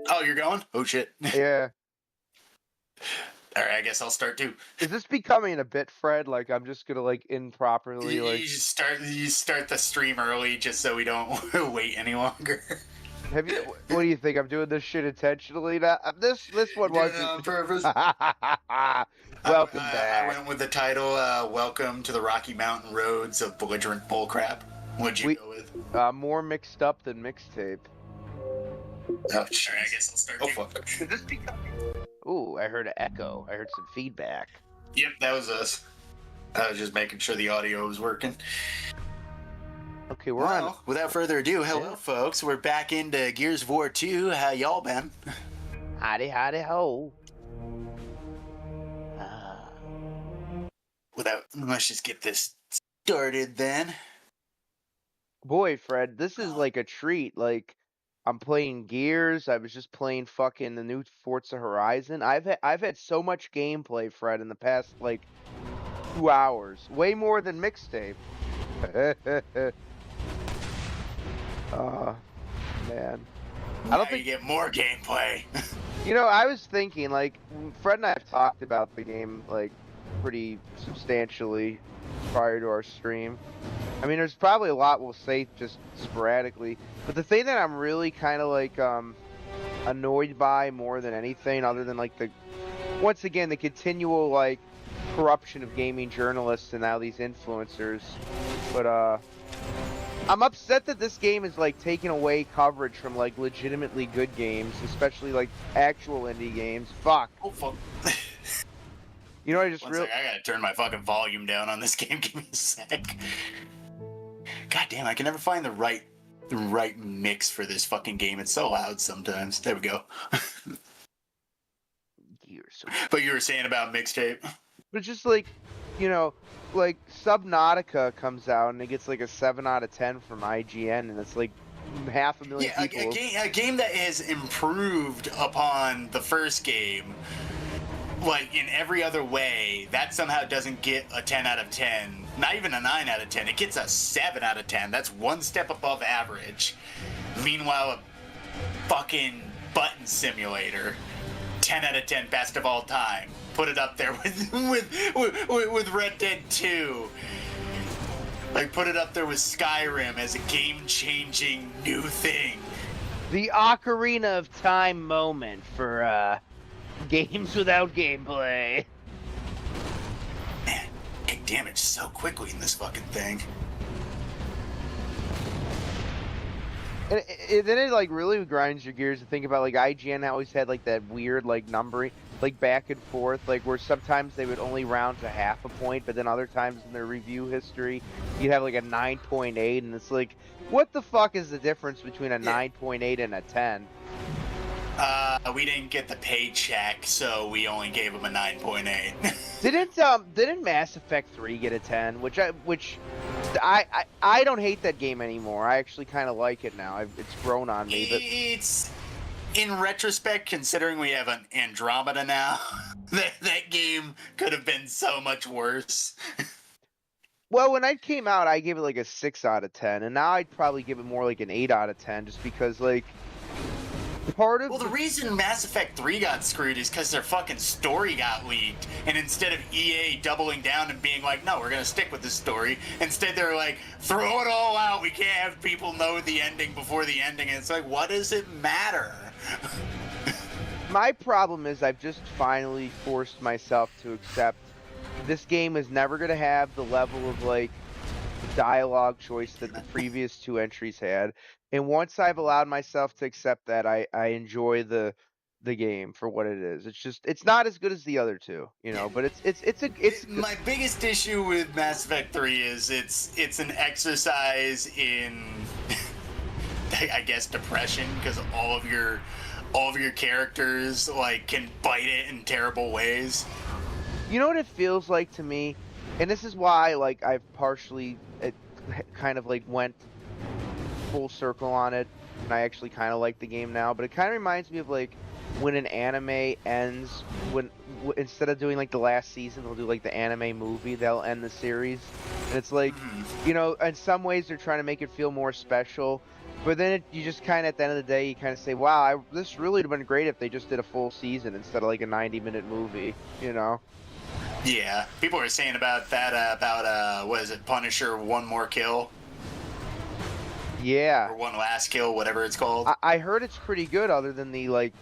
Oh, you're going? Oh shit! Yeah. All right, I guess I'll start too. Is this becoming a bit, Fred? Like I'm just gonna like improperly You just start the stream early just so we don't wait any longer. have you? What do you think? I'm doing this shit intentionally now. This one Doing it wasn't. on purpose. Welcome I back. went with the title "Welcome to the Rocky Mountain Roads of Belligerent Bullcrap." What'd you We go with? more mixed up than mixtape. Oh, sure. I guess I'll start. Oh fuck! Ooh, I heard an echo. I heard some feedback. Yep, that was us. I was just making sure the audio was working. Okay, we're on. Without further ado, hello, folks. We're back into Gears of War 2. How y'all been? Howdy, howdy, ho. Let's just get this started then. Boy, Fred, this is like a treat. Like, I'm playing Gears. I was just playing fucking the new Forza Horizon. I've had so much gameplay, Fred, in the past like 2 hours. Way more than mixtape. Man. I don't think you get more gameplay. You know, I was thinking, like, Fred and I have talked about the game, like, pretty substantially prior to our stream. I mean, there's probably a lot we'll say just sporadically, but the thing that I'm really kind of, like, annoyed by more than anything, other than, like, once again, the continual, like, corruption of gaming journalists and now these influencers, but, I'm upset that this game is like taking away coverage from like legitimately good games, especially like actual indie games. Fuck. Oh fuck. You know, I just really I gotta turn my fucking volume down on this game. Give me a sec. God damn, I can never find the right mix for this fucking game. It's so loud sometimes. There we go. But you were saying about mixtape. But it's just like, you know, like Subnautica comes out and it gets like a 7 out of 10 from IGN, and it's like 500,000 people. A game that has improved upon the first game, like in every other way, that somehow doesn't get a 10 out of 10. Not even a 9 out of 10. It gets a 7 out of 10. That's one step above average. Meanwhile, a fucking button simulator, 10 out of 10, best of all time. Put it up there with Red Dead 2. Like, put it up there with Skyrim as a game-changing new thing. The Ocarina of Time moment for games without gameplay. Man, it damaged so quickly in this fucking thing. And then it like really grinds your gears to think about like IGN always had like that weird like numbering, like back and forth, like where sometimes they would only round to half a point, but then other times in their review history you'd have like a 9.8, and it's like, what the fuck is the difference between a 9.8 and a 10? We didn't get the paycheck, so we only gave him a 9.8. Didn't Mass Effect 3 get a 10? Which I don't hate that game anymore. I actually kind of like it now. It's grown on me. But it's, in retrospect, considering we have an Andromeda now, that game could have been so much worse. Well, when it came out, I gave it like a 6 out of 10, and now I'd probably give it more like an 8 out of 10, just because like the reason Mass Effect 3 got screwed is because their fucking story got leaked, and instead of EA doubling down and being like, no, we're gonna stick with this story, instead they're like, throw it all out, we can't have people know the ending before the ending, and it's like, what does it matter? My problem is I've just finally forced myself to accept this game is never gonna have the level of like dialogue choice that the previous 2 entries had. And once I've allowed myself to accept that, I enjoy the game for what it is. It's not as good as the other 2, you know, but it's my biggest issue with Mass Effect 3 is it's an exercise in I guess depression, because all of your characters like can bite it in terrible ways. You know what it feels like to me, and this is why like I've partially kind of like went full circle on it, and I actually kind of like the game now, but it kind of reminds me of like when an anime ends, when instead of doing like the last season, they'll do like the anime movie, they'll end the series, and it's like, you know, in some ways they're trying to make it feel more special, But then you just kind of, at the end of the day, you kind of say, wow, this really would have been great if they just did a full season instead of like a 90-minute movie, you know? Yeah, people were saying about that, what is it, Punisher One More Kill? Yeah. Or One Last Kill, whatever it's called. I heard it's pretty good other than the, like,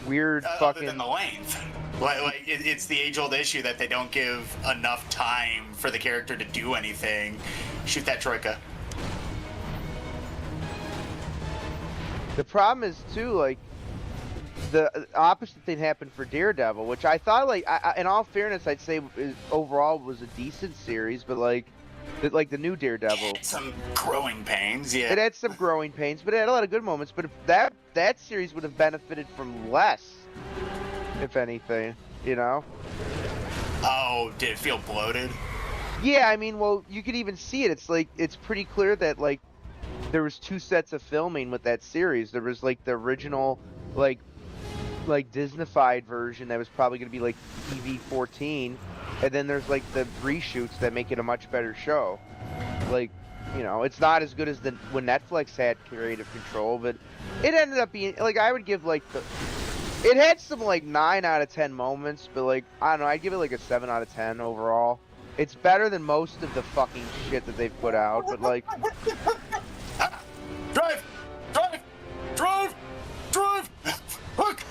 weird fucking... Other than the length. Like it's the age-old issue that they don't give enough time for the character to do anything. Shoot that Troika. The problem is, too, like, the opposite thing happened for Daredevil, which I thought, like, in all fairness, I'd say overall was a decent series, but, like the new Daredevil. It had some growing pains, yeah. It had some growing pains, but it had a lot of good moments. But if that series would have benefited from less, if anything, you know? Oh, did it feel bloated? Yeah, I mean, well, you could even see it. It's like, it's pretty clear that, like, there was 2 sets of filming with that series. There was, like, the original, like Disneyfied version that was probably going to be, like, TV-14. And then there's, like, the reshoots that make it a much better show. Like, you know, it's not as good as when Netflix had creative control, but it ended up being, like, I would give, like, it had some, like, 9 out of 10 moments, but, like, I don't know, I'd give it, like, a 7 out of 10 overall. It's better than most of the fucking shit that they've put out, but, like... Drive! Drive! Drive! Drive! Look!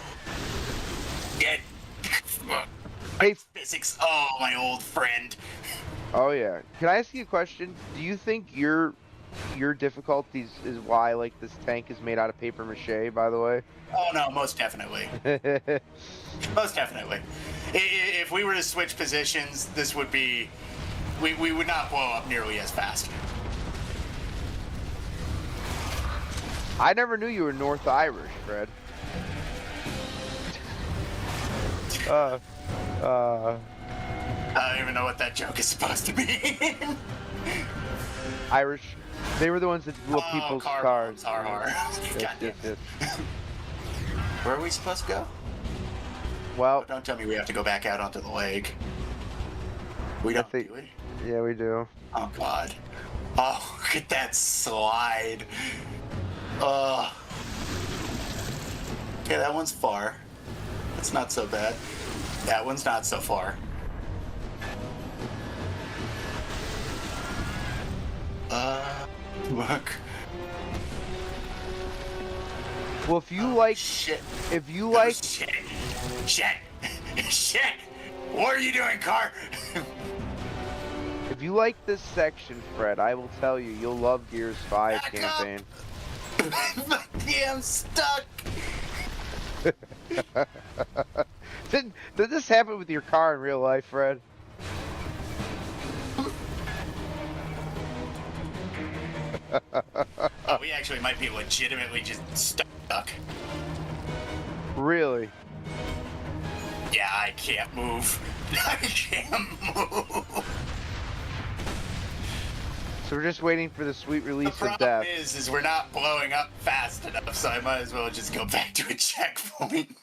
Get... Hey, physics. Oh, my old friend. Oh yeah. Can I ask you a question? Do you think your difficulties is why, like, this tank is made out of paper mache? By the way. Oh no, most definitely. Most definitely. If we were to switch positions, this would be. We would not blow up nearly as fast. I never knew you were North Irish, Fred. I don't even know what that joke is supposed to mean. Irish. They were the ones that blew up people's cars. God damn. Yes. Where are we supposed to go? Well, Oh, don't tell me we have to go back out onto the lake. We don't, do we? Yeah, we do. Oh, God. Oh, look at that slide. Oh. Okay, that one's far. That's not so bad. That one's not so far. Look. Well, if you like, Shit. if you like, Shit. Shit. Shit. What are you doing, car? if you like this section, Fred, I will tell you, you'll love Gears 5 Back campaign. Yeah, I'm stuck. Did this happen with your car in real life, Fred? Oh, we actually might be legitimately just stuck. Really? Yeah, I can't move. I can't move. So we're just waiting for the sweet The release of problem death. is we're not blowing up fast enough, so I might as well just go back to a checkpoint.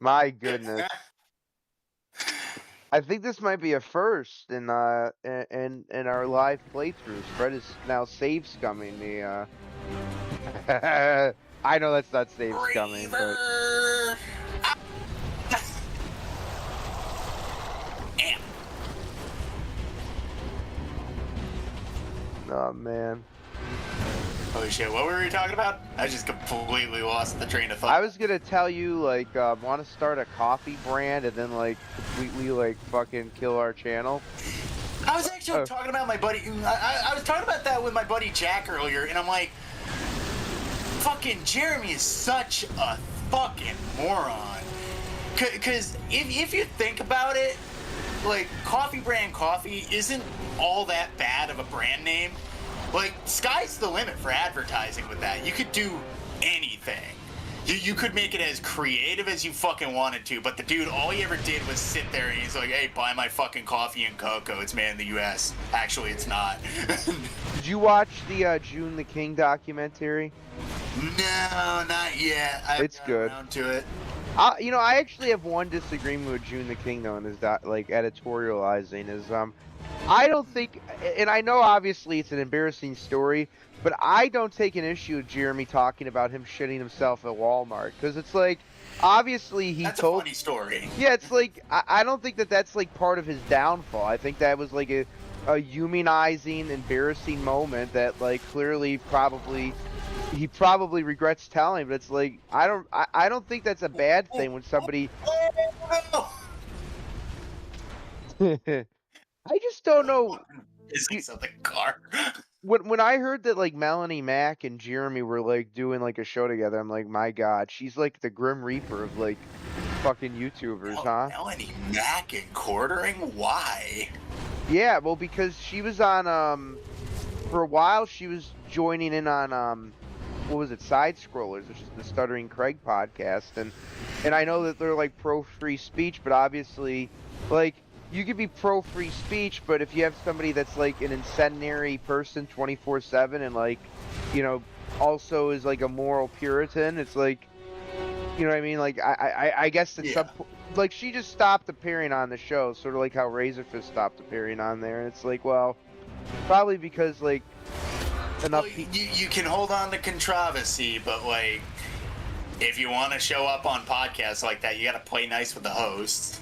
My goodness. I think this might be a first in our live playthroughs. Fred is now save scumming the I know that's not save scumming, but Damn. oh man. Holy shit, what were we talking about? I just completely lost the train of thought. I was gonna tell you, like, want to start a coffee brand and then, like, completely, like, fucking kill our channel. I was actually talking about my buddy. I was talking about that with my buddy Jack earlier, and I'm like, fucking Jeremy is such a fucking moron. Because if you think about it, like, Coffee Brand Coffee isn't all that bad of a brand name. Like, sky's the limit for advertising with that. You could do anything. You could make it as creative as you fucking wanted to, but the dude, all he ever did was sit there and he's like, hey, buy my fucking coffee and cocoa. It's made in the U.S. Actually, it's not. Did you watch the June the King documentary? No, not yet. It's good. Around to it. You know, I actually have one disagreement with June the King, though, in his like editorializing is I don't think, and I know obviously it's an embarrassing story, But I don't take an issue with Jeremy talking about him shitting himself at Walmart, because it's like, obviously he That's told. a funny story. Yeah, it's like I don't think that that's like part of his downfall. I think that was like a humanizing, embarrassing moment that like clearly he probably regrets telling. But it's like I don't think that's a bad thing when somebody. Oh, I just don't know. physics of the car. When I heard that like Melanie Mack and Jeremy were like doing like a show together, I'm like, my God, she's like the Grim Reaper of like fucking YouTubers, huh? Melanie Mack and quartering? Why? Yeah, well, because she was on for a while she was joining in on what was it, Side Scrollers, which is the Stuttering Craig podcast, and I know that they're like pro free speech, but obviously, like, you could be pro free speech, but if you have somebody that's like an incendiary person 24/7 and like, you know, also is like a moral Puritan, it's like, you know what I mean? Like I guess at some like she just stopped appearing on the show, sort of like how Razorfist stopped appearing on there, and it's like, well, probably because like enough well, you can hold on to controversy, but like if you want to show up on podcasts like that, you got to play nice with the hosts.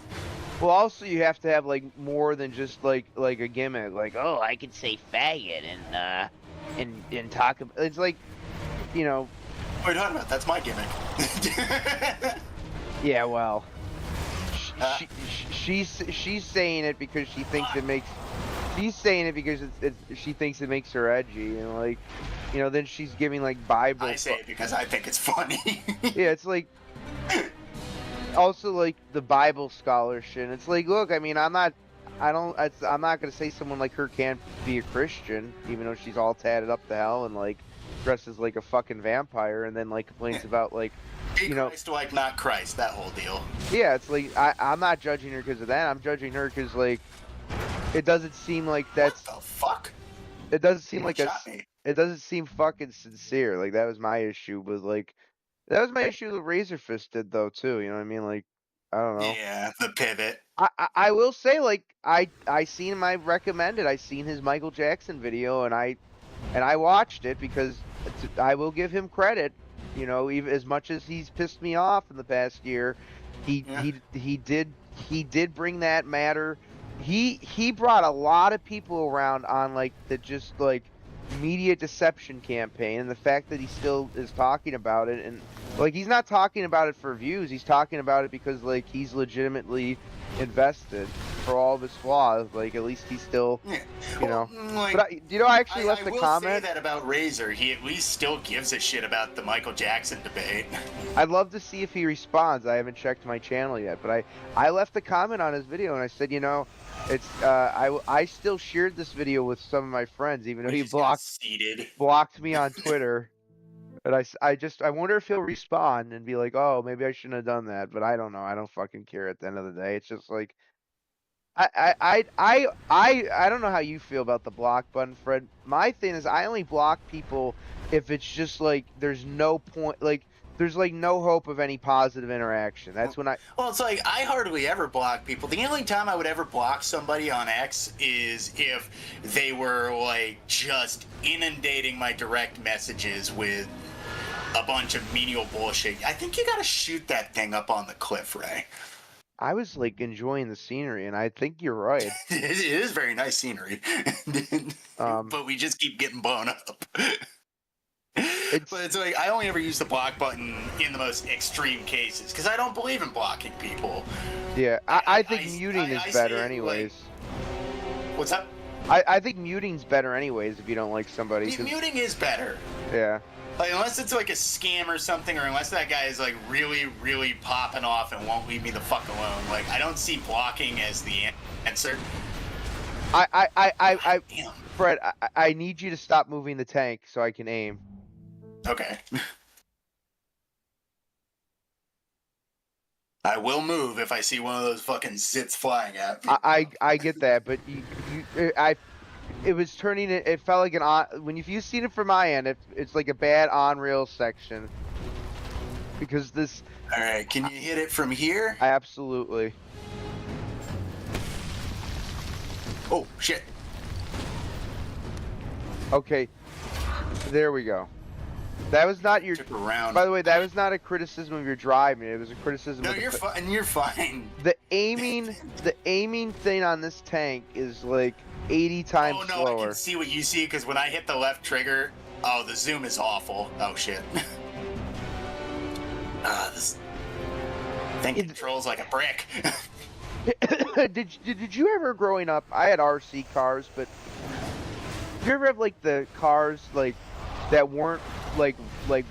Well, also you have to have like more than just like a gimmick. Like, oh, I can say faggot and talk about. It's like, you know. What are you talking about? That's my gimmick. Yeah, well, she's saying it because she thinks it makes. She's saying it because she thinks it makes her edgy, and like, you know, then she's giving like Bible. I say it because I think it's funny. Yeah, it's like. Also, like the Bible scholar shit. It's like, look, I mean, I'm not gonna say someone like her can't be a Christian, even though she's all tatted up to hell and like dresses like a fucking vampire, and then like complains about like, Be Christ like not Christ, that whole deal. Yeah, it's like I'm not judging her because of that. I'm judging her because like it doesn't seem like that's. What the fuck? It doesn't seem like me. It doesn't seem fucking sincere. Like that was my issue with like. That was my issue that Razorfist did though too. You know what I mean? Like, I don't know. Yeah, the pivot. I will say, like, I seen him. I recommended. I seen his Michael Jackson video, and I watched it because I will give him credit. You know, even as much as he's pissed me off in the past year, he did bring that matter. He brought a lot of people around on like the just like media deception campaign, and the fact that he still is talking about it, and like he's not talking about it for views, he's talking about it because like he's legitimately invested for all of his flaws. Like at least he's still, you know. Like, but you know, I actually left a comment. I will say that about Razor. He at least still gives a shit about the Michael Jackson debate. I'd love to see if he responds. I haven't checked my channel yet, but I left a comment on his video, and I said, you know, it's I still shared this video with some of my friends, even though he blocked me on Twitter. But I wonder if he'll respond and be like, oh, maybe I shouldn't have done that. But I don't know. I don't fucking care at the end of the day. It's just like, I don't know how you feel about the block button, Fred. My thing is I only block people if it's just like there's no point, like there's like no hope of any positive interaction. That's when Well, it's like I hardly ever block people. The only time I would ever block somebody on X is if they were like just inundating my direct messages with a bunch of menial bullshit. I think you gotta shoot that thing up on the cliff, Ray. I was like enjoying the scenery, and I think you're right. It is very nice scenery, but we just keep getting blown up. But it's like I only ever use the block button in the most extreme cases because I don't believe in blocking people. Yeah, I think muting is better anyways. Like, what's up? I think muting's better anyways if you don't like somebody. Muting is better. Yeah. Like, unless it's like a scam or something, or unless that guy is like really, really popping off and won't leave me the fuck alone. Like, I don't see blocking as the answer. Damn. Fred, I need you to stop moving the tank so I can aim. Okay. I will move if I see one of those fucking zits flying at me. I get that, but it was turning it. It felt like an on. If you've seen it from my end, it's like a bad on rail section. Because this. All right, can you hit it from here? Absolutely. Oh shit. Okay. There we go. That was not your. Took a round. By the way, that was not a criticism of your driving. It was a criticism. No, of you're fine. You're fine. The aiming thing on this tank is like 80 times Oh no, I slower. can see what you see because when I hit the left trigger, oh, the zoom is awful. Oh shit. This thing controls like a brick. Did you ever growing up? I had RC cars, but did you ever have like the cars like that weren't like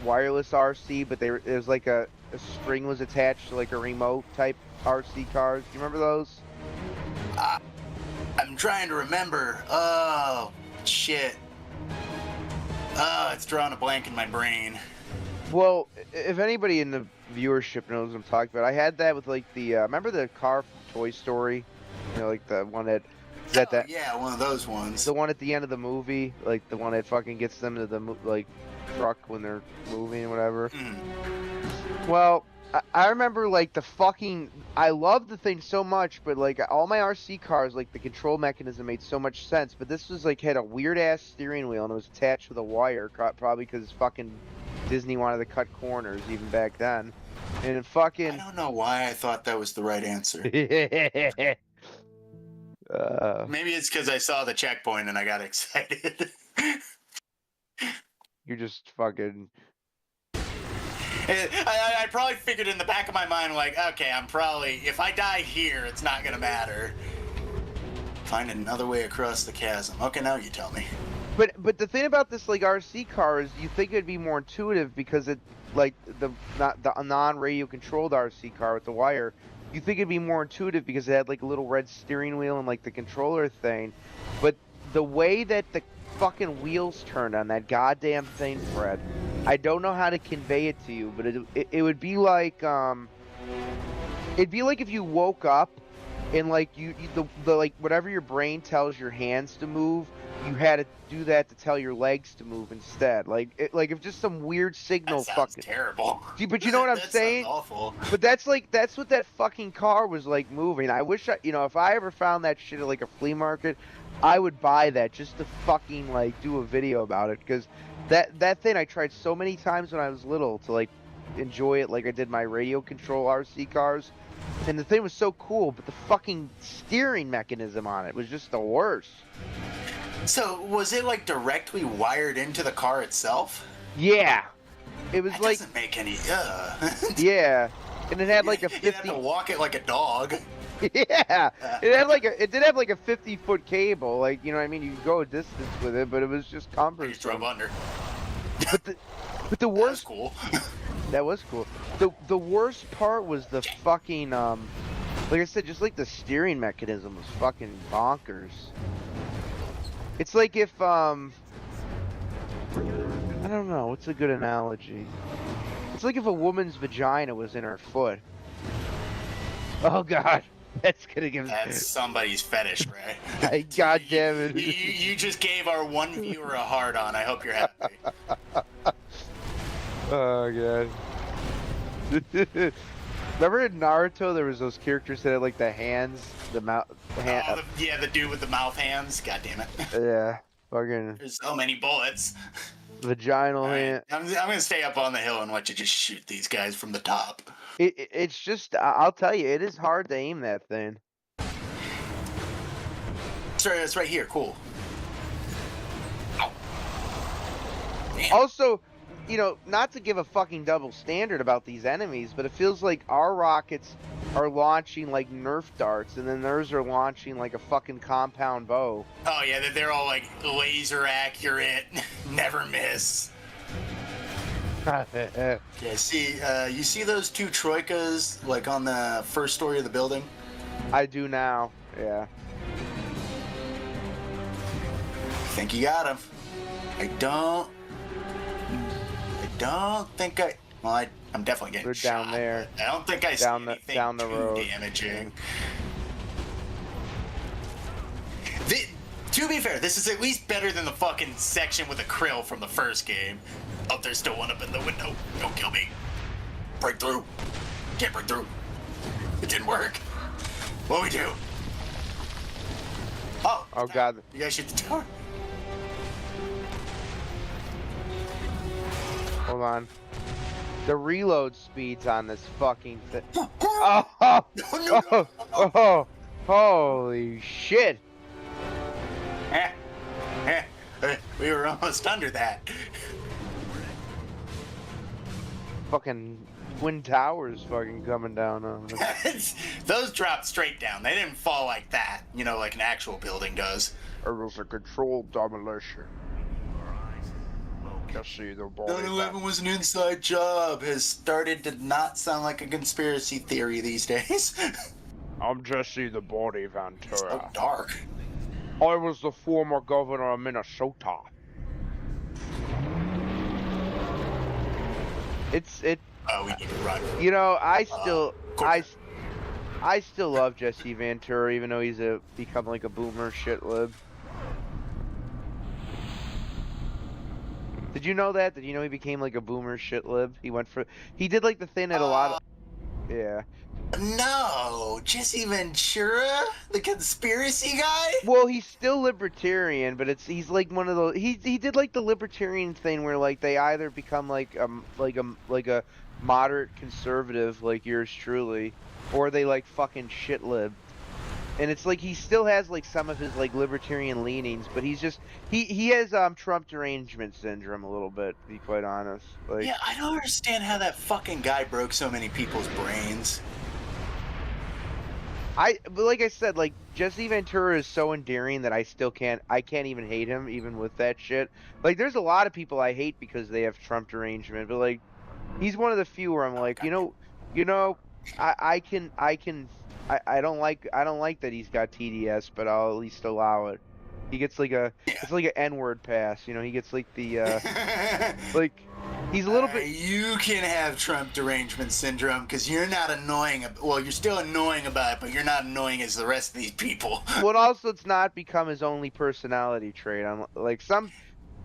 wireless RC, but it was like a string was attached to like a remote type RC cars? Do you remember those? I'm trying to remember. Oh shit. Oh, it's drawing a blank in my brain. Well, if anybody in the viewership knows what I'm talking about, I had that with like the remember the car from Toy Story, you know, like the one that that Yeah, one of those ones. the one at the end of the movie, like the one that fucking gets them to the like truck when they're moving and whatever. Well, I remember like the fucking I loved the thing so much, but like all my RC cars, like the control mechanism made so much sense, but this was like had a weird ass steering wheel and it was attached with a wire, probably because fucking Disney wanted to cut corners even back then. And it fucking I don't know why I thought that was the right answer. Maybe it's because I saw the checkpoint and I got excited. You're just fucking I probably figured in the back of my mind, like, okay, I'm probably, if I die here, it's not gonna matter. Find another way across the chasm. Okay, now you tell me. But the thing about this like RC car is you think it'd be more intuitive because it like the non-radio controlled RC car with the wire. You think it'd be more intuitive because it had like a little red steering wheel and like the controller thing. But the way that the fucking wheels turned on that goddamn thing, Fred, I don't know how to convey it to you, but it would be like it'd be like if you woke up and like the like whatever your brain tells your hands to move, you had to do that to tell your legs to move instead. Like if just some weird signal That sounds fucking terrible. But you know what I'm That saying? sounds awful. But that's what that fucking car was like moving. I wish if I ever found that shit at like a flea market, I would buy that just to fucking like do a video about it because that thing I tried so many times when I was little to like enjoy it like I did my radio control RC cars. And the thing was so cool, but the fucking steering mechanism on it was just the worst. So, was it like directly wired into the car itself? Yeah. It was That like doesn't make any. yeah. And it had like a You'd 50 have to walk it like a dog. Yeah, it did have like a 50-foot cable, like, you know what I mean, you could go a distance with it, but it was just You cumbersome. just drove under. But the That was worst, cool. that was cool. The worst part was the fucking like I said, just like the steering mechanism was fucking bonkers. It's like if I don't know, what's a good analogy? It's like if a woman's vagina was in her foot. Oh god. That's gonna give. That's somebody's fetish, Ray. God damn it! You just gave our one viewer a hard on. I hope you're happy. Oh god. Remember in Naruto there was those characters that had like the hands, the mouth, hand. Yeah, the dude with the mouth hands. God damn it. Yeah, fucking There's so many bullets. vaginal All right, hand. I'm gonna stay up on the hill and let you just shoot these guys from the top. It's just, I'll tell you, it is hard to aim that thing. Sorry, it's right here. Cool. Ow. Damn. Also, you know, not to give a fucking double standard about these enemies, but it feels like our rockets are launching like Nerf darts, and then theirs are launching like a fucking compound bow. Oh yeah, they're all like laser accurate, never miss. Yeah, see, you see those two troikas like on the first story of the building? I do now, yeah. I think you got him. I don't think I. Well, I'm definitely getting They're shot. down there. I don't think I Down see the- anything down the too road. damaging. To be fair, this is at least better than the fucking section with the krill from the first game. Oh, there's still one up in the window. Don't kill me. Break through. Can't break through. It didn't work. What we do? Oh. Oh god. You guys shoot the tower. Hold on. The reload speeds on this fucking thing. Oh, holy shit. We were almost under that. Fucking Twin Towers fucking coming down on us. Those dropped straight down. They didn't fall like that, like an actual building does. It was a controlled demolition. Just see the body. 9/11 was an inside job has started to not sound like a conspiracy theory these days. I'm Jesse the Body Ventura. So dark. I was the former governor of Minnesota. Oh, we need to run. I still love Jesse Ventura, even though he's become like a boomer shitlib. Did you know that? Did you know he became like a boomer shitlib? He did like the thing that a lot of, yeah. No, Jesse Ventura, the conspiracy guy. Well, he's still libertarian, but he's like one of those. He did like the libertarian thing where like they either become like a moderate conservative like yours truly, or they like fucking shitlib. And it's like he still has like some of his like libertarian leanings, but he's just he has Trump derangement syndrome a little bit, to be quite honest. Like, yeah, I don't understand how that fucking guy broke so many people's brains. But like I said, like Jesse Ventura is so endearing that I can't even hate him even with that shit. Like there's a lot of people I hate because they have Trump derangement, but like he's one of the few where I'm like, I don't like that he's got TDS, but I'll at least allow it. He gets like it's like an N-word pass, he gets like the like he's a little bit. You can have Trump derangement syndrome because you're not annoying. Well, you're still annoying about it, but you're not annoying as the rest of these people. Well, also it's not become his only personality trait. I'm like some,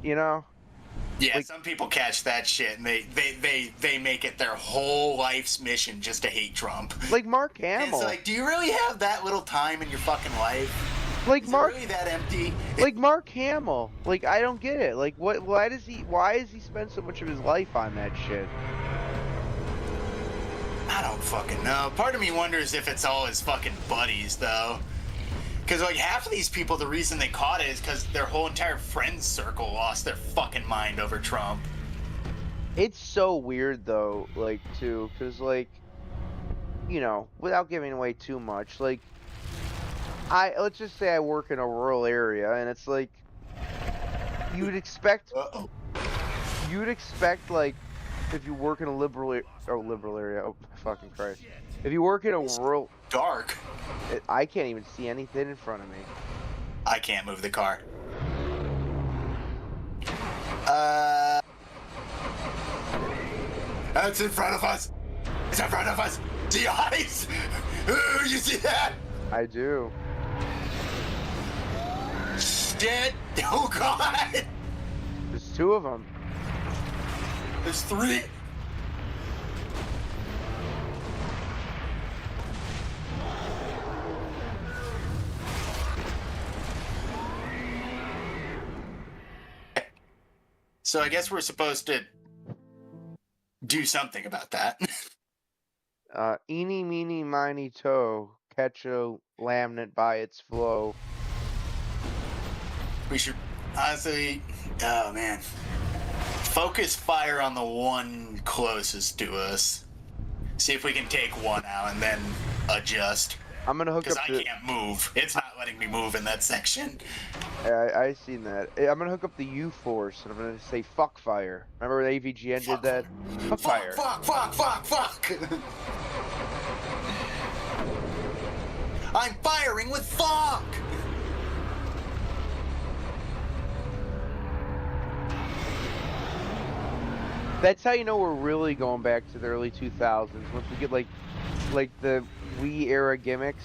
Yeah, like, some people catch that shit and they make it their whole life's mission just to hate Trump. Like Mark Hamill. It's like, do you really have that little time in your fucking life? Like Is Mark, it really that empty? like Mark Hamill. Like I don't get it. Like why does he spend so much of his life on that shit? I don't fucking know. Part of me wonders if it's all his fucking buddies though. Because like half of these people, the reason they caught it is because their whole entire friends circle lost their fucking mind over Trump. It's so weird though, like too, because like, without giving away too much, like, let's just say I work in a rural area, and it's like, you'd expect like, if you work in a liberal area, oh fucking Christ, if you work in a rural. Dark. I can't even see anything in front of me. I can't move the car. That's in front of us. It's in front of us. The eyes. Ooh, you see that? I do. Shit. Oh God. There's two of them. There's three. So I guess we're supposed to do something about that. Eeny, meeny, miny, toe, catch a laminate by its flow. We should honestly, oh man, focus fire on the one closest to us. See if we can take one out and then adjust. I'm gonna hook up because I can't move. It's not letting me move in that section. I seen that. I'm gonna hook up the U-Force and I'm gonna say fuck fire. Remember when AVGN did that? Fuck fire. Fuck. I'm firing with fuck. That's how you know we're really going back to the early 2000s. Once we get like the Wii era gimmicks.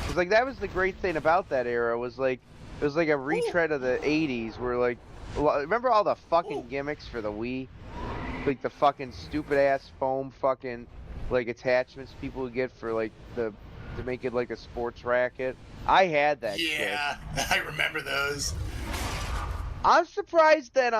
Cause like that was the great thing about that era was like it was like a retread of the 80s where like remember all the fucking gimmicks for the Wii? Like the fucking stupid ass foam fucking like attachments people would get for like to make it like a sports racket. I had that shit. Yeah, I remember those. I'm surprised that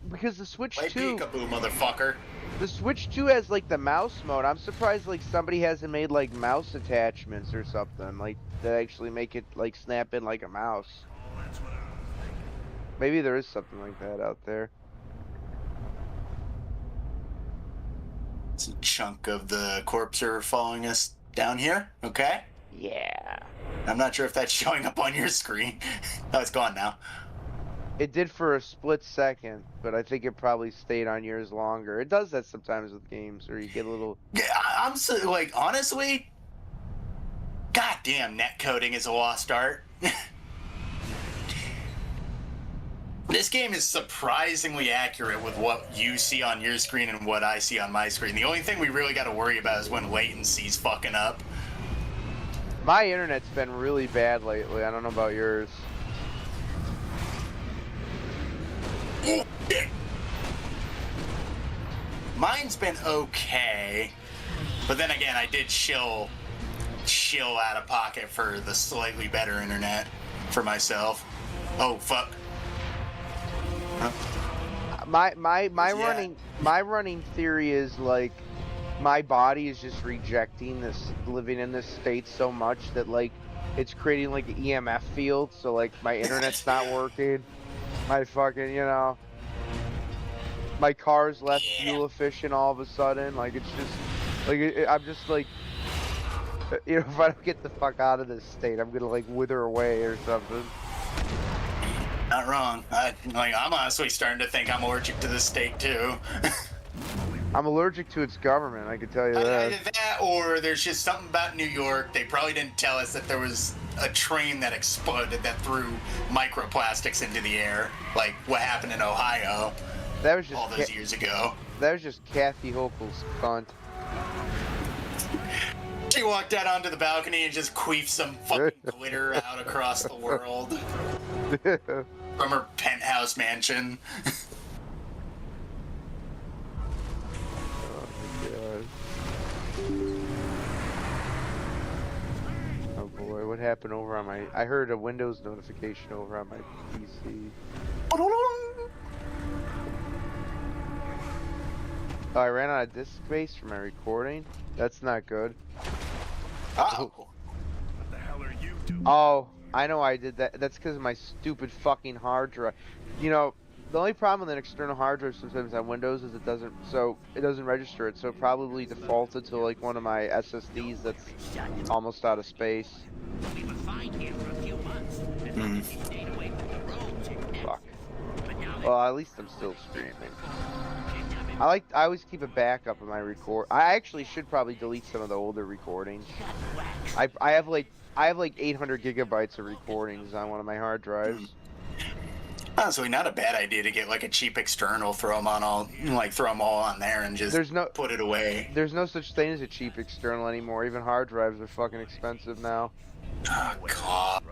because the Switch Play 2, peekaboo, motherfucker. the Switch 2 has like the mouse mode. I'm surprised like somebody hasn't made like mouse attachments or something like that actually make it like snap in like a mouse. Maybe there is something like that out there. It's a chunk of the corpser following us down here. Okay. Yeah. I'm not sure if that's showing up on your screen. Oh, it's gone now. It did for a split second, but I think it probably stayed on yours longer. It does that sometimes with games, where you get a little. Yeah, I'm so, like, honestly, goddamn, net coding is a lost art. This game is surprisingly accurate with what you see on your screen and what I see on my screen. The only thing we really got to worry about is when latency's fucking up. My internet's been really bad lately. I don't know about yours. Mine's been okay, but then again, I did chill out of pocket for the slightly better internet for myself. Oh fuck. My Yeah. running theory is like my body is just rejecting this living in this state so much that like it's creating like an EMF field, so like my internet's not working. My fucking, you know, my car's less fuel efficient all of a sudden. Like it's just like I'm just like, you know, if I don't get the fuck out of this state, I'm gonna like wither away or something. Not wrong. I'm honestly starting to think I'm allergic to this state too. I'm allergic to its government, I can tell you that. Either that, or there's just something about New York. They probably didn't tell us that there was a train that exploded that threw microplastics into the air, like what happened in Ohio That was just all those years ago. that was just Kathy Hochul's cunt. She walked out onto the balcony and just queefed some fucking glitter out across the world from her penthouse mansion. Oh boy, what happened over on my... I heard a Windows notification over on my PC. Oh, I ran out of disk space for my recording? That's not good. Oh. What the hell are you doing? Oh, I know I did that. That's because of my stupid fucking hard drive. You know, the only problem with an external hard drive sometimes on Windows is it doesn't register it, so it probably defaulted to like one of my SSDs that's almost out of space. We were fine here for a few months. Mm. Stayed away from the roads and Fuck. but now Well, at least I'm still streaming. I always keep a backup of my record. I actually should probably delete some of the older recordings. I have like 800 gigabytes of recordings on one of my hard drives. Honestly, not a bad idea to get like a cheap external, throw them all on there and just put it away. There's no such thing as a cheap external anymore. Even hard drives are fucking expensive now. Oh God.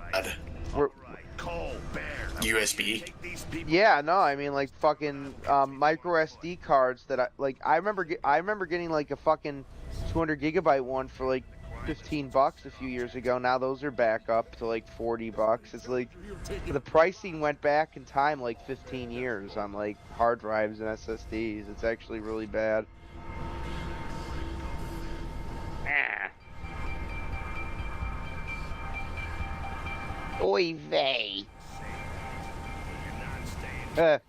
We're, Cole, Bear. USB. Take these people. yeah, no, I mean like fucking micro SD cards that I remember getting like a fucking 200 gigabyte one for like $15 a few years ago. Now those are back up to like $40. It's like the pricing went back in time like 15 years on like hard drives and SSDs. It's actually really bad. Oy vey. You're not staying.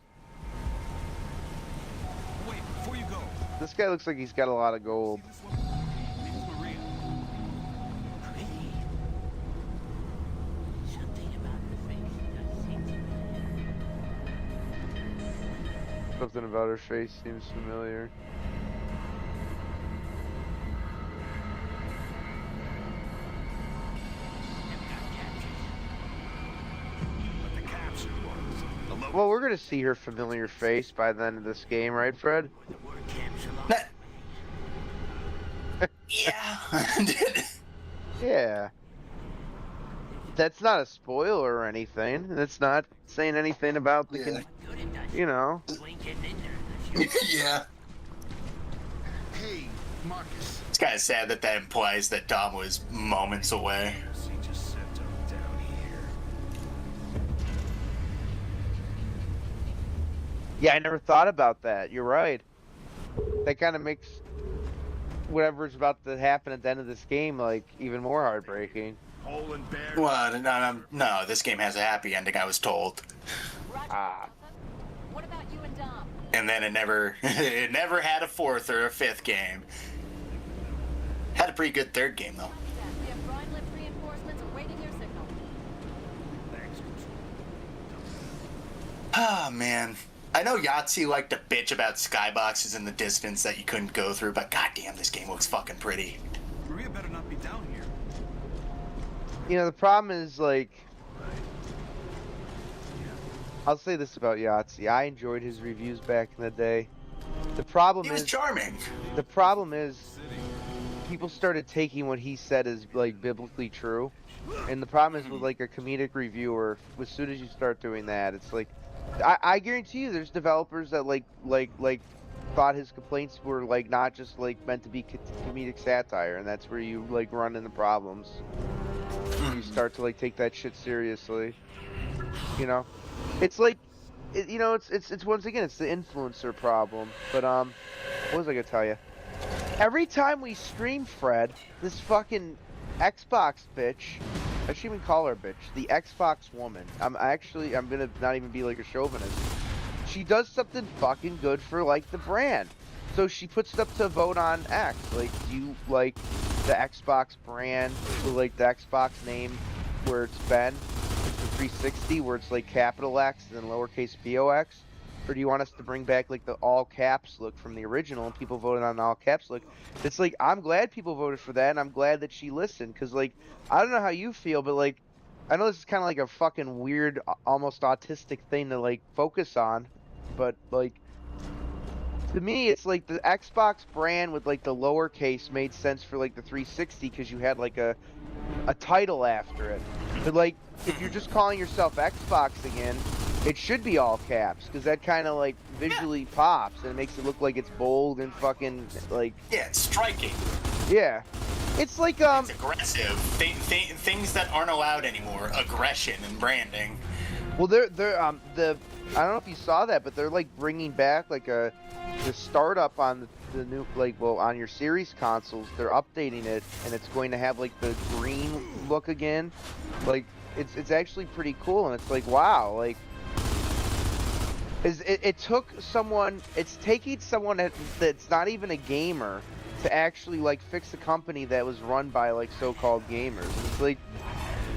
Wait, before you go, This guy looks like he's got a lot of gold. this woman, name's Maria. pretty. Something about the face does seem familiar. Something about her face seems familiar. But the captured ones. The local Well, we're gonna see her familiar face by the end of this game, right, Fred? The word capsule on That- Yeah. Yeah. That's not a spoiler or anything. That's not saying anything about the, Yeah. good it does. you know. Blinking in there. Yeah. Hey, Marcus. It's kind of sad that implies that Dom was moments away. he just sent them down here. Yeah, I never thought about that. You're right. That kind of makes whatever's about to happen at the end of this game like even more heartbreaking. Hole and bear. Well, no, this game has a happy ending, I was told. Roger, Ah. Alpha. What about you and Dom? And then it never it never had a fourth or a fifth game. Had a pretty good third game though. We have prime lift reinforcements awaiting your signal. Thanks, Control. Oh man. I know Yahtzee liked to bitch about skyboxes in the distance that you couldn't go through, but goddamn, this game looks fucking pretty. Maria better not be down here. You know, the problem is, like, I'll say this about Yahtzee. I enjoyed his reviews back in the day. The problem He was is, charming. people started taking what he said as, like, biblically true. And the problem is with, like, a comedic reviewer, as soon as you start doing that, it's like, I guarantee you there's developers that, like, thought his complaints were, like, not just, like, meant to be comedic satire, and that's where you, like, run into problems. You start to, like, take that shit seriously. You know? It's like, you know, it's once again, it's the influencer problem. But, what was I gonna tell you? Every time we stream Fred, this fucking Xbox bitch, I shouldn't even call her a bitch, the Xbox woman. I'm gonna not even be like a chauvinist. She does something fucking good for, like, the brand. So she puts it up to vote on X. Like, do you like the Xbox brand, or like the Xbox name where it's been, the 360, where it's like capital X and then lowercase POX? Or do you want us to bring back like the all caps look from the original and people voted on the all caps look? It's like, I'm glad people voted for that, and I'm glad that she listened, because like, I don't know how you feel, but like, I know this is kind of like a fucking weird, almost autistic thing to like focus on, but like, to me, it's like the Xbox brand with like the lowercase made sense for like the 360 because you had like a title after it. But like, if you're just calling yourself Xbox again, it should be all caps, because that kind of like visually pops and it makes it look like it's bold and fucking like. Yeah, it's striking. Yeah, it's like It's aggressive. Things that aren't allowed anymore. Aggression and branding. Well, they're I don't know if you saw that, but they're like bringing back like the startup on the new, like, well, on your series consoles. They're updating it, and it's going to have like the green look again. Like, it's actually pretty cool, and it's like, wow, like, it took someone, it's taking someone that's not even a gamer to actually like fix a company that was run by like so-called gamers. And it's like,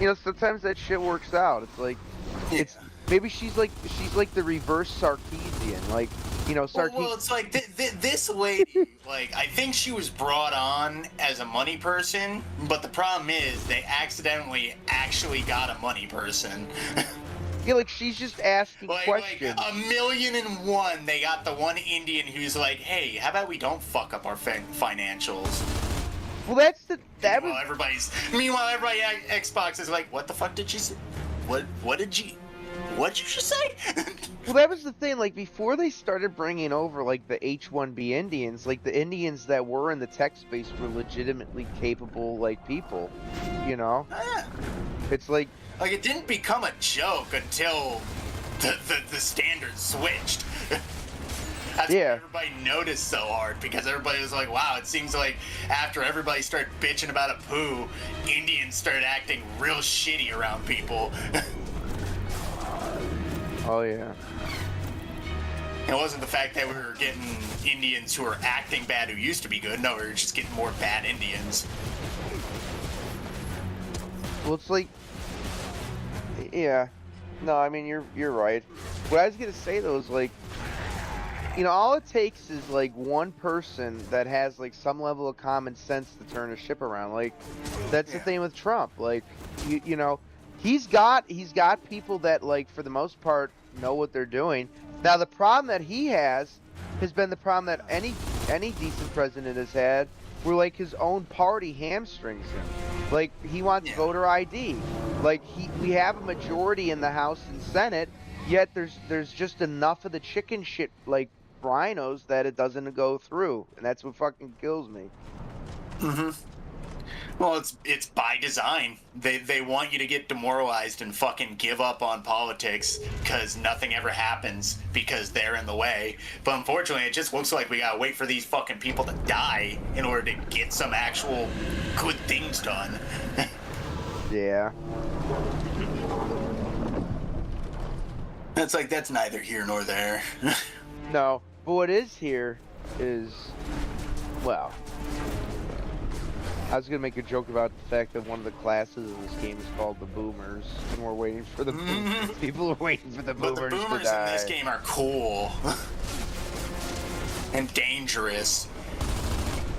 you know, sometimes that shit works out. It's like, it's maybe she's like the reverse Sarkeesian, like, you know, Sarkeesian. Well, it's like this lady, like, I think she was brought on as a money person, but the problem is they accidentally actually got a money person. Yeah, like, she's just asking questions. Like 1,000,001, they got the one Indian who's like, hey, how about we don't fuck up our financials? Well, that's Meanwhile, everybody at Xbox is like, what the fuck did you say? What did you just say? Well, that was the thing, like, before they started bringing over, like, the H-1B Indians, like, the Indians that were in the tech space were legitimately capable, like, people, you know? Yeah. It's like... Like, it didn't become a joke until the standards switched. That's why everybody noticed so hard, because everybody was like, wow, it seems like after everybody started bitching about a poo, Indians started acting real shitty around people. Oh, yeah. It wasn't the fact that we were getting Indians who were acting bad who used to be good. No, we were just getting more bad Indians. Well, it's like... Yeah. No, I mean, you're right. What I was gonna say, though, is, like, you know, all it takes is, like, one person that has, like, some level of common sense to turn a ship around. Like, that's the thing with Trump. Like, you know, he's got people that, like, for the most part, know what they're doing. Now, the problem that he has been the problem that any decent president has had, where, like, his own party hamstrings him. Like, he wants voter ID. Like, we have a majority in the House and Senate, yet there's just enough of the chicken shit, like, rhinos that it doesn't go through. And that's what fucking kills me. Mm-hmm. Well, it's by design. They want you to get demoralized and fucking give up on politics because nothing ever happens because they're in the way. But unfortunately, it just looks like we gotta wait for these fucking people to die in order to get some actual good things done. Yeah. That's neither here nor there. No, but what is here is, well, I was gonna make a joke about the fact that one of the classes in this game is called the Boomers, and we're waiting for the boomers. People are waiting for the But Boomers, the boomers to die. in this game are cool and dangerous.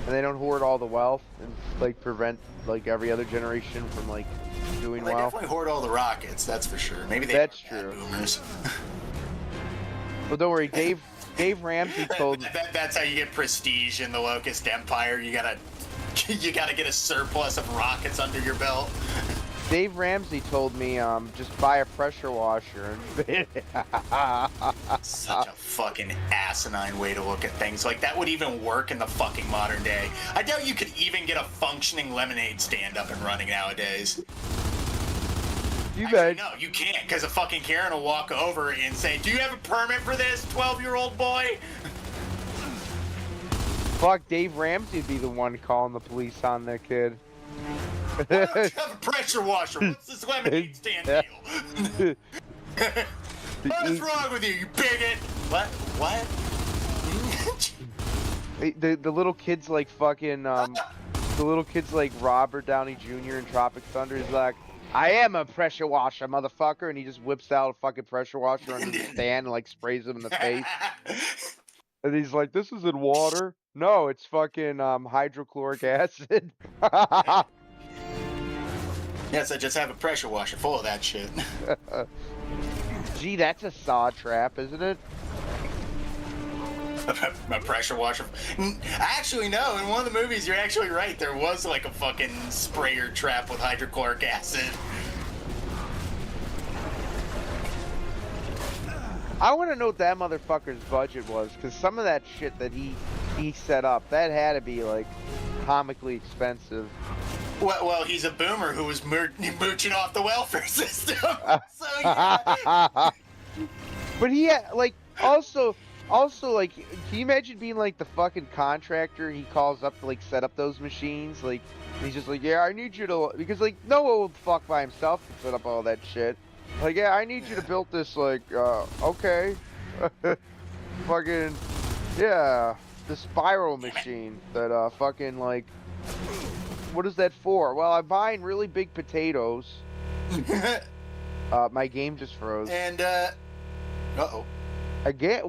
And they don't hoard all the wealth and like prevent like every other generation from like doing They well. definitely hoard all the rockets, that's for sure. Maybe they That's are bad true. boomers. Well, don't worry, Dave Ramsey told me. That's how you get prestige in the Locust Empire. You gotta get a surplus of rockets under your belt. Dave Ramsey told me just buy a pressure washer and Such a fucking asinine way to look at things. Like, that would even work in the fucking modern day. I doubt you could even get a functioning lemonade stand up and running nowadays. You Actually, bet. no, you can't, because a fucking Karen will walk over and say, "Do you have a permit for this, 12-year-old boy?" Fuck, Dave Ramsey would be the one calling the police on that kid. Why don't you have a pressure washer? What's this lemonade stand deal? What's wrong with you, you bigot? What? The little kids like fucking the little kids like Robert Downey Jr. in Tropic Thunder is like, I am a pressure washer, motherfucker, and he just whips out a fucking pressure washer under the stand and like sprays him in the face. And he's like, this isn't water. No, it's fucking hydrochloric acid. Yes, I just have a pressure washer full of that shit. Gee, that's a saw trap, isn't it? A pressure washer. Actually, no. In one of the movies, you're actually right. There was like a fucking sprayer trap with hydrochloric acid. I want to know what that motherfucker's budget was, because some of that shit that he set up, that had to be like comically expensive. Well, he's a boomer who was mooching off the welfare system. So yeah. But he had, like, also, like, can you imagine being, like, the fucking contractor he calls up to, like, set up those machines? Like, he's just like, yeah, I need you to, because, like, no one would fuck by himself to set up all that shit. Like, yeah, I need you to build this, like, okay. Fucking, yeah, the spiral machine that, fucking, like, what is that for? Well, I'm buying really big potatoes. My game just froze. And, uh-oh. Again,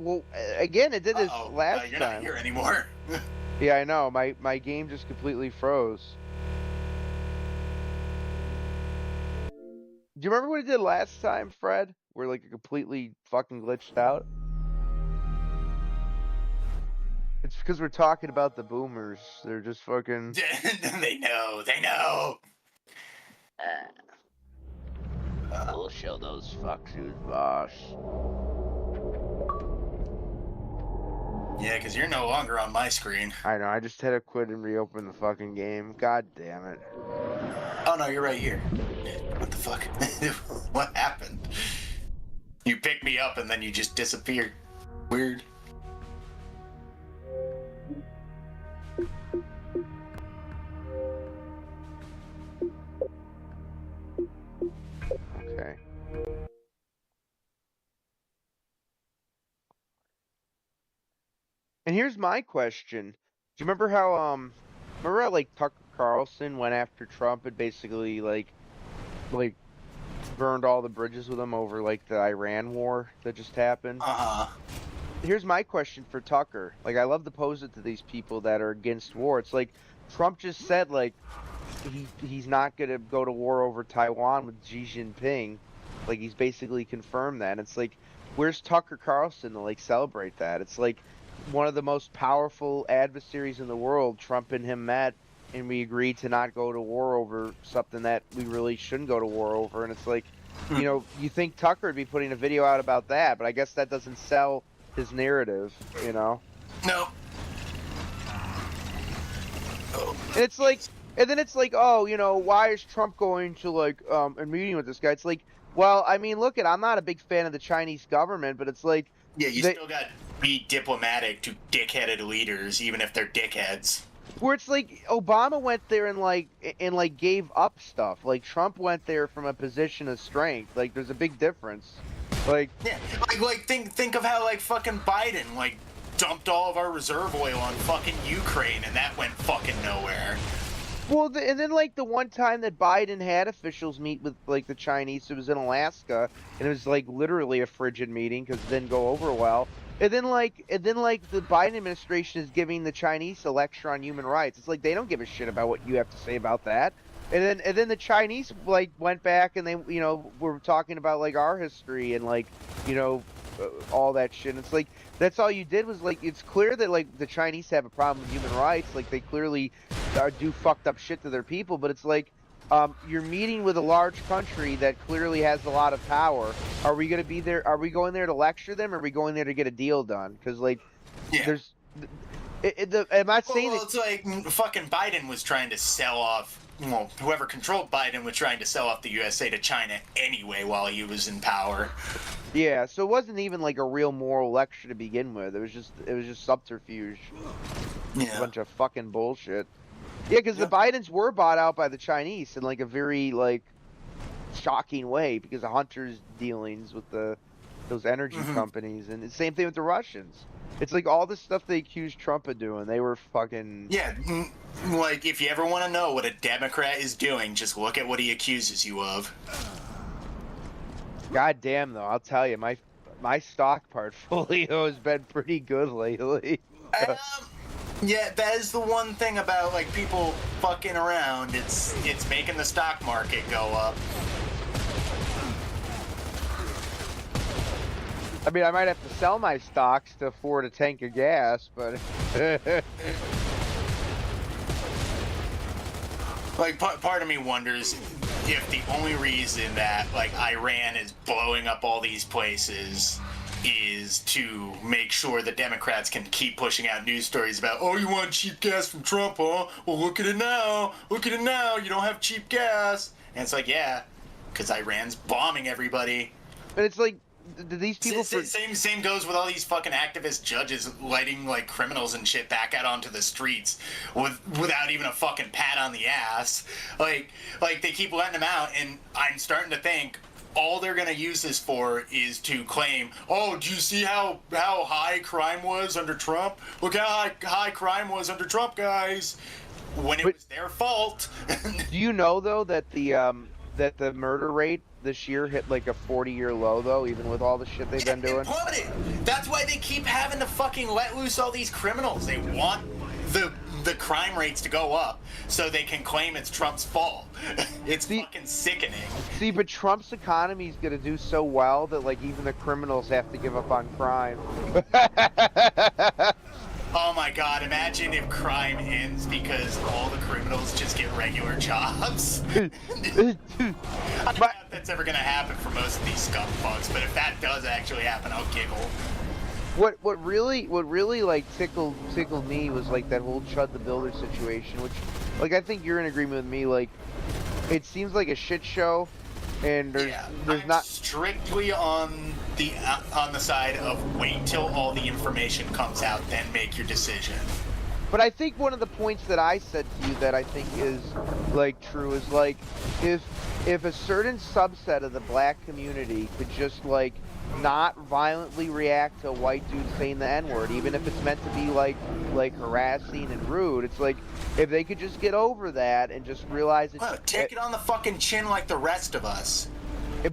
it did this last you're time. not here anymore. Yeah, I know. My game just completely froze. Do you remember what it did last time, Fred? Where like it completely fucking glitched out? It's because we're talking about the boomers. They're just fucking. They know. We'll show those fucks who's boss. Yeah, because you're no longer on my screen. I know. I just had to quit and reopen the fucking game. God damn it. Oh no, you're right here. What the fuck? What happened? You picked me up and then you just disappeared. Weird. Okay. And here's my question. Do you remember how remember how like Tucker Carlson went after Trump and basically like burned all the bridges with him over like the Iran war that just happened? Uh-huh. Here's my question for Tucker. Like, I love to pose it to these people that are against war. It's like Trump just said like he's not gonna go to war over Taiwan with Xi Jinping. Like, he's basically confirmed that. It's like, where's Tucker Carlson to like celebrate that? It's like one of the most powerful adversaries in the world. Trump and him met, and we agreed to not go to war over something that we really shouldn't go to war over. And it's like, you know, you think Tucker would be putting a video out about that, but I guess that doesn't sell his narrative, you know? No. And it's like, And then it's like, oh, you know, why is Trump going to like a meeting with this guy? It's like, well, I mean, look I'm not a big fan of the Chinese government, but it's like, Yeah, you still got to be diplomatic to dickheaded leaders, even if they're dickheads. where it's like Obama went there and gave up stuff. Like Trump went there from a position of strength. Like there's a big difference. Like Yeah, like think of how like fucking Biden like dumped all of our reserve oil on fucking Ukraine, and that went fucking nowhere. well, and then like the one time that Biden had officials meet with like the Chinese, it was in Alaska, and it was like literally a frigid meeting because it didn't go over well. And then like the Biden administration is giving the Chinese a lecture on human rights. It's like they don't give a shit about what you have to say about that. And then the Chinese like went back and they were talking about like our history and like all that shit. And it's like that's all you did was like it's clear that like the Chinese have a problem with human rights. Like they clearly do fucked up shit to their people. But it's like you're meeting with a large country that clearly has a lot of power. Are we gonna be there? Are we going there to lecture them? Or are we going there to get a deal done? Because like there's. I'm not saying Well, it's like fucking Biden was trying to sell off. Well, whoever controlled Biden was trying to sell off the USA to China anyway while he was in power. Yeah, so it wasn't even like a real moral lecture to begin with. It was just subterfuge. A bunch of fucking bullshit. Yeah, because the Bidens were bought out by the Chinese in like a very like shocking way because of Hunter's dealings with those energy companies, and the same thing with the Russians. It's like all the stuff they accused Trump of doing. They were fucking. Yeah, like if you ever want to know what a Democrat is doing, just look at what he accuses you of. God damn though, I'll tell you, my stock portfolio has been pretty good lately. Yeah, that is the one thing about like people fucking around. It's making the stock market go up. I mean, I might have to sell my stocks to afford a tank of gas, but like part of me wonders if the only reason that like Iran is blowing up all these places is to make sure the Democrats can keep pushing out news stories about, oh, you want cheap gas from Trump, huh? Well, look at it now. Look at it now. You don't have cheap gas. And it's like, yeah, because Iran's bombing everybody. but it's like these people. Same goes with all these fucking activist judges letting like criminals and shit back out onto the streets without even a fucking pat on the ass. Like they keep letting them out, and I'm starting to think all they're gonna use this for is to claim, oh, do you see how high crime was under Trump? Look how high crime was under Trump, guys. When it was their fault. Do you know though that the murder rate this year hit like a 40-year low though, even with all the shit they've been doing? It plummeted. That's why they keep having to fucking let loose all these criminals. They want the crime rates to go up so they can claim it's Trump's fault. It's fucking sickening. See, but Trump's economy is gonna do so well that like even the criminals have to give up on crime. Oh my god, imagine if crime ends because all the criminals just get regular jobs. I don't know if that's ever gonna happen for most of these scumfucks, but if that does actually happen, I'll giggle. What really like tickled me was like that whole Chud the Builder situation, which like I think you're in agreement with me. Like it seems like a shit show, and there's I'm not strictly on the side of wait till all the information comes out, then make your decision. But I think one of the points that I said to you that I think is like true is like if a certain subset of the black community could just like not violently react to a white dude saying the N-word, even if it's meant to be like harassing and rude, it's like if they could just get over that and just realize it. Well, take it on the fucking chin like the rest of us.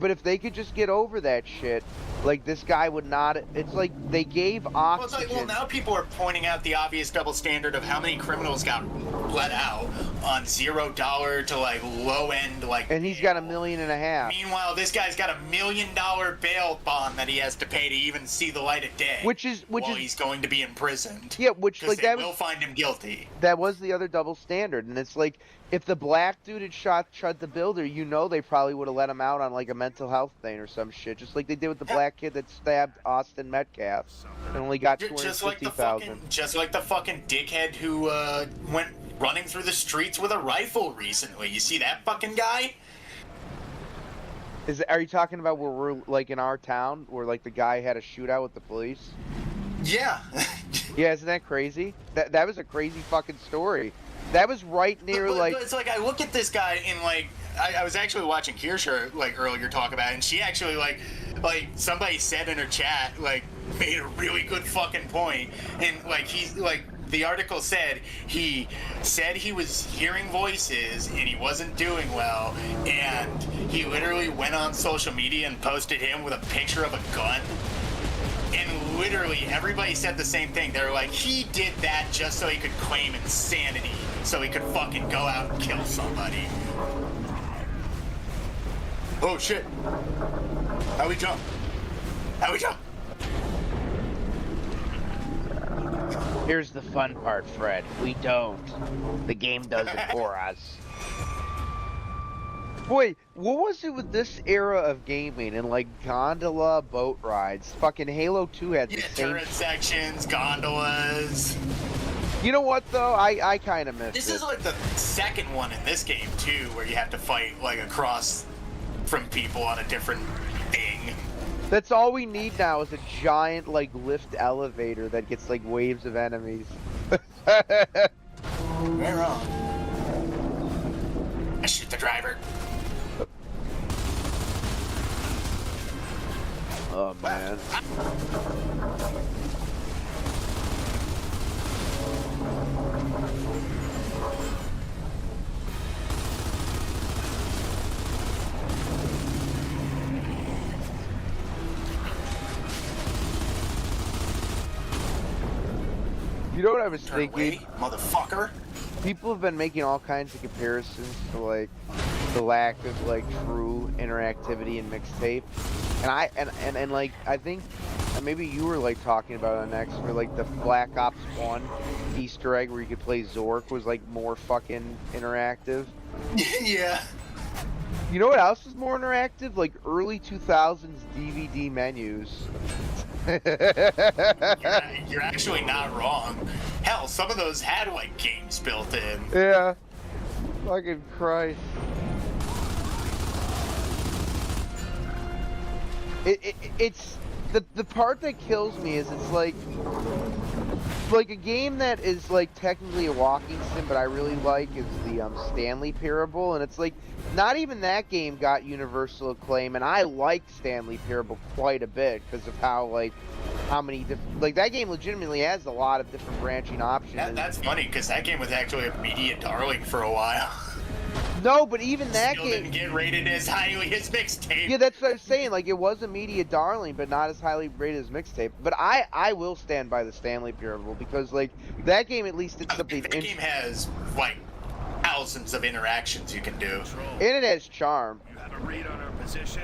But if they could just get over that shit, like this guy would not. It's like they gave oxygen. Well, it's like, well, now people are pointing out the obvious double standard of how many criminals got let out on $0 to like low end like. And he's got $1.5 million. Meanwhile, this guy's got $1 million bail bond that he has to pay to even see the light of day. While he's going to be imprisoned. Yeah, which like they will find him guilty. That was the other double standard, and it's like if the black dude had shot Chud the Builder, they probably would have let him out on like a mental health thing or some shit, just like they did with the black kid that stabbed Austin Metcalf and only got $250,000. Just like the fucking dickhead who running through the streets with a rifle recently. You see that fucking guy? Are you talking about where we're like in our town, where like the guy had a shootout with the police? Yeah. Yeah, isn't that crazy? That was a crazy fucking story. That was right near But it's like I look at this guy and like I was actually watching Kirscher like earlier talk about it, and she actually like somebody said in her chat like made a really good fucking point, and like he's like the article said he was hearing voices and he wasn't doing well, and he literally went on social media and posted him with a picture of a gun. And literally everybody said the same thing. They were like, he did that just so he could claim insanity, so he could fucking go out and kill somebody. Oh shit. How we jump? How we jump? Here's the fun part, Fred. We don't. The game does it for us. Boy, what was it with this era of gaming and like gondola boat rides? Fucking Halo 2 had the Yeah, same. turret sections, gondolas. You know what though? I kind of missed This it. is like the second one in this game too, where you have to fight like across from people on a different thing. That's all we need now is a giant like lift elevator that gets like waves of enemies. Very wrong. I shoot the driver. Oh man. You know what I was Turn thinking? away, motherfucker. People have been making all kinds of comparisons to like the lack of like true interactivity in mixtape, and like I think maybe you were like talking about it next, where like the Black Ops 1 Easter egg where you could play Zork was like more fucking interactive. Yeah. You know what else is more interactive? Like early 2000s DVD menus. You're actually not wrong. Hell, some of those had like games built in. Yeah. Fucking Christ. It's the part that kills me is it's like a game that is like technically a walking sim, but I really like is the Stanley Parable, and it's like not even that game got universal acclaim, and I liked Stanley Parable quite a bit because of how many different, like that game legitimately has a lot of different branching options. That's funny because that game was actually a media darling for a while. No, but even that Still game didn't get rated as highly as mixtape. Yeah, that's what I'm saying. Like, it was a media darling, but not as highly rated as mixtape. But I will stand by the Stanley Parable because, like, that game at least did something That game has like thousands of interactions you can do. and it has charm. You have a read on our position?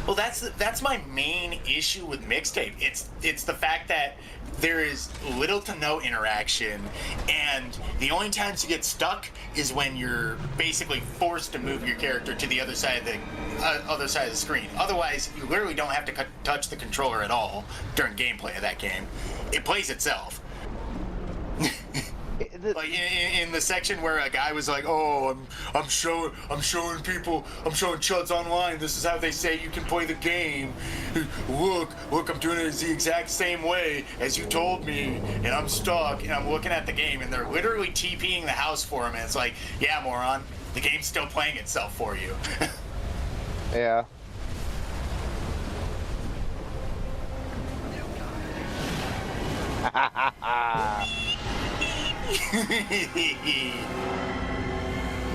Well, that's my main issue with mixtape. It's the fact that there is little to no interaction, and the only times you get stuck is when you're basically forced to move your character to the other side of the screen. Otherwise, you literally don't have to touch the controller at all during gameplay of that game. It plays itself. Like in the section where a guy was like, "Oh, I'm showing chuds online. This is how they say you can play the game. Look, I'm doing it the exact same way as you told me, and I'm stuck." And I'm looking at the game, and they're literally TPing the house for him. And it's like, "Yeah, moron, the game's still playing itself for you." Yeah.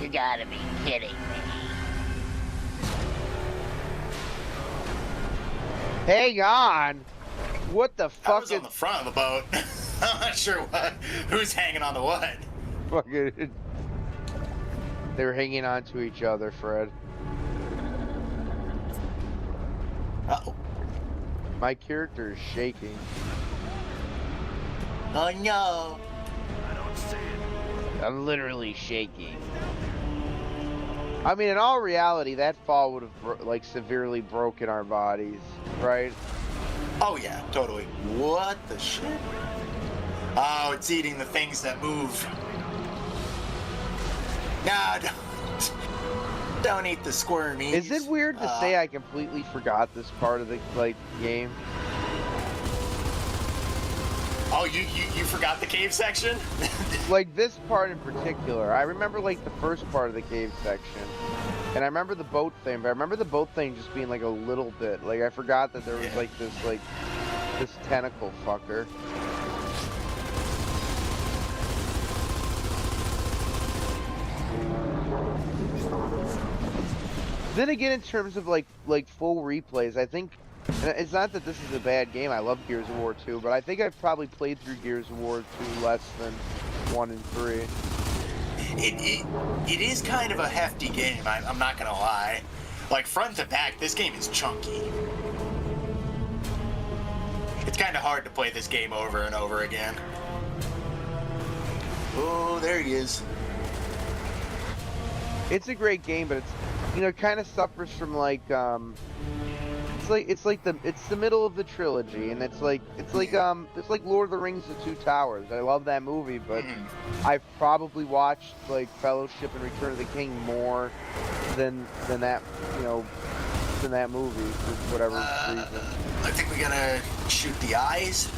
You gotta be kidding me. Hang on. What the I fuck was is on the front of the boat. I'm not sure who's hanging on to what. fucking? They're hanging on to each other, Fred. Uh-oh. My character is shaking. Oh no. I don't see it. I'm literally shaking. I mean, in all reality, that fall would have like severely broken our bodies, right? Oh yeah, totally. What the shit? Oh, it's eating the things that move. Nah, don't eat the squirmies. Is it weird to say I completely forgot this part of the game? Oh, you forgot the cave section? Like this part in particular. I remember like the first part of the cave section. And I remember the boat thing, but I remember the boat thing just being like a little bit. Like I forgot that there was like this tentacle fucker. Then again, in terms of like full replays, I think, and it's not that this is a bad game. I love Gears of War 2, but I think I've probably played through Gears of War 2 less than 1 and 3. It is kind of a hefty game. I'm not gonna lie. Like front to back, this game is chunky. It's kind of hard to play this game over and over again. Oh, there he is. It's a great game, but it's, you know, it kind of suffers from like it's the middle of the trilogy, and it's like Lord of the Rings: The Two Towers. I love that movie, but I've probably watched like Fellowship and Return of the King more than that, you know, than that movie for whatever reason. I think we gotta shoot the eyes.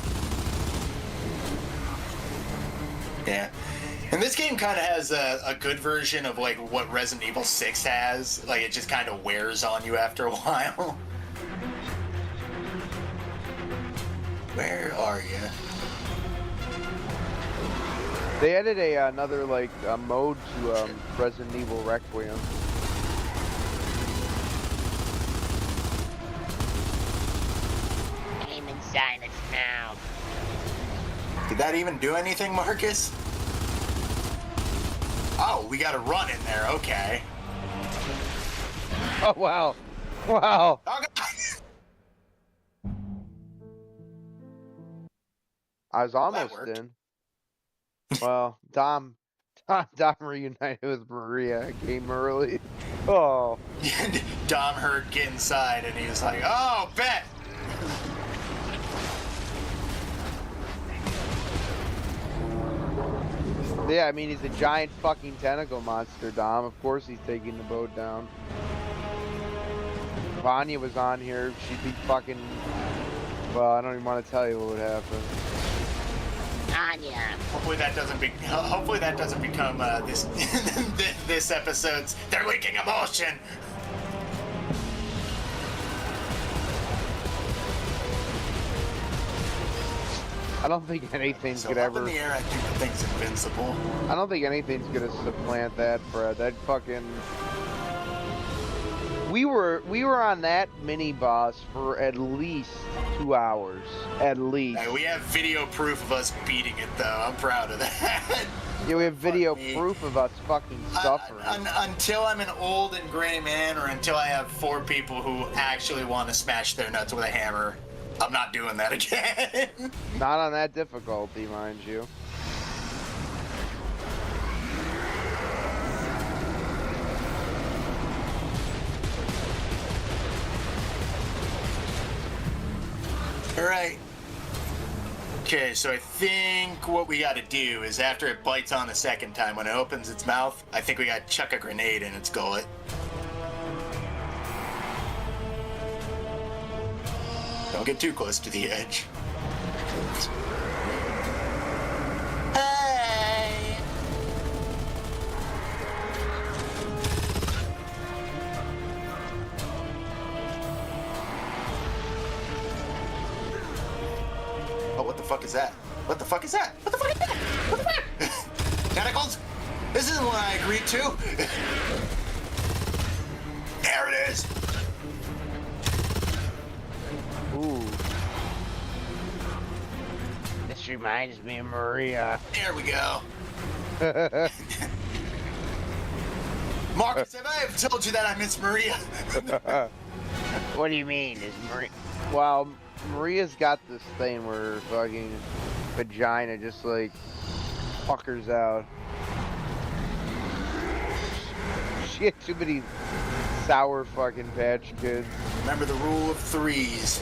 Yeah. And this game kind of has a good version of like what Resident Evil 6 has. Like it just kind of wears on you after a while. Where are you? They added another mode to Resident Evil Requiem. Aim in silence now. Did that even do anything, Marcus? Oh, we gotta run in there, okay. Oh wow. Wow. Oh, God. I was almost worked. in. Well, Dom reunited with Maria, came early. Oh. Dom heard get inside and he was like, oh, bet. Yeah, I mean, he's a giant fucking tentacle monster, Dom. Of course he's taking the boat down. If Anya was on here, she'd be fucking... Well, I don't even want to tell you what would happen. Anya. Hopefully that doesn't become this this episode's They're Leaking Emotion. I don't think anything So could up ever... in the air, I think the thing's invincible. I don't think anything's gonna supplant that, Fred. That fucking... We were on that mini boss for at least 2 hours. At least. Hey, we have video proof of us beating it, though. I'm proud of that. Yeah, we have video me. proof of us fucking suffering. Until I'm an old and gray man, or until I have 4 people who actually want to smash their nuts with a hammer, I'm not doing that again. Not on that difficulty, mind you. Alright. Okay, so I think what we gotta do is after it bites on the second time, when it opens its mouth, I think we gotta chuck a grenade in its gullet. Don't get too close to the edge. Hey! Oh, what the fuck is that? What the fuck is that? What the fuck is that? What the fuck? Tentacles? This isn't what I agreed to. There it is. Ooh. This reminds me of Maria. There we go. Marcus, have I ever told you that I miss Maria? What do you mean? Is Maria... Well, Maria's got this thing where her fucking vagina just like fuckers out. She had too many sour fucking Patch Kids. Remember the rule of 3s.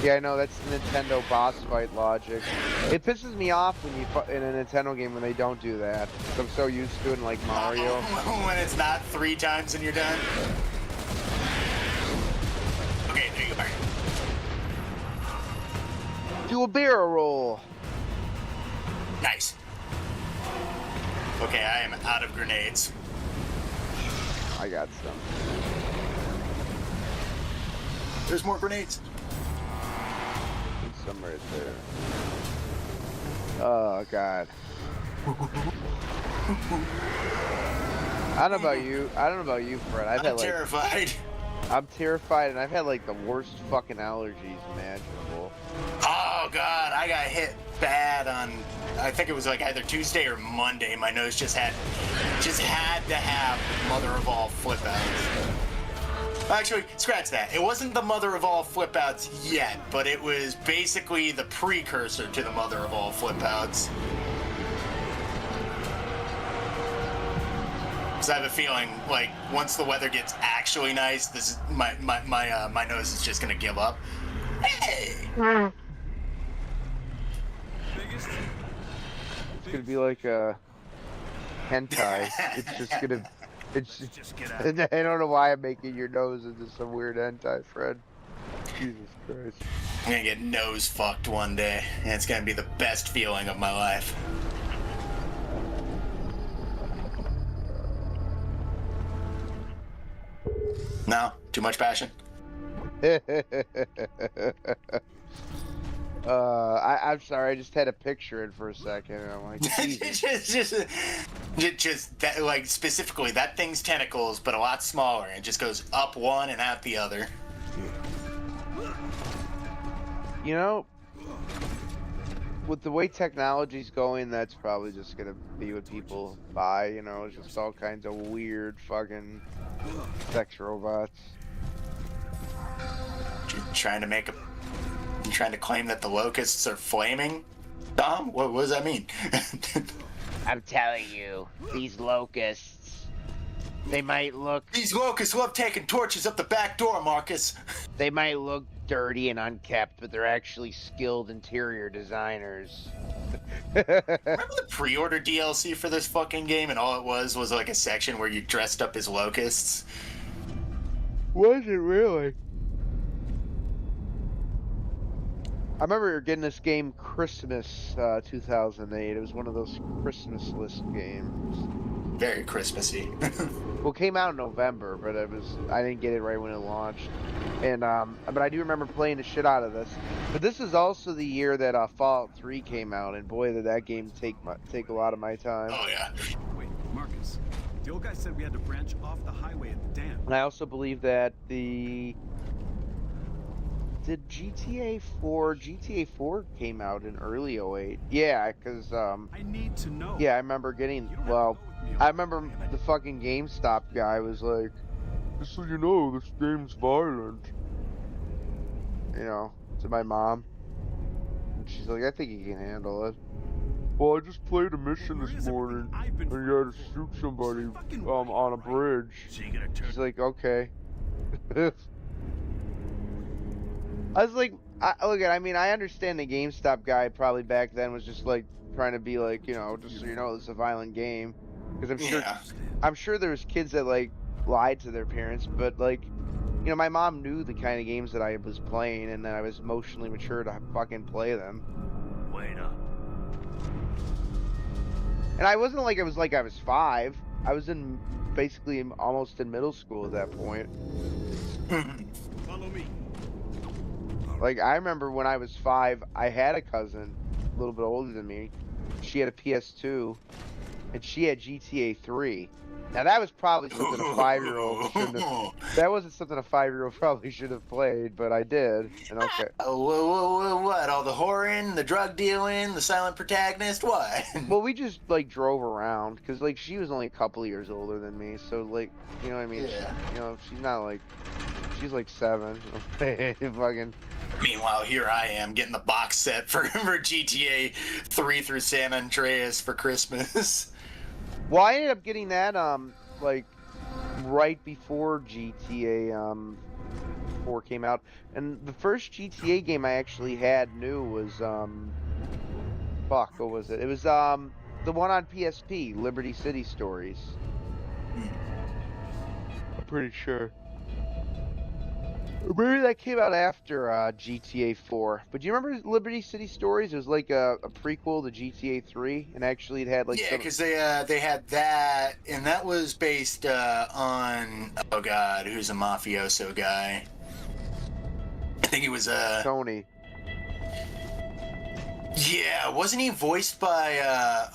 Yeah, I know, that's Nintendo boss fight logic. It pisses me off when in a Nintendo game when they don't do that. 'Cause I'm so used to it in like Mario. When it's not 3 times and you're done. Okay, there you are. Do a barrel roll. Nice. Okay, I am out of grenades. I got some. There's more grenades. There's some right there. Oh god. I don't know about you, Fred. I'm terrified. I'm terrified, and I've had like the worst fucking allergies imaginable. Oh god, I got hit bad on, I think it was like either Tuesday or Monday. My nose just had to have mother of all flip outs. Actually, scratch that. It wasn't the mother of all flip outs yet, but it was basically the precursor to the mother of all flip outs. Because I have a feeling, like, once the weather gets actually nice, this is my nose is just gonna give up. Hey! Biggest. It's gonna be like a hentai. It's just gonna. It's Let's just get out. I don't know why I'm making your nose into some weird hentai, Fred. Jesus Christ. I'm gonna get nose fucked one day, and it's gonna be the best feeling of my life. No? Too much passion? I'm sorry. I just had a picture in for a second, and I'm like, Jesus. just that, like, specifically, that thing's tentacles, but a lot smaller, and it just goes up one and out the other. You know, with the way technology's going, that's probably just gonna be what people buy. You know, it's just all kinds of weird fucking sex robots. Trying to claim that the locusts are flaming? Dom, what does that mean? I'm telling you, these locusts, they might look These locusts love taking torches up the back door, Marcus. Dirty and unkept, but they're actually skilled interior designers. Remember the pre-order DLC for this fucking game, and all it was like a section where you dressed up as locusts? Was it really? I remember getting this game Christmas 2008. It was one of those Christmas list games. Very Christmassy. Well, it came out in November, but I didn't get it right when it launched. And but I do remember playing the shit out of this. But this is also the year that Fallout 3 came out, and boy, did that game take a lot of my time. Oh yeah. Wait, Marcus. The old guy said we had to branch off the highway at the dam. And I also believe that Did GTA 4 came out in early 08? Yeah, because I need to know. yeah, I remember getting, You don't have to well, go with me on I that, remember damn it. the fucking GameStop guy was like, just so you know, this game's violent. You know, to my mom. And she's like, I think you can handle it. Well, I just played a mission Where this is everything morning, I've been and you had to fighting shoot for? somebody Fucking on a right. bridge. So you gonna turn? She's like, okay. I was like, I mean, I understand the GameStop guy probably back then was just like trying to be like, you know, just so you know, this is a violent game. Because Yeah. I'm sure there was kids that like lied to their parents, but like, you know, my mom knew the kind of games that I was playing, and that I was emotionally mature to fucking play them. Wait up. And I wasn't like I was 5. I was basically almost in middle school at that point. Follow me. Like, I remember when I was 5, I had a cousin, a little bit older than me. She had a PS2, and she had GTA 3. Now, that was probably something a 5-year-old shouldn't have... That wasn't something a 5-year-old probably should have played, but I did. And okay. What? All the whoring, the drug dealing, the silent protagonist? What? Well, we just, like, drove around, because, like, she was only a couple of years older than me, so, like, you know what I mean? Yeah. You know, she's not, like... She's, like, 7. Fucking... Meanwhile, here I am getting the box set for GTA 3 through San Andreas for Christmas. Well, I ended up getting that, like, right before GTA, 4 came out, and the first GTA game I actually had new was fuck, what was it? It was the one on PSP, Liberty City Stories. I'm pretty sure. Or maybe that came out after GTA 4. But do you remember Liberty City Stories? It was like a prequel to GTA 3, and actually it had like Yeah, some... because they had that, and that was based on, oh god, who's a mafioso guy? I think it was Tony. yeah, wasn't he voiced by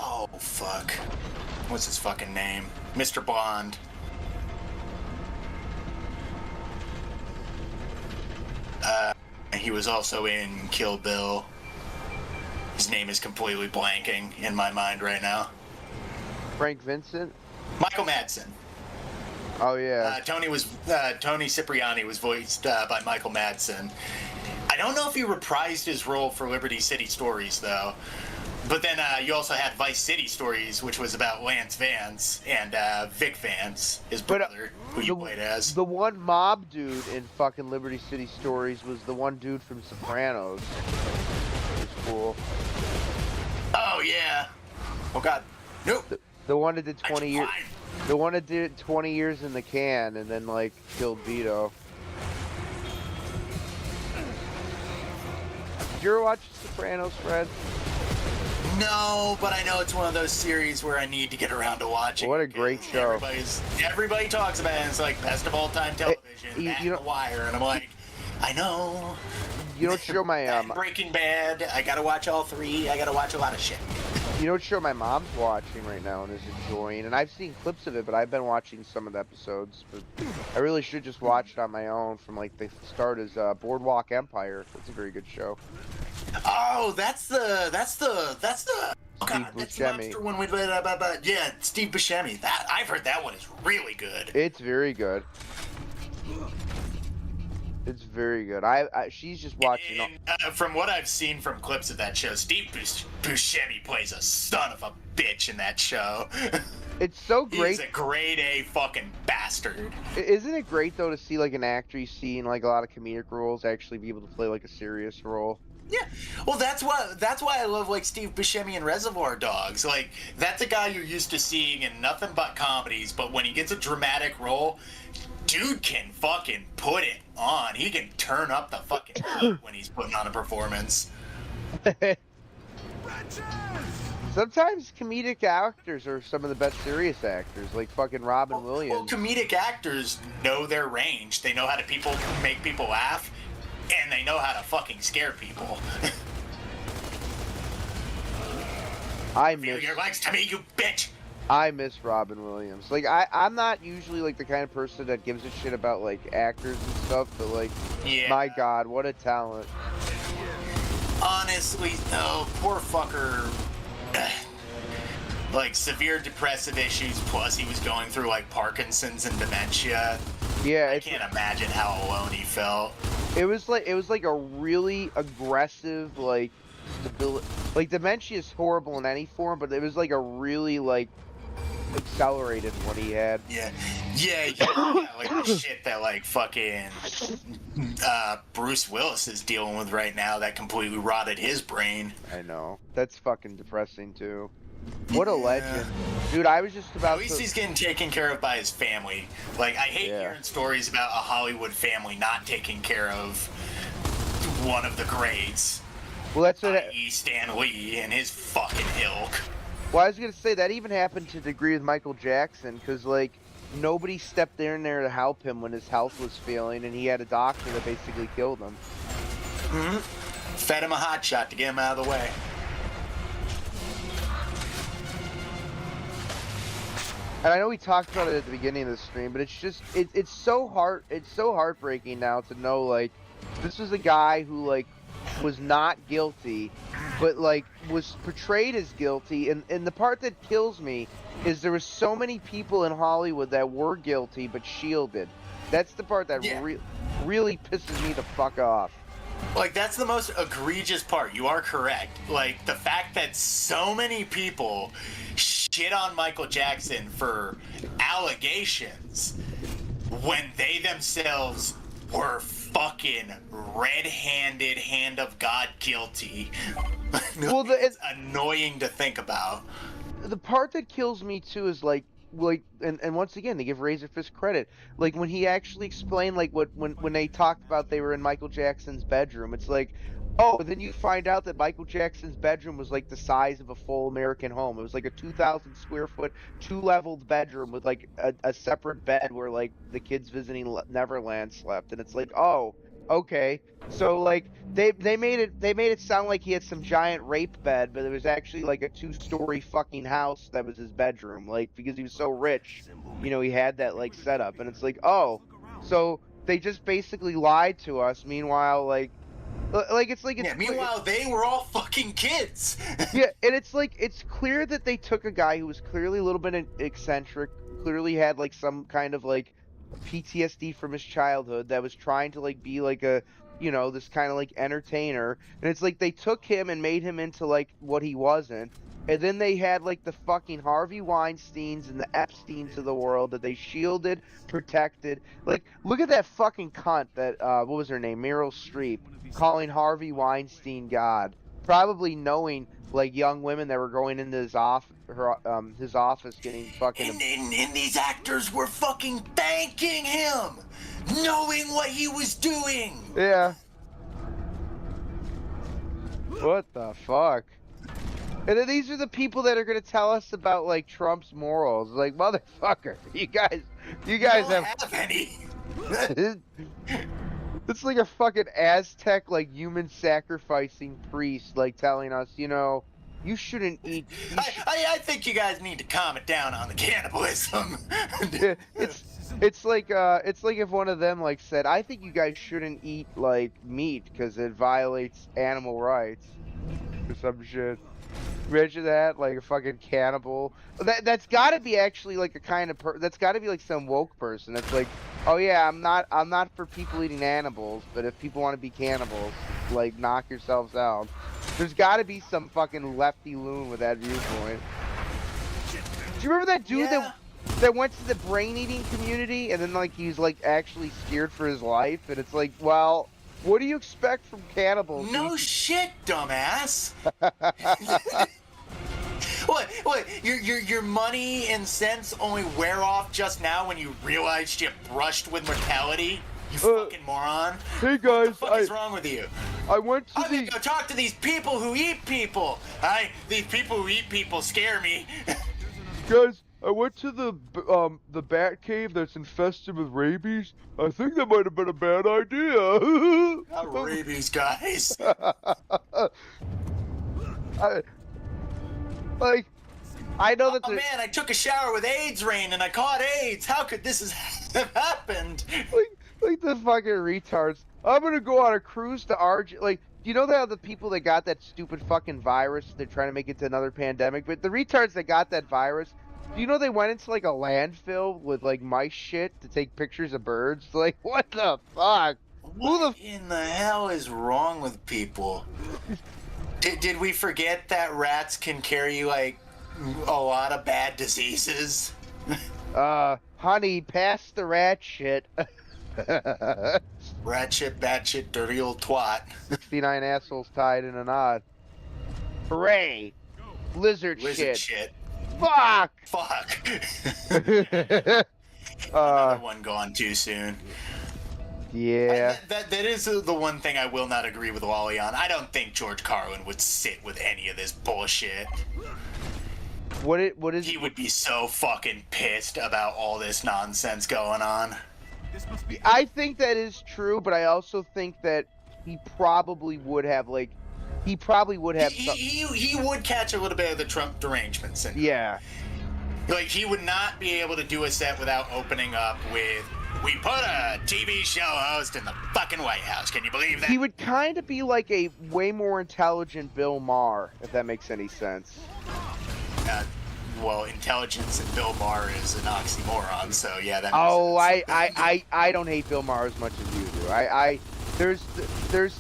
oh fuck, what's his fucking name? Mr. Blonde. He was also in Kill Bill. His name is completely blanking in my mind right now. Frank Vincent? Michael Madsen. Oh yeah. Tony Cipriani was voiced by Michael Madsen. I don't know if he reprised his role for Liberty City Stories though. But then you also had Vice City Stories, which was about Lance Vance and Vic Vance, his brother, who you played as. The one mob dude in fucking Liberty City Stories was the one dude from Sopranos. It was cool. Oh yeah. Oh god. Nope. The one that did 20 years. Fine. The one that did 20 years in the can and then like killed Vito. Did you ever watch Sopranos, Fred? No, but I know it's one of those series where I need to get around to watching. What a great show. Everybody talks about it, and it's like best of all time television, you know- The Wire, and I'm like, I know. You know what show my Breaking Bad, I gotta watch all 3, I gotta watch a lot of shit. you know what show my mom's watching right now and is enjoying, and I've seen clips of it, but I've been watching some of the episodes, but I really should just watch it on my own from like the start is Boardwalk Empire. That's a very good show. Oh, that's the oh god, that's the Buscemi. monster one we yeah, Steve Buscemi. That I've heard that one is really good. It's very good. It's very good. She's just watching. And, from what I've seen from clips of that show, Steve Buscemi plays a son of a bitch in that show. It's so great. He's a grade A fucking bastard. Isn't it great though to see like an actor you see in like a lot of comedic roles actually be able to play like a serious role? Yeah, well, that's why I love like Steve Buscemi in Reservoir Dogs. Like that's a guy you're used to seeing in nothing but comedies, but when he gets a dramatic role, dude can fucking put it on. He can turn up the fucking heat when he's putting on a performance. Sometimes comedic actors are some of the best serious actors, like fucking Robin Williams. Well, comedic actors know their range. They know how to make people laugh, and they know how to fucking scare people. Feel your legs to me, you bitch! I miss Robin Williams. Like I'm not usually like the kind of person that gives a shit about like actors and stuff, but like, Yeah. my God, what a talent! Honestly, though, poor fucker. Like severe depressive issues, plus he was going through like Parkinson's and dementia. Yeah, I can't imagine how alone he felt. it was like a really aggressive like stability. Like dementia is horrible in any form, but it was like a really like accelerated one he had. Yeah, like the shit that like fucking Bruce Willis is dealing with right now that completely rotted his brain. I know. That's fucking depressing too. What a legend. Dude, I was just about At least to... he's getting taken care of by his family. Like, I hate hearing stories about a Hollywood family not taking care of one of the greats. Well, that's what... i.e. Stan Lee and his fucking ilk. Well, I was going to say, that even happened to a degree with Michael Jackson, because, like, nobody stepped in there to help him when his health was failing, and he had a doctor that basically killed him. Mm-hmm. Fed him a hot shot to get him out of the way. And I know we talked about it at the beginning of the stream, but it's just it's so heartbreaking now to know like this was a guy who like was not guilty, but like was portrayed as guilty. And the part that kills me is there was so many people in Hollywood that were guilty but shielded. That's the part that really pisses me the fuck off. Like, that's the most egregious part. You are correct. Like, the fact that so many people shit on Michael Jackson for allegations when they themselves were fucking red-handed, hand of God guilty. Well, It's annoying to think about. The part that kills me too is like and once again they give Razorfist credit, like when he actually explained like when they talked about they were in Michael Jackson's bedroom, it's like, oh, then you find out that Michael Jackson's bedroom was like the size of a full American home. It was like a 2,000 square foot 2-leveled bedroom with like a separate bed where like the kids visiting Neverland slept, and it's like, oh, okay. So like they made it sound like he had some giant rape bed, but it was actually like a 2-story fucking house that was his bedroom, like because he was so rich, you know, he had that like setup, and it's like, oh, so they just basically lied to us. Meanwhile, Meanwhile, they were all fucking kids. yeah, and it's like it's clear that they took a guy who was clearly a little bit eccentric, clearly had like some kind of like PTSD from his childhood, that was trying to like be like a, you know, this kind of like entertainer, and it's like they took him and made him into like what he wasn't, and then they had like the fucking Harvey Weinsteins and the Epsteins of the world that they shielded, protected. Like, look at that fucking cunt that what was her name, Meryl Streep, calling Harvey Weinstein God, probably knowing like young women that were going into his office getting fucking. And these actors were fucking thanking him, knowing what he was doing. Yeah. What the fuck? And then these are the people that are gonna tell us about like Trump's morals. Like, motherfucker, you guys don't have any. It's like a fucking Aztec, like, human sacrificing priest, like, telling us, you know, you shouldn't eat. I think you guys need to calm it down on the cannibalism. It's like if one of them like said, I think you guys shouldn't eat like meat because it violates animal rights or some shit. Imagine that, like a fucking cannibal. That's got to be actually like a kind of that's got to be like some woke person. That's like, oh yeah, I'm not for people eating animals, but if people want to be cannibals, like knock yourselves out. There's got to be some fucking lefty loon with that viewpoint. Do you remember that dude that went to the brain eating community and then like he's like actually scared for his life, and it's like, well, what do you expect from cannibals? No shit, dumbass. What? Your money and cents only wear off just now when you realized you brushed with mortality? You fucking moron. Hey guys, what the fuck is wrong with you? I went to I'm gonna go talk to these people who eat people. These people who eat people scare me. Guys, I went to the bat cave that's infested with rabies. I think that might have been a bad idea. Not rabies, guys. I know that. Oh man, I took a shower with AIDS rain and I caught AIDS. How could this have happened? Like the fucking retards. I'm gonna go on a cruise to Argentina. Like, do you know that the people that got that stupid fucking virus, they're trying to make it to another pandemic, but the retards that got that virus, do you know they went into like a landfill with like mice shit to take pictures of birds? Like, what the fuck? What in the hell is wrong with people? Did we forget that rats can carry like a lot of bad diseases? Honey, pass the rat shit. Rat shit, bat shit, dirty old twat. 69 assholes tied in a knot. Hooray! Lizard shit. Fuck! Another one gone too soon. Yeah. That is the one thing I will not agree with Wally on. I don't think George Carlin would sit with any of this bullshit. What is he would be so fucking pissed about all this nonsense going on. I think that is true, but I also think that he probably would have like he would catch a little bit of the Trump derangement syndrome. Yeah. Like, he would not be able to do a set without opening up with, we put a TV show host in the fucking White House. Can you believe that? He would kind of be like a way more intelligent Bill Maher, if that makes any sense. Well, intelligence and Bill Maher is an oxymoron, so yeah, that makes sense. I don't hate Bill Maher as much as you do. There's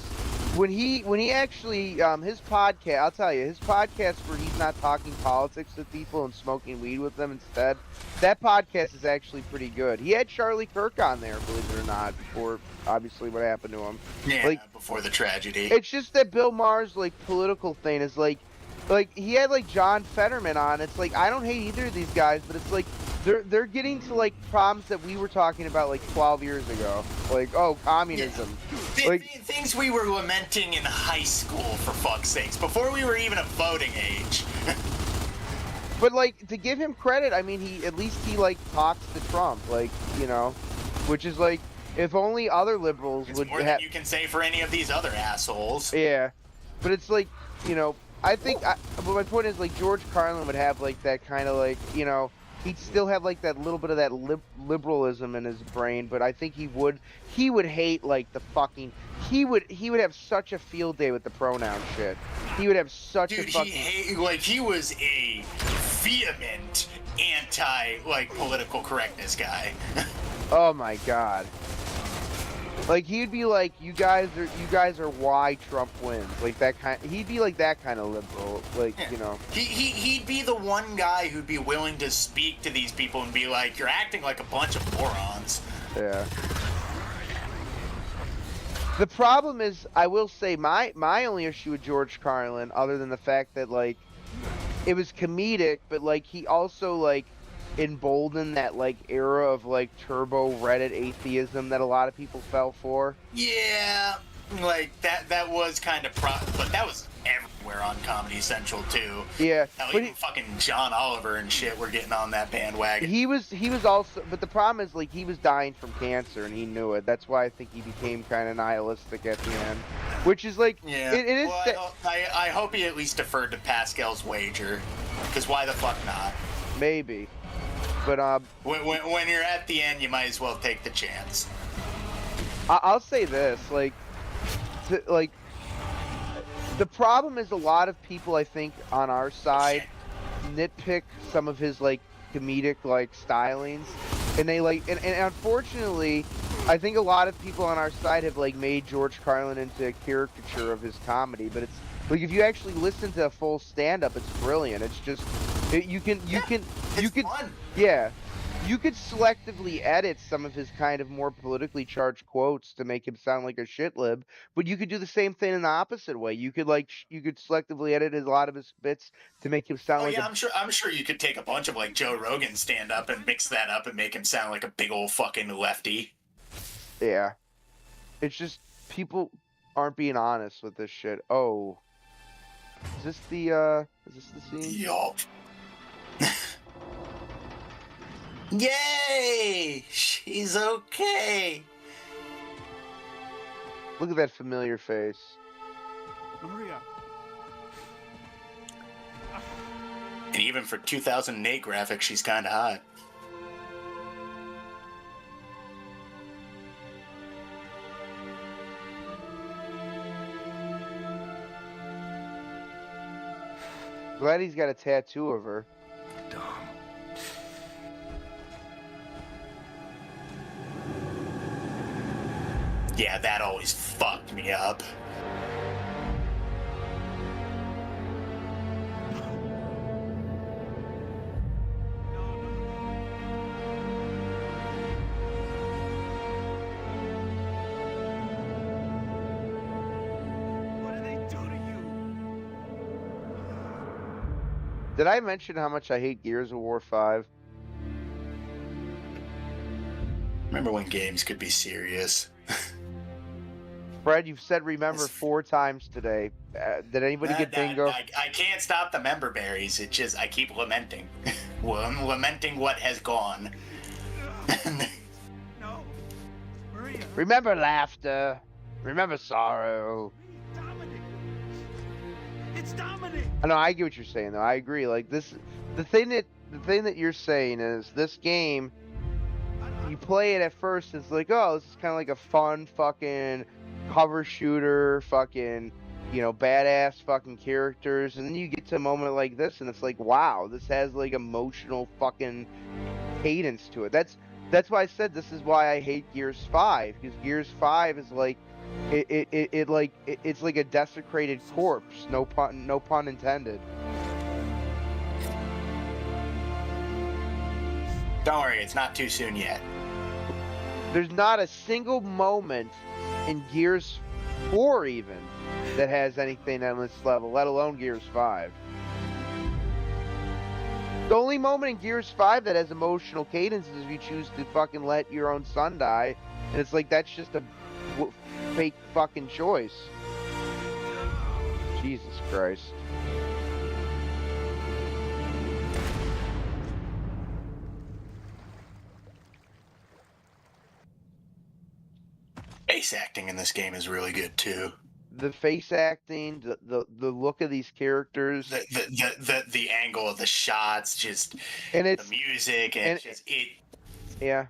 when he actually his podcast, I'll tell you, his podcast where he's not talking politics with people and smoking weed with them instead, that podcast is actually pretty good. He had Charlie Kirk on there, believe it or not, before obviously what happened to him. Yeah, Like, before the tragedy. it's just that Bill Maher's like political thing is like he had like John Fetterman on. It's like I don't hate either of these guys, but it's like they're getting to like problems that we were talking about like 12 years ago. Like, oh, communism. Like, Things we were lamenting in high school, for fuck's sakes, before we were even of voting age. but like to give him credit, I mean, he at least he like talks to Trump, like, you know, which is like if only other liberals It's would more than you can say for any of these other assholes. Yeah, but it's like, you know, I think, but my point is, like, George Carlin would have, like, that kind of, like, you know, he'd still have, like, that little bit of that liberalism in his brain, but I think he would hate, like, the fucking, he would have such a field day with the pronoun shit. He would have such Dude, a fucking... he was a vehement anti, like, political correctness guy. Oh, my God. Like, he'd be like, you guys are why Trump wins. Like, that kind, he'd be like that kind of liberal. Like, Yeah. you know. He'd be the one guy who'd be willing to speak to these people and be like, you're acting like a bunch of morons. Yeah. The problem is, I will say, my only issue with George Carlin, other than the fact that, like, it was comedic, but, like, he also, like, emboldened that, like, era of, like, turbo Reddit atheism that a lot of people fell for. Yeah, like, that was kind of but that was everywhere on Comedy Central, too. Yeah. Hell, But even fucking John Oliver and shit were getting on that bandwagon. he was also, but the problem is, like, he was dying from cancer and he knew it. That's why I think he became kind of nihilistic at the end, which is like, Yeah. it is. Well, I hope he at least deferred to Pascal's wager, because why the fuck not? Maybe, but When you're at the end, you might as well take the chance. I'll say this, like, the problem is a lot of people, I think, on our side nitpick some of his, like, comedic, like, stylings, and they, like, and unfortunately, I think a lot of people on our side have, like, made George Carlin into a caricature of his comedy, but it's, like, if you actually listen to a full stand-up, it's brilliant. It's just, you can, Fun. yeah. You could selectively edit some of his kind of more politically charged quotes to make him sound like a shitlib, but you could do the same thing in the opposite way. You could you could selectively edit a lot of his bits to make him sound Oh like yeah, I'm sure you could take a bunch of like Joe Rogan stand up and mix that up and make him sound like a big old fucking lefty. yeah. It's just people aren't being honest with this shit. Oh, is this the scene? Yup. Yay! She's okay. Look at that familiar face. Maria. And even for 2008 graphics, she's kind of hot. Glad he's got a tattoo of her. Dumb. Yeah, that always fucked me up. What did they do to you? Did I mention how much I hate Gears of War 5? Remember when games could be serious? Fred, you've said remember Yes. 4 times today. Did anybody get bingo? I can't stop the member berries. It just, I keep lamenting. Well, I'm lamenting what has gone. No. Maria. Remember laughter. Remember sorrow. Dominic. It's Dominic. I know, I get what you're saying though. I agree. Like this, the thing that you're saying is this game. You play it at first, it's like, oh, this is kind of like a fun fucking cover shooter, fucking, you know, badass fucking characters, and then you get to a moment like this, and it's like, wow, this has like emotional fucking cadence to it. That's why I said this is why I hate Gears 5, because Gears 5 is like, it's like a desecrated corpse. No pun intended. Don't worry, it's not too soon yet. There's not a single moment in Gears 4 even that has anything on this level, let alone Gears 5. The only moment in Gears 5 that has emotional cadence is if you choose to fucking let your own son die, and it's like that's just a fake fucking choice. Jesus Christ. Face acting in this game is really good too. The face acting, the look of these characters, The angle of the shots, just and the it's music, and yeah.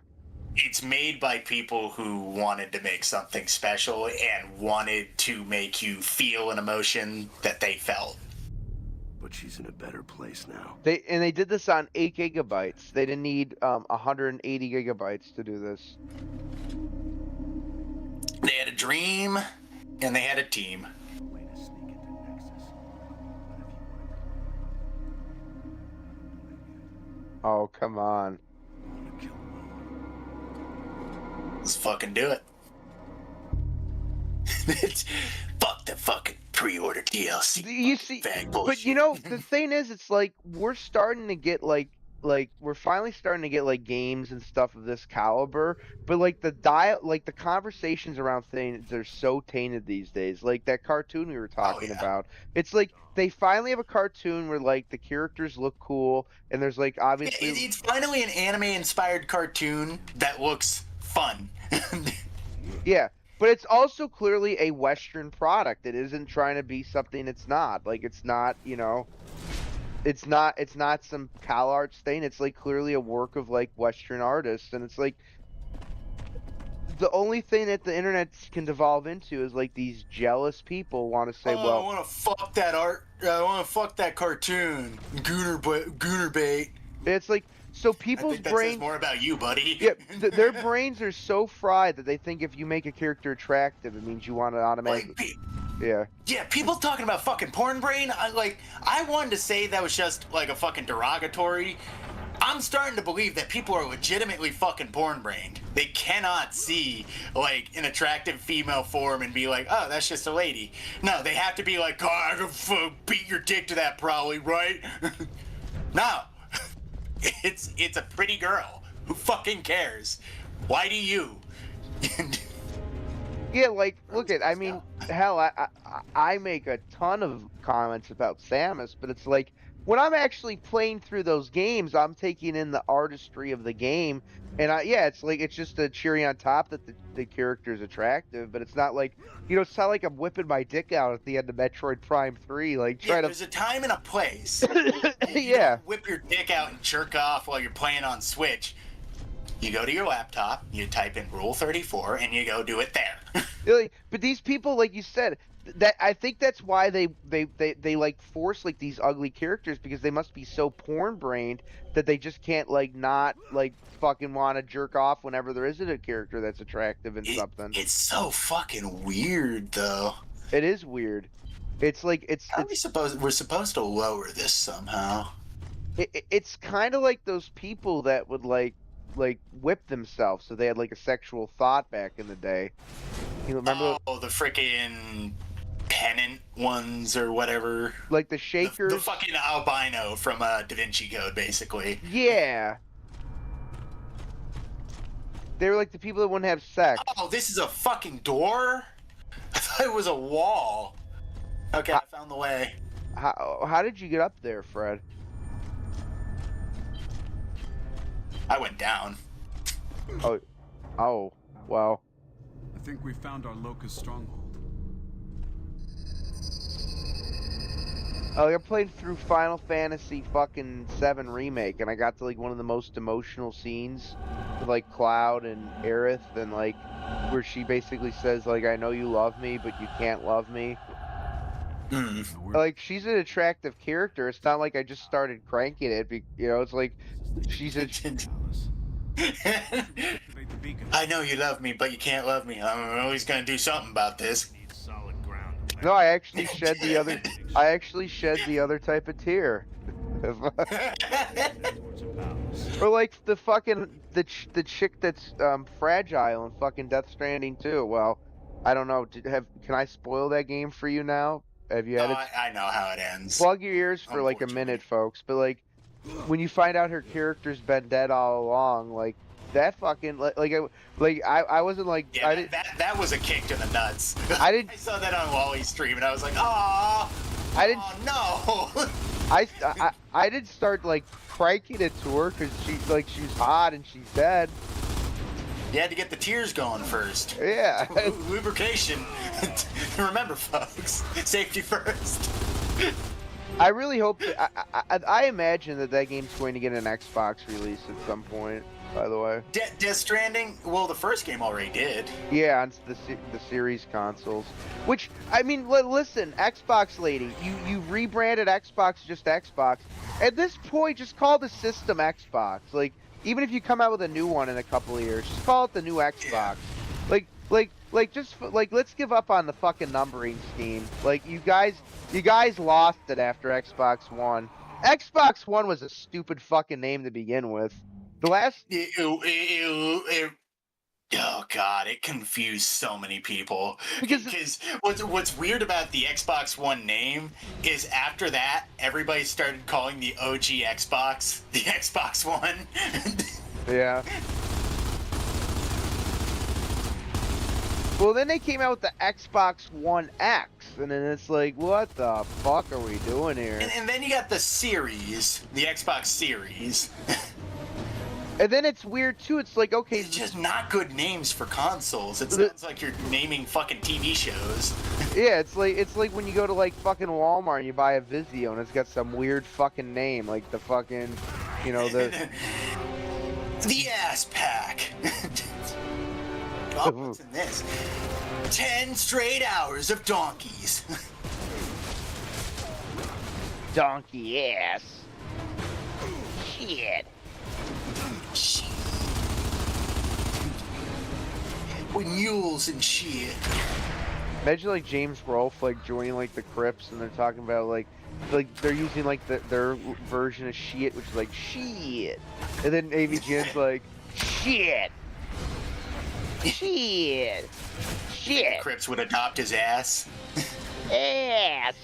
it's made by people who wanted to make something special and wanted to make you feel an emotion that they felt. But she's in a better place now. They did this on 8 gigabytes. They didn't need 180 gigabytes to do this. They had a dream, and they had a team. Way to sneak into Nexus. Oh, come on. I want to kill Will. Let's fucking do it. Fuck the fucking pre-order DLC. You see, Fag but bullshit. you know, the thing is, it's like we're starting to get like we're finally starting to get like games and stuff of this caliber, but like the conversations around things are so tainted these days. Like that cartoon we were talking about, it's like they finally have a cartoon where like the characters look cool and there's like obviously It's finally an anime-inspired cartoon that looks fun. yeah, but it's also clearly a Western product. It isn't trying to be something it's not. Like it's not, you know. It's not some CalArts thing. It's like clearly a work of like Western artists, and it's like the only thing that the internet can devolve into is like these jealous people want to say, I well, want to fuck that art. I want to fuck that cartoon. Gooner bait. it's like so I people's think that says brains. more about you, buddy. Yeah, their brains are so fried that they think if you make a character attractive, it means you want to automatically. Like, Yeah. yeah, people talking about fucking porn brain. I wanted to say that was just like a fucking derogatory. I'm starting to believe that people are legitimately fucking porn brained. They cannot see like an attractive female form and be like, oh, that's just a lady. No, they have to be like, oh, I can beat your dick to that probably, right? No, it's a pretty girl. Who fucking cares? Why do you? Yeah, like, look at, I mean, hell, I make a ton of comments about Samus, but it's like, when I'm actually playing through those games, I'm taking in the artistry of the game, and it's like, it's just a cherry on top that the character's attractive, but it's not like, you know, it's not like I'm whipping my dick out at the end of Metroid Prime 3, like, trying There's a time and a place. Yeah. Whip your dick out and jerk off while you're playing on Switch. You go to your laptop, you type in Rule 34, and you go do it there. Really, but these people, like you said, that I think that's why they like force like these ugly characters, because they must be so porn brained that they just can't like not like fucking want to jerk off whenever there isn't a character that's attractive in something. It's so fucking weird, though. It is weird. It's like How are we supposed? We're supposed to lower this somehow. it's kind of like those people that would like whip themselves, so they had like a sexual thought back in the day. You remember? Oh, the freaking pennant ones or whatever. Like the shakers. The fucking albino from Da Vinci Code, basically. Yeah. They were like the people that wouldn't have sex. Oh, this is a fucking door? I thought it was a wall. Okay, I found the way. How did you get up there, Fred? I went down. Oh, well. I think we found our locust stronghold. I played through Final Fantasy fucking 7 Remake, and I got to like one of the most emotional scenes with like Cloud and Aerith, and like where she basically says like, I know you love me, but you can't love me. Like, she's an attractive character. It's not like I just started cranking it, you know, it's like she's a Activate the beacon. I know you love me, but you can't love me. I'm always gonna do something about this. Need solid ground. No, I actually shed the other. I actually shed the other type of tear. Networks and powers. Or like the fucking the chick that's fragile in fucking Death Stranding too. Well, I don't know. Can I spoil that game for you now? Have you had it? I know how it ends. Plug your ears for like a Unfortunately. minute, folks. But like, when you find out her character's been dead all along, like that fucking I wasn't like Yeah, I didn't that was a kick to the nuts. I didn't- I saw that on Wally's stream, and I was like, "Oh, I didn't oh, no!" I didn't start like cranking it to her because she's hot and she's dead. You had to get the tears going first. Yeah. Lubrication. Remember, folks, safety first. I really hope that, I imagine that game's going to get an Xbox release at some point. By the way, Death Stranding. Well, the first game already did. yeah, on the series consoles. Which I mean, listen, Xbox lady, you rebranded Xbox just Xbox. At this point, just call the system Xbox. Like, even if you come out with a new one in a couple of years, just call it the new Xbox. Let's give up on the fucking numbering scheme. Like, you guys lost it after Xbox One. Xbox One was a stupid fucking name to begin with. The last Oh god, it confused so many people. Because- What's weird about the Xbox One name is after that, everybody started calling the OG Xbox the Xbox One. Yeah. Well, then they came out with the Xbox One X, and then it's like, what the fuck are we doing here? And then you got the Series, the Xbox Series. And then it's weird too. It's like, okay, It's just not good names for consoles. It sounds like you're naming fucking TV shows. yeah, it's like when you go to like fucking Walmart and you buy a Vizio and it's got some weird fucking name, like the fucking, you know, the The ass pack. Oh, what's in this? 10 straight hours of donkeys. Donkey ass. Shit. With mules and shit. imagine like James Rolfe like joining like the Crips and they're talking about like they're using like their version of shit, which is like shit, and then AVGN's like Shit. Shit. Shit. Crips would adopt his ass. Ass.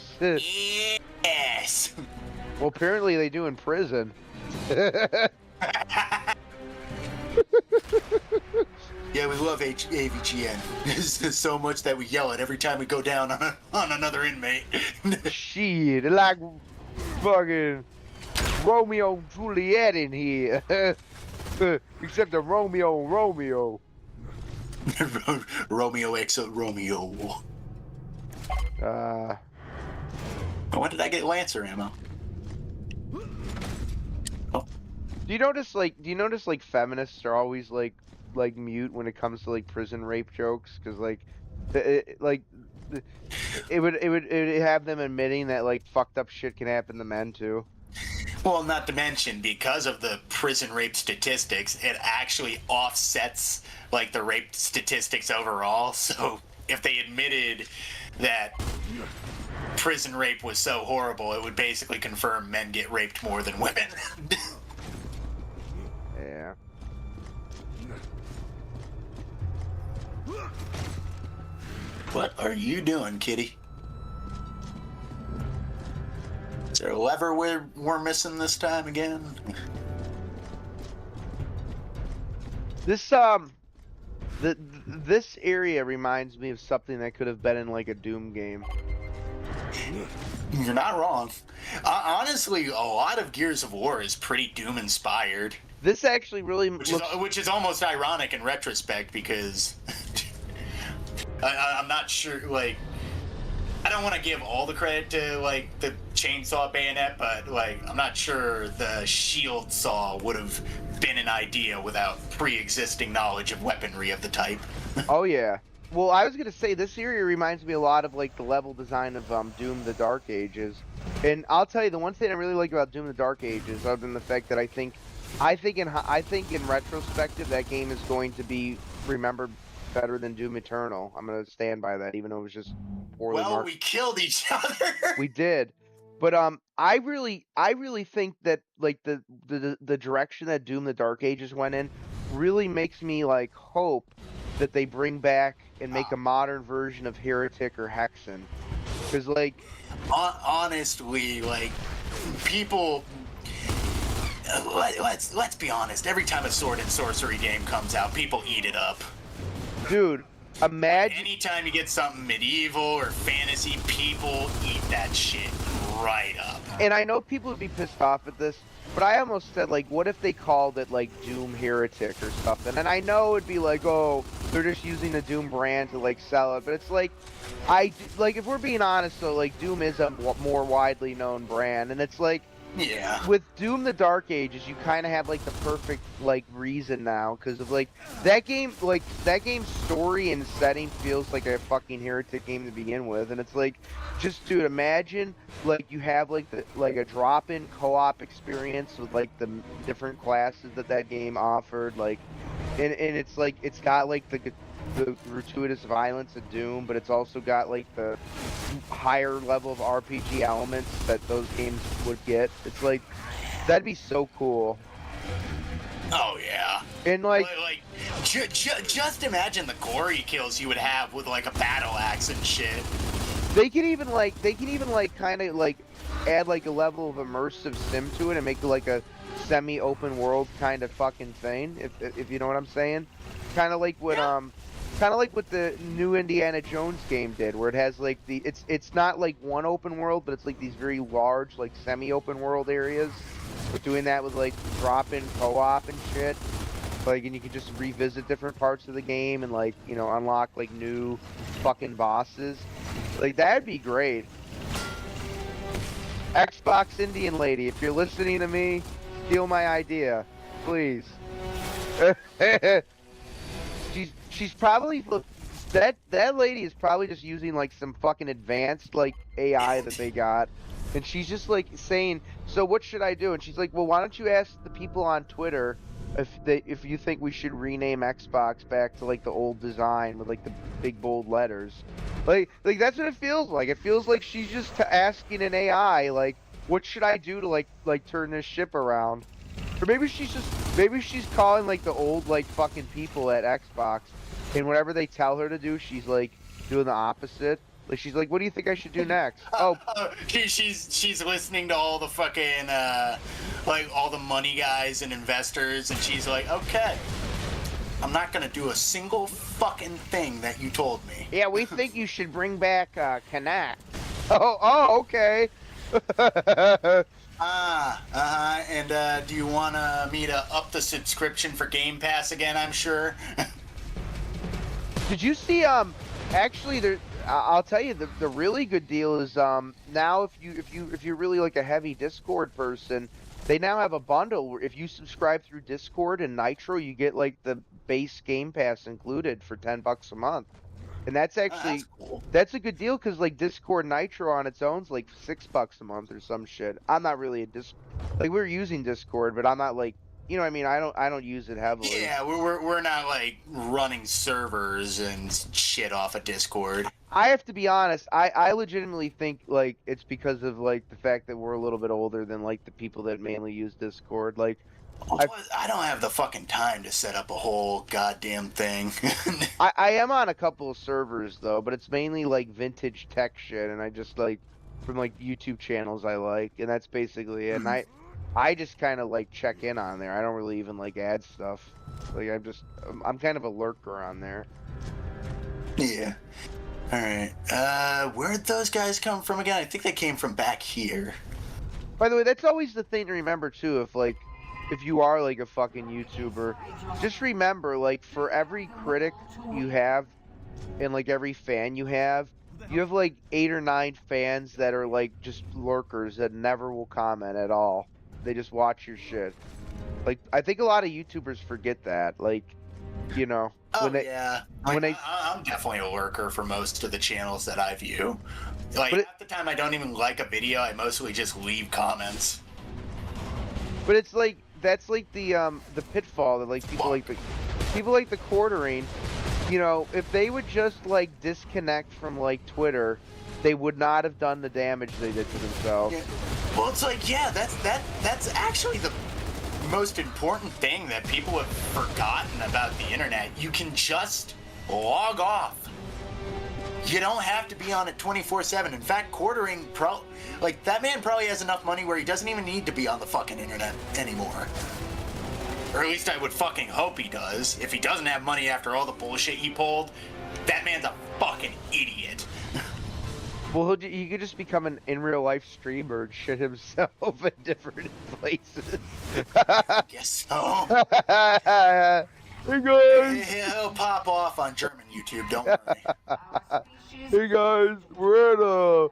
Yes. well, apparently they do in prison. Yeah, we love AVGN. There's so much that we yell at every time we go down on another inmate. Shit, like fucking Romeo and Juliet in here. Except the Romeo and Romeo. Romeo X Romeo. When did I get Lancer ammo? Do you notice like feminists are always like mute when it comes to like prison rape jokes? Because it would have them admitting that like fucked up shit can happen to men too. Well, not to mention, because of the prison rape statistics, it actually offsets like the rape statistics overall. So if they admitted that prison rape was so horrible, it would basically confirm men get raped more than women. Yeah. What are you doing, kitty? Is there a lever we're missing this time again? This area reminds me of something that could have been in like a Doom game. You're not wrong. Honestly, a lot of Gears of War is pretty Doom inspired, This actually really which is almost ironic in retrospect because I'm not sure. Like, I don't want to give all the credit to like the chainsaw bayonet, but like I'm not sure the shield saw would have been an idea without pre-existing knowledge of weaponry of the type. Oh yeah. Well, I was gonna say this area reminds me a lot of like the level design of Doom: The Dark Ages, and I'll tell you the one thing I really like about Doom: The Dark Ages, other than the fact that I think I think in retrospective, that game is going to be remembered better than Doom Eternal. I'm gonna stand by that, even though it was just poorly Well, marketed. we killed each other. We did, but I really think that like the direction that Doom: The Dark Ages went in really makes me like hope that they bring back and make a modern version of Heretic or Hexen, because like Honestly, like people. Let's be honest. Every time a sword and sorcery game comes out, people eat it up. dude, imagine. Anytime you get something medieval or fantasy, people eat that shit right up. And I know people would be pissed off at this, but I almost said, like, what if they called it, like, Doom Heretic or something? And I know it'd be like, oh, they're just using the Doom brand to, like, sell it. But it's like, if we're being honest, though, like, Doom is a more widely known brand. And it's like, Yeah. with Doom: The Dark Ages, you kind of have, like, the perfect, like, reason now. Because of, like, that game's story and setting feels like a fucking Heretic game to begin with. And it's like, just dude, imagine like you have like a drop-in co-op experience with like the different classes that game offered, like, and it's like it's got like the gratuitous violence of Doom, but it's also got like the higher level of RPG elements that those games would get. It's like that'd be so cool. Oh yeah. And like just imagine the gory kills you would have with like a battle axe and shit. They can even kind of like add like a level of immersive sim to it and make it like a semi-open world kind of fucking thing, if you know what I'm saying. Kind of like what the new Indiana Jones game did, where it has like it's not like one open world, but it's like these very large like semi-open world areas. But doing that with like drop-in co-op and shit. Like, and you can just revisit different parts of the game and like, you know, unlock like new fucking bosses. Like, that'd be great. Xbox Indian lady, if you're listening to me, steal my idea, please. she's probably that lady is probably just using like some fucking advanced like AI that they got, and she's just like saying, so what should I do? And she's like, well, why don't you ask the people on Twitter if you think we should rename Xbox back to like the old design with like the big bold letters. Like that's what it feels like. It feels like she's just asking an AI like, what should I do to like turn this ship around? Or maybe she's calling like the old like fucking people at Xbox, and whatever they tell her to do, she's like doing the opposite. Like, she's like, what do you think I should do next? Oh, she's listening to all the fucking like all the money guys and investors, and she's like, okay, I'm not gonna do a single fucking thing that you told me. Yeah, we think you should bring back Connect. Oh, okay. And do you want me to up the subscription for Game Pass again? I'm sure. Did you see? Actually, there. I'll tell you, the really good deal is now if you're really like a heavy Discord person, they now have a bundle where if you subscribe through Discord and Nitro, you get like the base Game Pass included for $10 a month, and that's actually that's cool. That's a good deal because like Discord Nitro on its own's like $6 a month or some shit. I'm not really we're using Discord, but I'm not like, you know what I mean? I don't use it heavily. Yeah, we're not like running servers and shit off of Discord. I have to be honest, I legitimately think like it's because of like the fact that we're a little bit older than like the people that mainly use Discord. Like, I don't have the fucking time to set up a whole goddamn thing. I am on a couple of servers though, but it's mainly like vintage tech shit, and I just like from like YouTube channels I like, and that's basically it. And I just kind of like check in on there. I don't really even like add stuff. Like I'm kind of a lurker on there. Yeah. All right. Where'd those guys come from again? I think they came from back here. By the way, that's always the thing to remember too. If you are like a fucking YouTuber, just remember, like, for every critic you have and like every fan you have like 8 or 9 fans that are like just lurkers that never will comment at all. They just watch your shit. Like, I think a lot of YouTubers forget that. Like, you know, I'm definitely a lurker for most of the channels that I view. Like, half the time I don't even like a video. I mostly just leave comments. But it's like that's like the pitfall that like people like the quartering. You know, if they would just like disconnect from like Twitter, they would not have done the damage they did to themselves. Yeah. Well, it's like, yeah, that's actually the most important thing that people have forgotten about the internet. You can just log off. You don't have to be on it 24/7. In fact, quartering, like, that man probably has enough money where he doesn't even need to be on the fucking internet anymore. Or at least I would fucking hope he does. If he doesn't have money after all the bullshit he pulled, that man's a fucking idiot. Well, he could just become an in real life streamer and shit himself in different places. Guess so. Hey guys! He'll pop off on German YouTube, don't worry. Hey guys, we're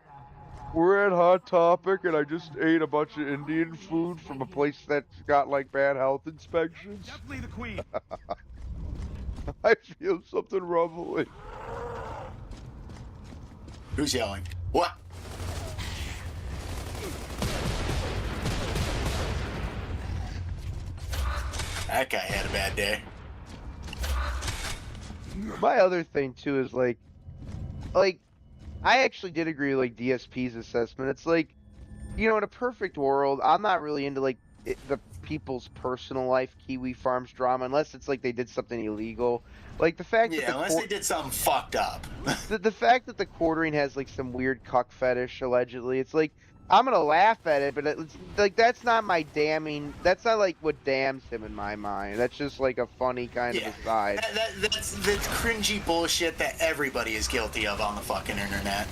at Hot Topic, and I just ate a bunch of Indian food from a place that's got like bad health inspections. Definitely the queen. I feel something rumbling. Who's yelling? What? That guy had a bad day. My other thing too is like I actually did agree with like DSP's assessment. It's like, you know, in a perfect world, I'm not really into like the people's personal life Kiwi Farms drama unless it's like they did something illegal. Like the fact that unless they did something fucked up. the fact that the quartering has like some weird cuck fetish allegedly, it's like I'm gonna laugh at it, but it's like that's not my damning. That's not like what damns him in my mind. That's just like a funny kind of aside. That's cringy bullshit that everybody is guilty of on the fucking internet.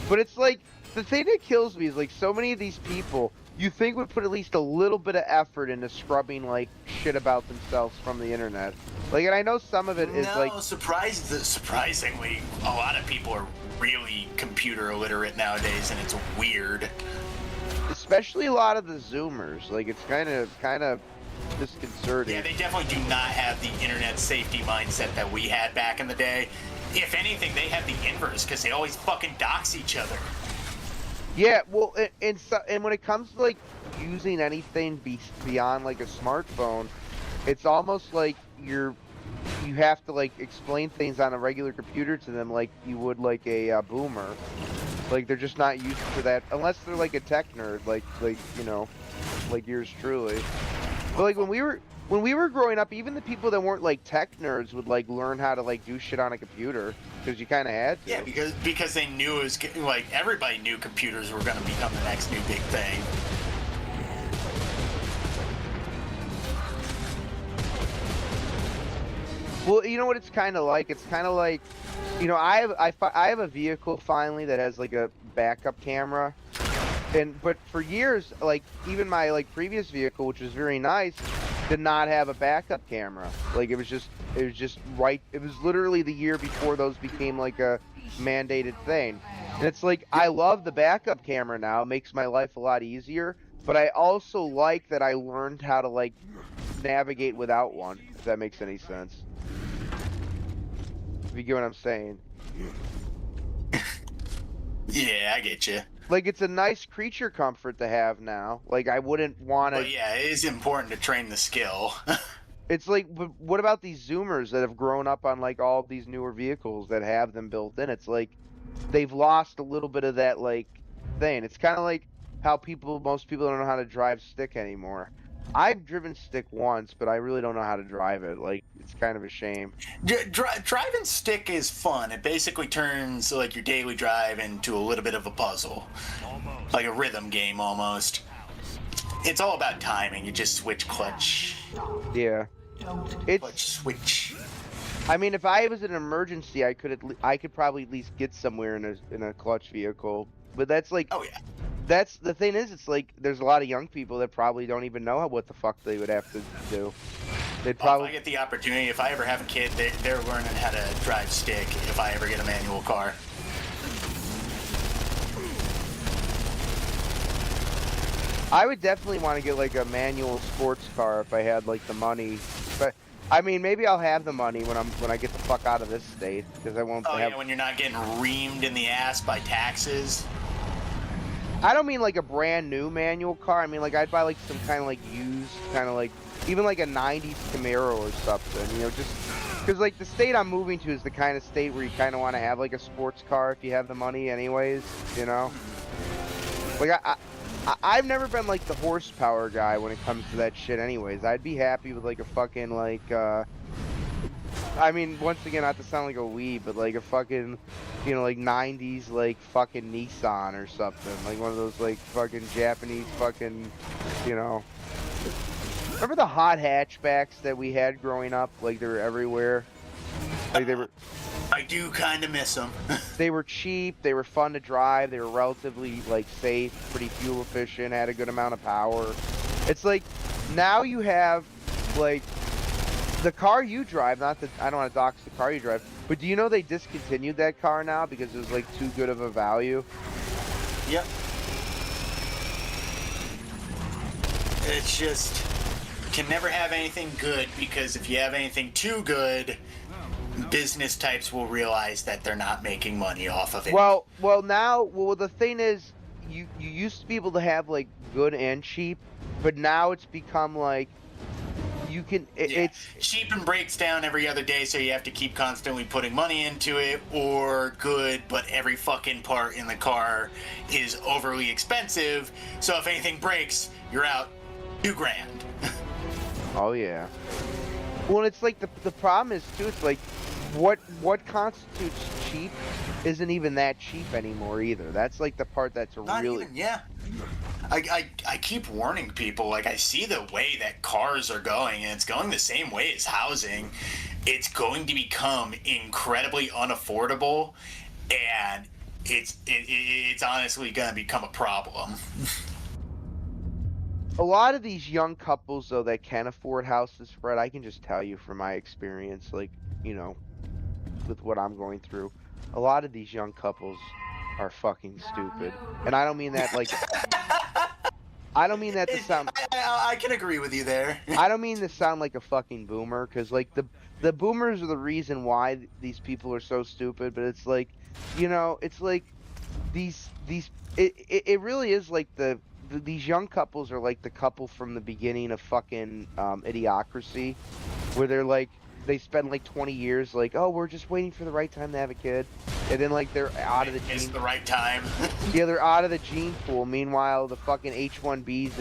But it's like the thing that kills me is like so many of these people you think would put at least a little bit of effort into scrubbing like shit about themselves from the internet. Like, and I know some of it is like surprisingly, a lot of people are really computer illiterate nowadays, and it's weird. Especially a lot of the Zoomers. Like, it's kind of disconcerting. Yeah, they definitely do not have the internet safety mindset that we had back in the day. If anything, they have the inverse because they always fucking dox each other. Yeah, well, and when it comes to like using anything beyond like a smartphone, it's almost like you have to like explain things on a regular computer to them like you would like a boomer. Like they're just not used to that unless they're like a tech nerd, like you know, like yours truly. But like when we were growing up, even the people that weren't like tech nerds would like learn how to like do shit on a computer because you kind of had to. Yeah, because they knew it was like everybody knew computers were going to become the next new big thing. Well, you know what it's kind of like? It's kind of like, you know, I have a vehicle finally that has like a backup camera, but for years, like even my like previous vehicle, which was very nice, did not have a backup camera. Like it was just right. It was literally the year before those became like a mandated thing. And it's like I love the backup camera now. It makes my life a lot easier. But I also like that I learned how to like navigate without one. If that makes any sense. If you get what I'm saying. Yeah, I get you. Like, it's a nice creature comfort to have now. Like, I wouldn't want to... But yeah, it is important to train the skill. It's like, but what about these Zoomers that have grown up on, like, all these newer vehicles that have them built in? It's like, they've lost a little bit of that, like, thing. It's kind of like how most people don't know how to drive stick anymore. I've driven stick once, but I really don't know how to drive it. Like, it's kind of a shame. Driving stick is fun. It basically turns like your daily drive into a little bit of a puzzle, like a rhythm game almost. It's all about timing. You just switch clutch. Yeah. Clutch switch. I mean, if I was in an emergency, I could probably at least get somewhere in a clutch vehicle. But that's like, oh yeah. That's the thing is, it's like there's a lot of young people that probably don't even know what the fuck they would have to do. They'd probably. If I get the opportunity, if I ever have a kid, they're learning how to drive stick. If I ever get a manual car. I would definitely want to get like a manual sports car if I had like the money. But I mean, maybe I'll have the money when I get the fuck out of this state because I won't. Oh yeah, when you're not getting reamed in the ass by taxes. I don't mean like a brand new manual car. I mean like I'd buy like some kind of like used, kind of like even like a '90s Camaro or something. You know, just because like the state I'm moving to is the kind of state where you kind of want to have like a sports car if you have the money, anyways. You know, like I've never been like the horsepower guy when it comes to that shit. Anyways, I'd be happy with like a fucking like. I mean, once again, not to sound like a weeb, but like a fucking, you know, like 90s, like fucking Nissan or something. Like one of those like fucking Japanese fucking, you know. Remember the hot hatchbacks that we had growing up? Like they were everywhere. Like they were. I do kind of miss them. They were cheap. They were fun to drive. They were relatively like safe, pretty fuel efficient, had a good amount of power. It's like now you have like. The car you drive, not that I don't want to dox the car you drive, but do you know they discontinued that car now because it was like too good of a value? Yep. It's just can never have anything good because if you have anything too good, business types will realize that they're not making money off of it. Well, the thing is, you used to be able to have like good and cheap, but now it's become like. You can. It's cheap and breaks down every other day, so you have to keep constantly putting money into it, or good, but every fucking part in the car is overly expensive. So if anything breaks, you're out $2,000. Oh yeah. Well, it's like the problem is too. It's like what constitutes cheap isn't even that cheap anymore either. That's like the part that's Not really. even, yeah. I keep warning people, like I see the way that cars are going, and it's going the same way as housing. It's going to become incredibly unaffordable, and it's honestly going to become a problem. A lot of these young couples though that can afford houses, Fred, I can just tell you from my experience, like, you know, with what I'm going through, a lot of these young couples are fucking stupid. And I don't mean that like I don't mean that to sound I can agree with you there. I don't mean to sound like a fucking boomer, because like the boomers are the reason why these people are so stupid, but it's like, you know, it's like it really is like these young couples are like the couple from the beginning of fucking Idiocracy, where they're like they spend like 20 years like, oh, we're just waiting for the right time to have a kid, and then like they're out of the It's gene. the right time. Yeah, they're out of the gene pool. Meanwhile, the fucking H1Bs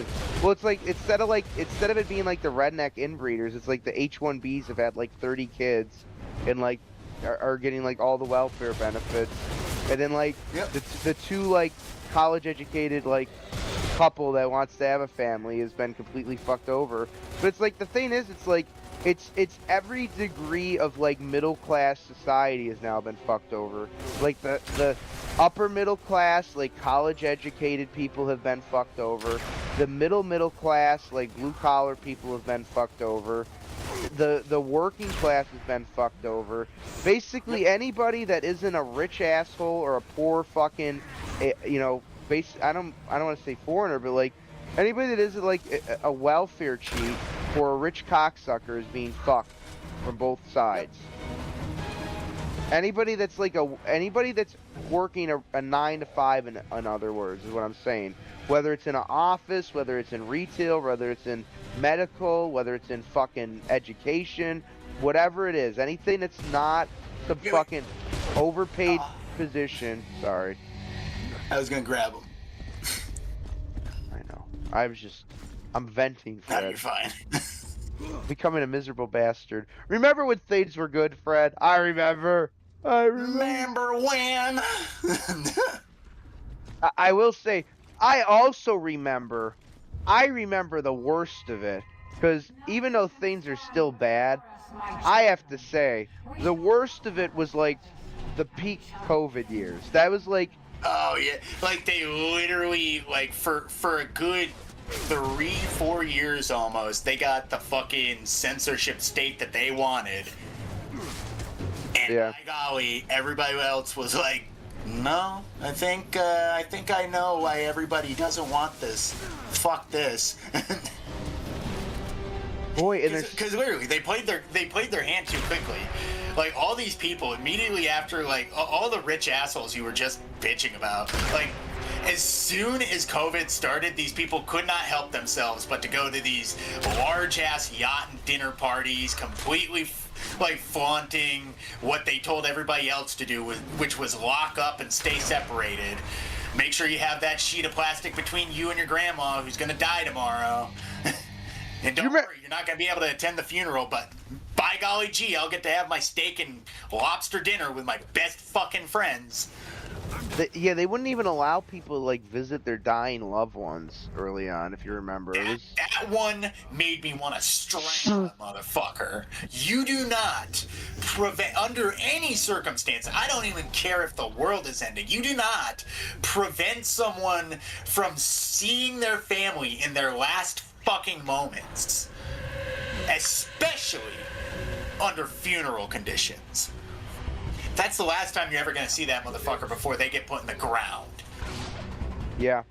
well, it's like instead of it being like the redneck inbreeders, it's like the H1Bs have had like 30 kids, and like are getting like all the welfare benefits, and then like Yep. the two like college educated like couple that wants to have a family has been completely fucked over. But it's like the thing is, it's like it's every degree of like middle class society has now been fucked over. Like the upper middle class, like college educated people have been fucked over. The middle class, like blue collar people have been fucked over. The working class has been fucked over. Basically anybody that isn't a rich asshole or a poor fucking, you know, I don't want to say foreigner, but like anybody that isn't like a welfare cheat or a rich cocksucker is being fucked from both sides. Anybody that's like anybody that's working a 9 to 5, in other words, is what I'm saying. Whether it's in an office, whether it's in retail, whether it's in medical, whether it's in fucking education, whatever it is, anything that's not some fucking overpaid position. Sorry. I was gonna grab him. I know. I'm venting, No, Fred. you're fine. Becoming a miserable bastard. Remember when things were good, Fred? I remember. Remember when? I will say, I also remember. I remember the worst of it. Because even though things are still bad, I have to say, the worst of it was like the peak COVID years. That was like, Oh yeah, like they literally like for a good 3-4 years almost, they got the fucking censorship state that they wanted, and Yeah. by golly, everybody else was like, no, I think I know why everybody doesn't want this. Fuck this. boy, and there's Because literally, they played their hand too quickly. Like all these people immediately after, like all the rich assholes you were just bitching about, like as soon as COVID started, these people could not help themselves but to go to these large-ass yacht and dinner parties, completely like flaunting what they told everybody else to do, which was lock up and stay separated. Make sure you have that sheet of plastic between you and your grandma who's going to die tomorrow. And don't worry, you're not going to be able to attend the funeral, but by golly gee, I'll get to have my steak and lobster dinner with my best fucking friends. Yeah, they wouldn't even allow people to like visit their dying loved ones early on, if you remember. That one made me want to strangle a motherfucker. You do not prevent, under any circumstance, I don't even care if the world is ending, you do not prevent someone from seeing their family in their last fucking moments. Especially under funeral conditions. That's the last time you're ever going to see that motherfucker before they get put in the ground. Yeah.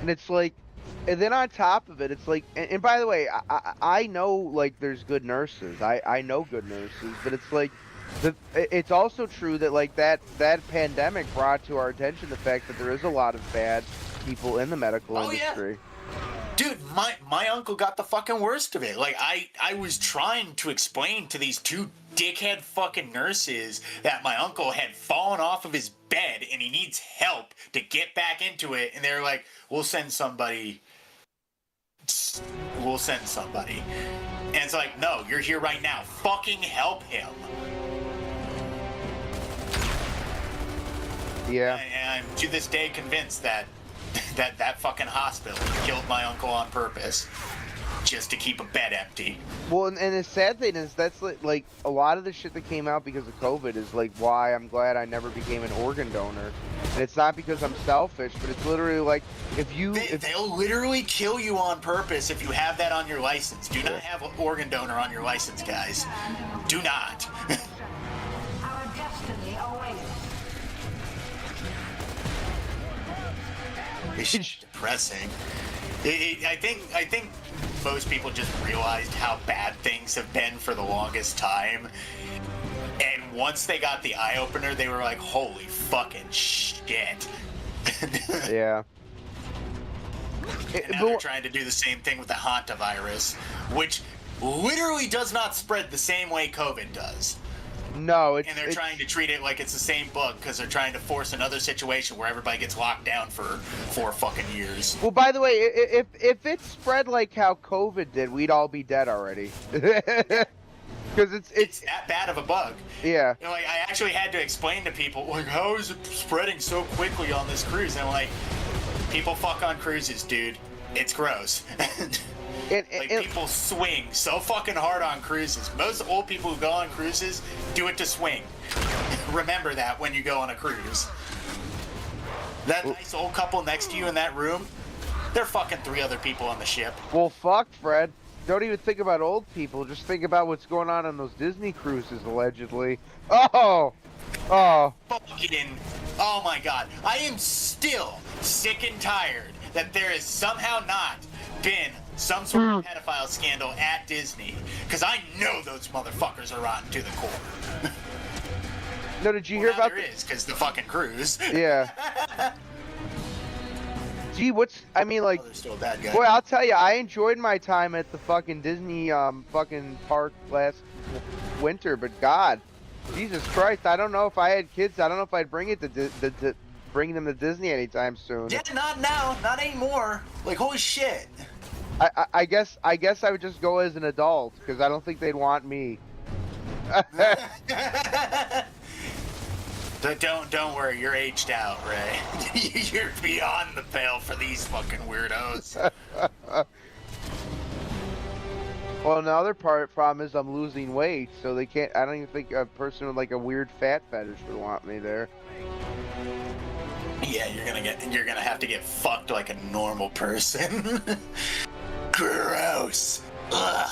And it's like, and then on top of it, it's like, and by the way, I know, like, there's good nurses. I know good nurses, but it's like, it's also true that, like, that pandemic brought to our attention the fact that there is a lot of bad people in the medical industry. Yeah. Dude, my uncle got the fucking worst of it. Like, I was trying to explain to these two dickhead fucking nurses that my uncle had fallen off of his bed and he needs help to get back into it. And they're like, we'll send somebody. And it's like, no, you're here right now. Fucking help him. Yeah. And I'm to this day convinced that that fucking hospital killed my uncle on purpose just to keep a bed empty. Well, and the sad thing is that's like a lot of the shit that came out because of COVID is like why I'm glad I never became an organ donor. And it's not because I'm selfish, but it's literally like they'll literally kill you on purpose if you have that on your license. Do not have an organ donor on your license, guys. Do not. Our destiny awaits. It's depressing. I think most people just realized how bad things have been for the longest time, and once they got the eye opener, they were like, "Holy fucking shit!" Yeah. And now they're trying to do the same thing with the hantavirus, which literally does not spread the same way COVID does. No, and they're trying to treat it like it's the same bug because they're trying to force another situation where everybody gets locked down for 4 fucking years. Well, by the way, if it spread like how COVID did, we'd all be dead already. Because it's that bad of a bug. Yeah. You know, like, I actually had to explain to people, like, how is it spreading so quickly on this cruise? And I'm like, people fuck on cruises, dude. It's gross. People swing so fucking hard on cruises. Most old people who go on cruises do it to swing. Remember that when you go on a cruise. That nice old couple next to you in that room, they're fucking 3 other people on the ship. Well, fuck, Fred. Don't even think about old people. Just think about what's going on those Disney cruises, allegedly. Oh! Fucking, oh my god. I am still sick and tired that there has somehow not been some sort of pedophile scandal at Disney, because I know those motherfuckers are rotten to the core. No, did you hear about there is, because the fucking cruise. Yeah. Gee, like, they're still a bad guy. boy, I'll tell you, I enjoyed my time at the fucking Disney fucking park last winter, but God, Jesus Christ, I don't know if I had kids, I don't know if I'd bring them to Disney anytime soon. Yeah, not now, not anymore. Like, holy shit. I guess I would just go as an adult because I don't think they'd want me. Don't worry, you're aged out, Ray. You're beyond the pale for these fucking weirdos. Well, another problem is I'm losing weight, so they can't. I don't even think a person with like a weird fat fetish would want me there. Yeah, you're gonna have to get fucked like a normal person. Gross. Ugh.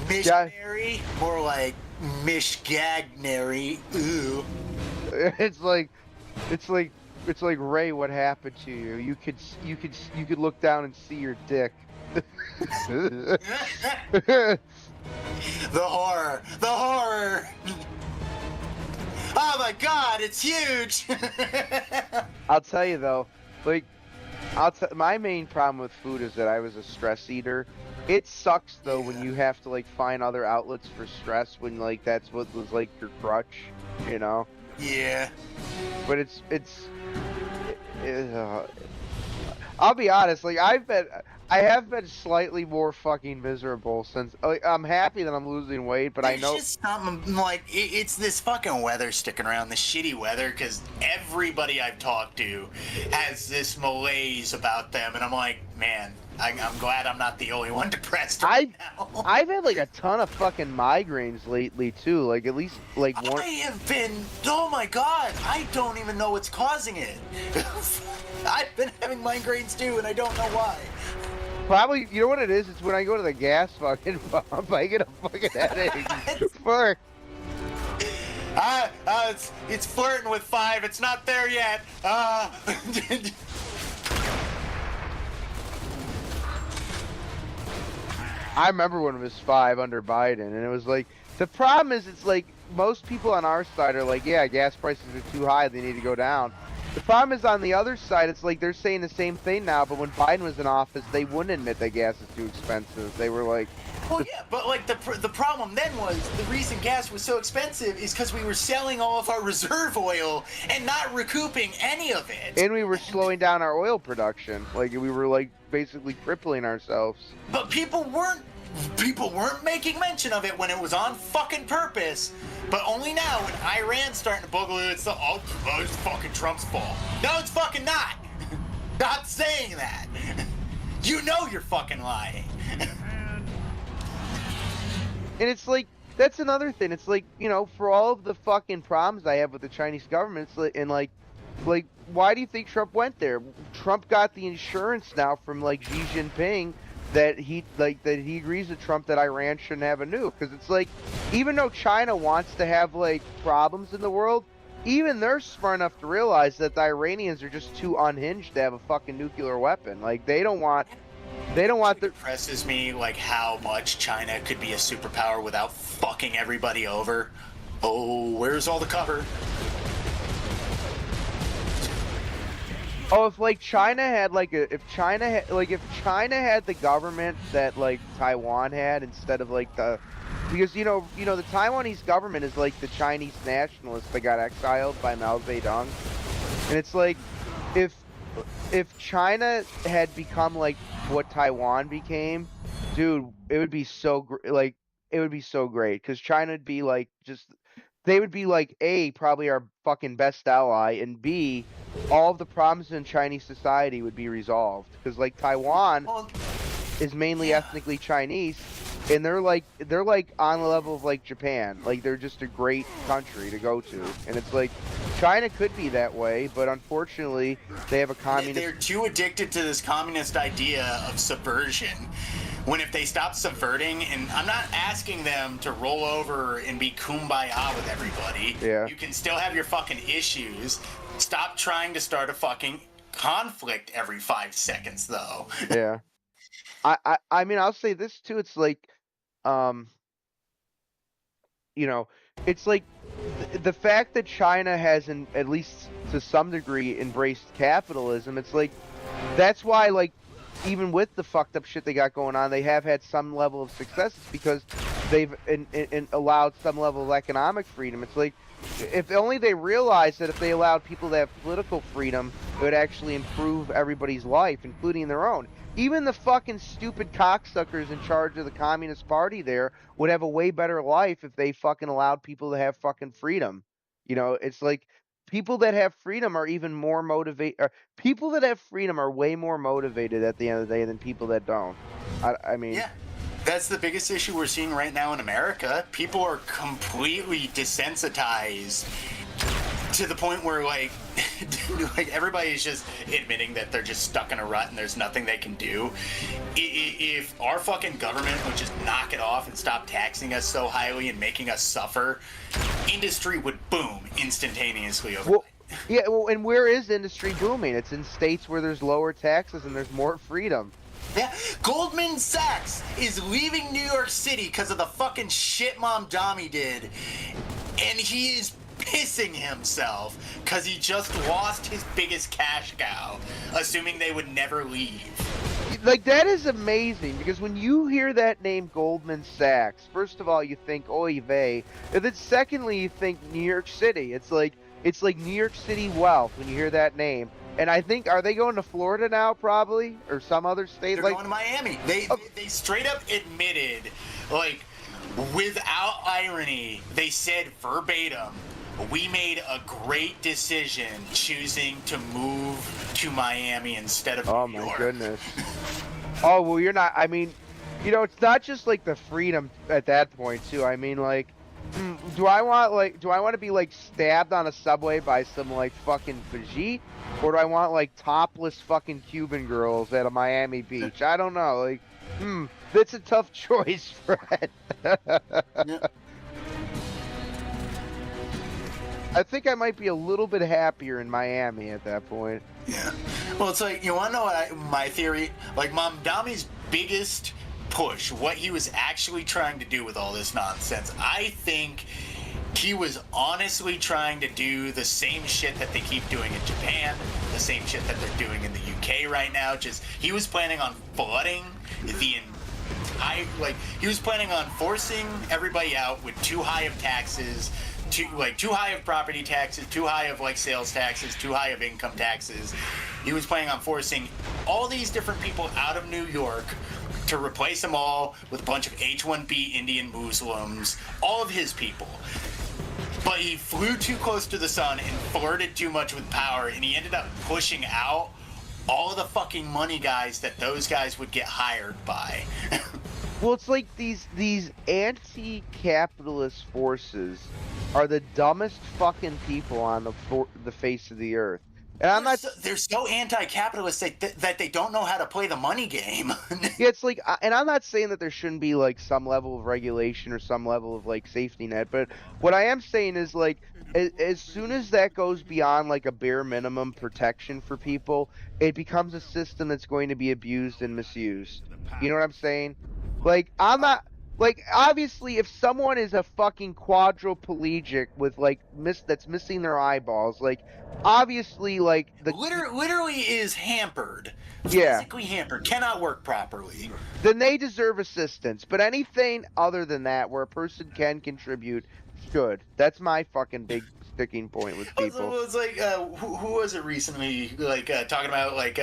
Missionary? More like Mishgagnary. Ooh. It's like Ray, what happened to you? You could look down and see your dick. The horror. Oh my god, it's huge! I'll tell you though, like, my main problem with food is that I was a stress eater. It sucks though when you have to like find other outlets for stress when like that's what was like your crutch, you know. Yeah. But I'll be honest, like I have been slightly more fucking miserable since. Like, I'm happy that I'm losing weight, but I There's know just something like it's this fucking weather sticking around, the shitty weather, because everybody I've talked to has this malaise about them, and I'm like, man, I'm glad I'm not the only one depressed right now. I've had like a ton of fucking migraines lately too. Like at least like one. I have been. Oh my god, I don't even know what's causing it. I've been having migraines too, and I don't know why. Probably, you know what it is? It's when I go to the gas fucking pump, I get a fucking headache. Fuck. It's flirting with 5. It's not there yet. I remember when it was 5 under Biden, and it was like, the problem is it's like, most people on our side are like, yeah, gas prices are too high, they need to go down. The problem is on the other side, it's like they're saying the same thing now, but when Biden was in office, they wouldn't admit that gas is too expensive. They were like... Well, yeah, but like the problem then was the reason gas was so expensive is because we were selling all of our reserve oil and not recouping any of it. And we were slowing down our oil production. Like, we were like basically crippling ourselves. But people weren't making mention of it when it was on fucking purpose. But only now when Iran's starting to boogaloo, it's it's fucking Trump's fault. No, it's fucking not. Not saying that. You know you're fucking lying. And it's like, that's another thing. It's like, you know, for all of the fucking problems I have with the Chinese government, it's like, and like, why do you think Trump went there? Trump got the insurance now from like Xi Jinping that he agrees with Trump that Iran shouldn't have a nuke. Because it's like, even though China wants to have like problems in the world, even they're smart enough to realize that the Iranians are just too unhinged to have a fucking nuclear weapon. Like, they don't want the... It impresses me like how much China could be a superpower without fucking everybody over. Oh, where's all the cover? Oh, if like China had like if China had the government that like Taiwan had instead of like because you know the Taiwanese government is like the Chinese nationalists that got exiled by Mao Zedong, and it's like if China had become like what Taiwan became, dude, it would be so it would be so great because China would be like they would be like A, probably our fucking best ally, and B, all of the problems in Chinese society would be resolved. Because like Taiwan is mainly ethnically Chinese, and they're like on the level of like Japan. Like, they're just a great country to go to, and it's like China could be that way, but unfortunately they have a communist. They're too addicted to this communist idea of subversion. When if they stop subverting, and I'm not asking them to roll over and be kumbaya with everybody. Yeah. You can still have your fucking issues. Stop trying to start a fucking conflict every 5 seconds, though. Yeah. I mean, I'll say this too. It's like, you know, it's like the fact that China hasn't, at least to some degree, embraced capitalism. It's like, that's why, like, even with the fucked up shit they got going on, they have had some level of success because they've allowed some level of economic freedom. It's like, if only they realized that if they allowed people to have political freedom, it would actually improve everybody's life, including their own. Even the fucking stupid cocksuckers in charge of the Communist Party there would have a way better life if they fucking allowed people to have fucking freedom. You know, it's like, people that have freedom are even more motivated. People that have freedom are way more motivated at the end of the day than people that don't. I mean... Yeah. That's the biggest issue we're seeing right now in America. People are completely desensitized to the point where, like, like everybody's just admitting that they're just stuck in a rut and there's nothing they can do. If our fucking government would just knock it off and stop taxing us so highly and making us suffer, industry would boom instantaneously overnight. Well, yeah, well, and where is industry booming? It's in states where there's lower taxes and there's more freedom. Yeah, Goldman Sachs is leaving New York City because of the fucking shit Mom Dami did, and he is pissing himself because he just lost his biggest cash cow, assuming they would never leave. Like, that is amazing, because when you hear that name Goldman Sachs, first of all, you think oy vey, and then secondly, you think New York City. It's like New York City wealth when you hear that name. And I think, are they going to Florida now, probably? Or some other state? They're going to Miami. They straight up admitted, like, without irony, they said verbatim, we made a great decision choosing to move to Miami instead of Oh New my York. goodness. Oh, well, you're not, I mean, you know, it's not just like the freedom at that point, too. I mean, like, do I want to be, like, stabbed on a subway by some, like, fucking Brigitte? Or do I want, like, topless fucking Cuban girls at a Miami beach? I don't know. Like, that's a tough choice, Fred. Yeah. I think I might be a little bit happier in Miami at that point. Yeah. Well, it's like, you want to know what my theory? Like, Mamdami's biggest push, what he was actually trying to do with all this nonsense, I think he was honestly trying to do the same shit that they keep doing in Japan, the same shit that they're doing in the UK right now. Just, he was planning on flooding the he was planning on forcing everybody out with too high of taxes, too high of property taxes, too high of like sales taxes, too high of income taxes. He was planning on forcing all these different people out of New York to replace them all with a bunch of H-1B Indian Muslims, all of his people. But he flew too close to the sun and flirted too much with power, and he ended up pushing out all of the fucking money guys that those guys would get hired by. Well, it's like these anti-capitalist forces are the dumbest fucking people on the face of the earth. And I'm not. They're so anti-capitalist that they don't know how to play the money game. Yeah, it's like, and I'm not saying that there shouldn't be like some level of regulation or some level of like safety net, but what I am saying is like, as soon as that goes beyond like a bare minimum protection for people, it becomes a system that's going to be abused and misused. You know what I'm saying? Like, I'm not. Like, obviously, if someone is a fucking quadriplegic with, like, that's missing their eyeballs, like, obviously, like, the... Literally is hampered. Yeah. Physically hampered. Cannot work properly. Then they deserve assistance. But anything other than that, where a person can contribute, should. That's my fucking big sticking point with people. Well, it's like, who was it recently, like, talking about, like,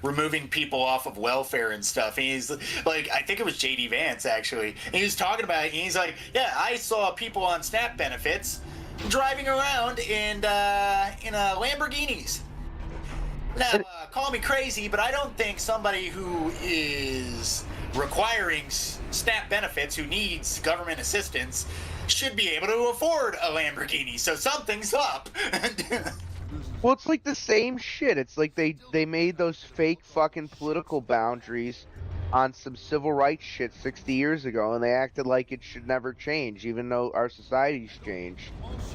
removing people off of welfare and stuff, and he's, like, I think it was J.D. Vance, actually, and he was talking about it, and he's like, yeah, I saw people on SNAP benefits driving around in Lamborghinis. Now, call me crazy, but I don't think somebody who is requiring SNAP benefits, who needs government assistance, should be able to afford a Lamborghini, so something's up. Well, it's like the same shit. It's like they made those fake fucking political boundaries on some civil rights shit 60 years ago, and they acted like it should never change, even though our society's changed.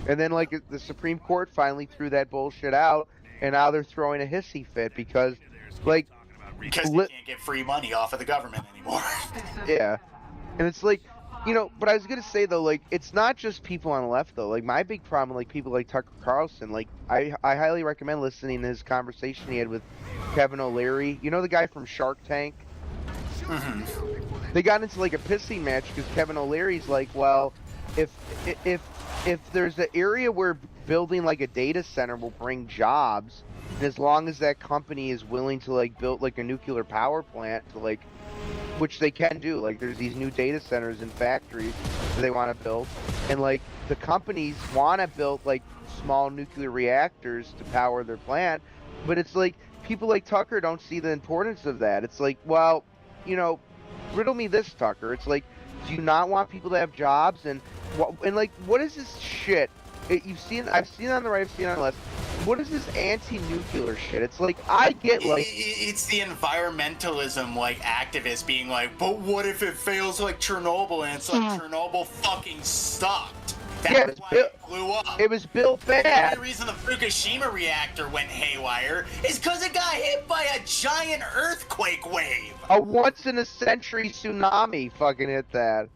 And then, like, the Supreme Court finally threw that bullshit out, and now they're throwing a hissy fit because, like... Because they can't get free money off of the government anymore. Yeah. And it's like... You know, but I was gonna say though, like, it's not just people on the left though. Like, my big problem, like, people like Tucker Carlson, like, I highly recommend listening to his conversation he had with Kevin O'Leary. You know the guy from Shark Tank? Mm-hmm. They got into like a pissing match because Kevin O'Leary's like, well, if there's an area where building like a data center will bring jobs, and as long as that company is willing to like build like a nuclear power plant to like, which they can do, like there's these new data centers and factories that they want to build, and like the companies want to build like small nuclear reactors to power their plant, but it's like people like Tucker don't see the importance of that. It's like, well, you know, riddle me this, Tucker. It's like, do you not want people to have jobs? And like, what is this shit? I've seen it on the right, I've seen it on the left. What is this anti-nuclear shit? It's like, I get like... It's the environmentalism, like, activists being like, but what if it fails like Chernobyl? And it's like, Chernobyl fucking sucked. That's why it blew up. It was built bad. The only reason the Fukushima reactor went haywire is because it got hit by a giant earthquake wave. A once-in-a-century tsunami fucking hit that.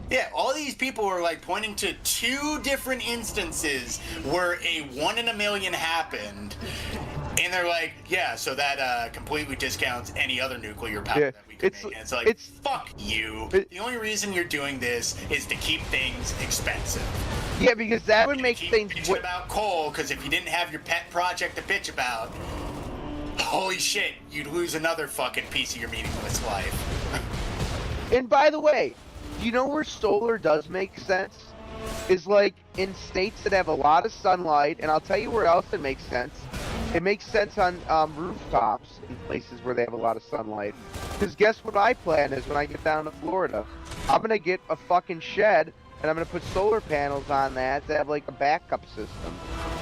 Yeah, all these people were like pointing to 2 different instances where a 1 in a million happened, and they're like, yeah, so that completely discounts any other nuclear power Yeah, that we could it's- make. And it's like, it's- fuck you. it- The only reason you're doing this is to keep things expensive. Yeah, because that would And make keep things. bitching about coal, because if you didn't have your pet project to bitch about, holy shit, you'd lose another fucking piece of your meaningless life. And by the way, you know where solar does make sense? Is like in states that have a lot of sunlight, and I'll tell you where else it makes sense. It makes sense on rooftops in places where they have a lot of sunlight. Because guess what my plan is when I get down to Florida? I'm gonna get a fucking shed, and I'm gonna put solar panels on that to have like a backup system.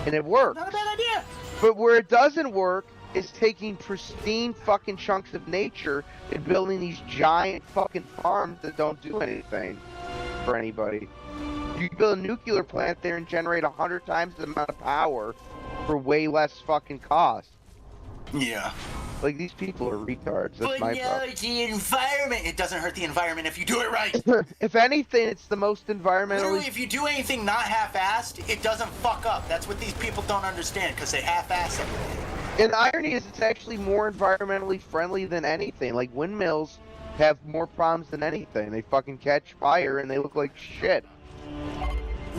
And it works. Not a bad idea. But where it doesn't work is taking pristine fucking chunks of nature and building these giant fucking farms that don't do anything for anybody. You can build a nuclear plant there and generate 100 times the amount of power for way less fucking cost. Yeah. Like, these people are retards. That's But my no, problem. the environment. It doesn't hurt the environment if you do it right. If anything, it's the most environmentally... Literally, if you do anything not half-assed, it doesn't fuck up. That's what these people don't understand, because they half-ass everything. And the irony is it's actually more environmentally friendly than anything. Like, windmills have more problems than anything. They fucking catch fire and they look like shit.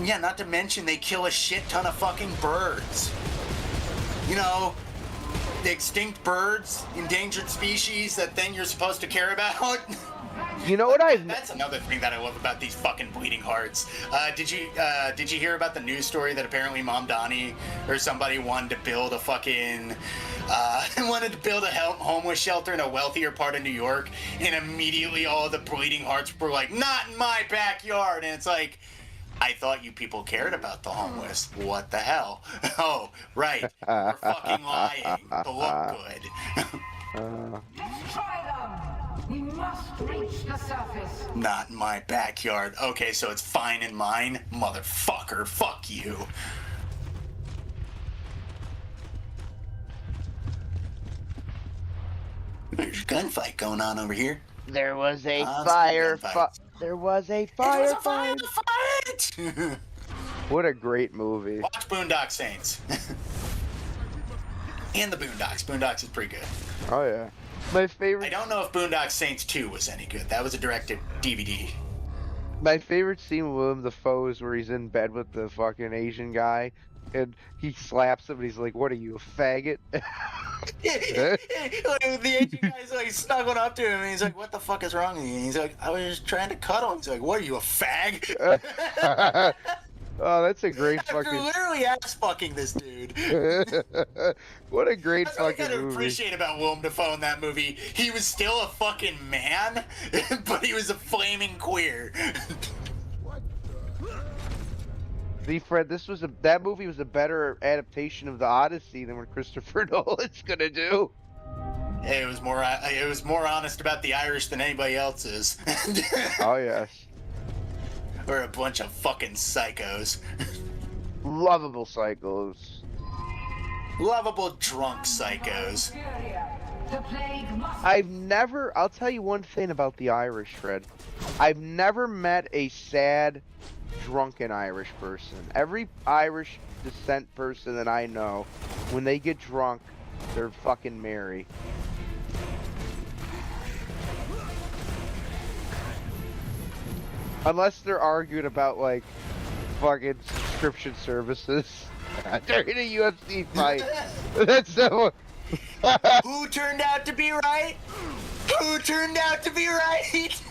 Yeah, not to mention they kill a shit ton of fucking birds. You know, the extinct birds, endangered species that then you're supposed to care about. You know what I've... That's another thing that I love about these fucking bleeding hearts. Did you hear about the news story that apparently Mom Donnie or somebody wanted to build a fucking homeless shelter in a wealthier part of New York, and immediately all the bleeding hearts were like, "Not in my backyard," and it's like, I thought you people cared about the homeless. What the hell? Oh, right. We're fucking lying to look good. Destroy them! We must reach the surface. Not in my backyard. Okay, so it's fine in mine? Motherfucker, fuck you. There's a gunfight going on over here. There was a Constant gunfights. There was a There's a firefight. firefight! What a great movie. Watch Boondock Saints. And the Boondocks. Boondocks is pretty good. Oh, yeah. My I favorite... don't know if Boondock Saints 2 was any good. That was a directed DVD. My favorite scene with Willem Dafoe is where he's in bed with the fucking Asian guy, and he slaps him, and he's like, "What are you, a faggot?" Like, the Asian guy's like snuggling up to him, and he's like, "What the fuck is wrong with you?" And he's like, "I was just trying to cuddle." He's like, "What are you, a fag?" Oh, that's a great After fucking... literally ass fucking this dude. What a great That's what I fucking gotta movie. appreciate about Willem Dafoe in that movie. He was still a fucking man, but he was a flaming queer. See, Fred, that movie was a better adaptation of the Odyssey than what Christopher Nolan's gonna do. It was more honest about the Irish than anybody else is. Oh, yes. We're a bunch of fucking psychos. Lovable psychos. Lovable drunk psychos. Inferior. The plague must I'll tell you one thing about the Irish, Fred. I've never met a sad, drunken Irish person. Every Irish descent person that I know, when they get drunk, they're fucking merry. Unless they're arguing about, like, fucking subscription services during a UFC fight. That's the one. Who turned out to be right? Who turned out to be right?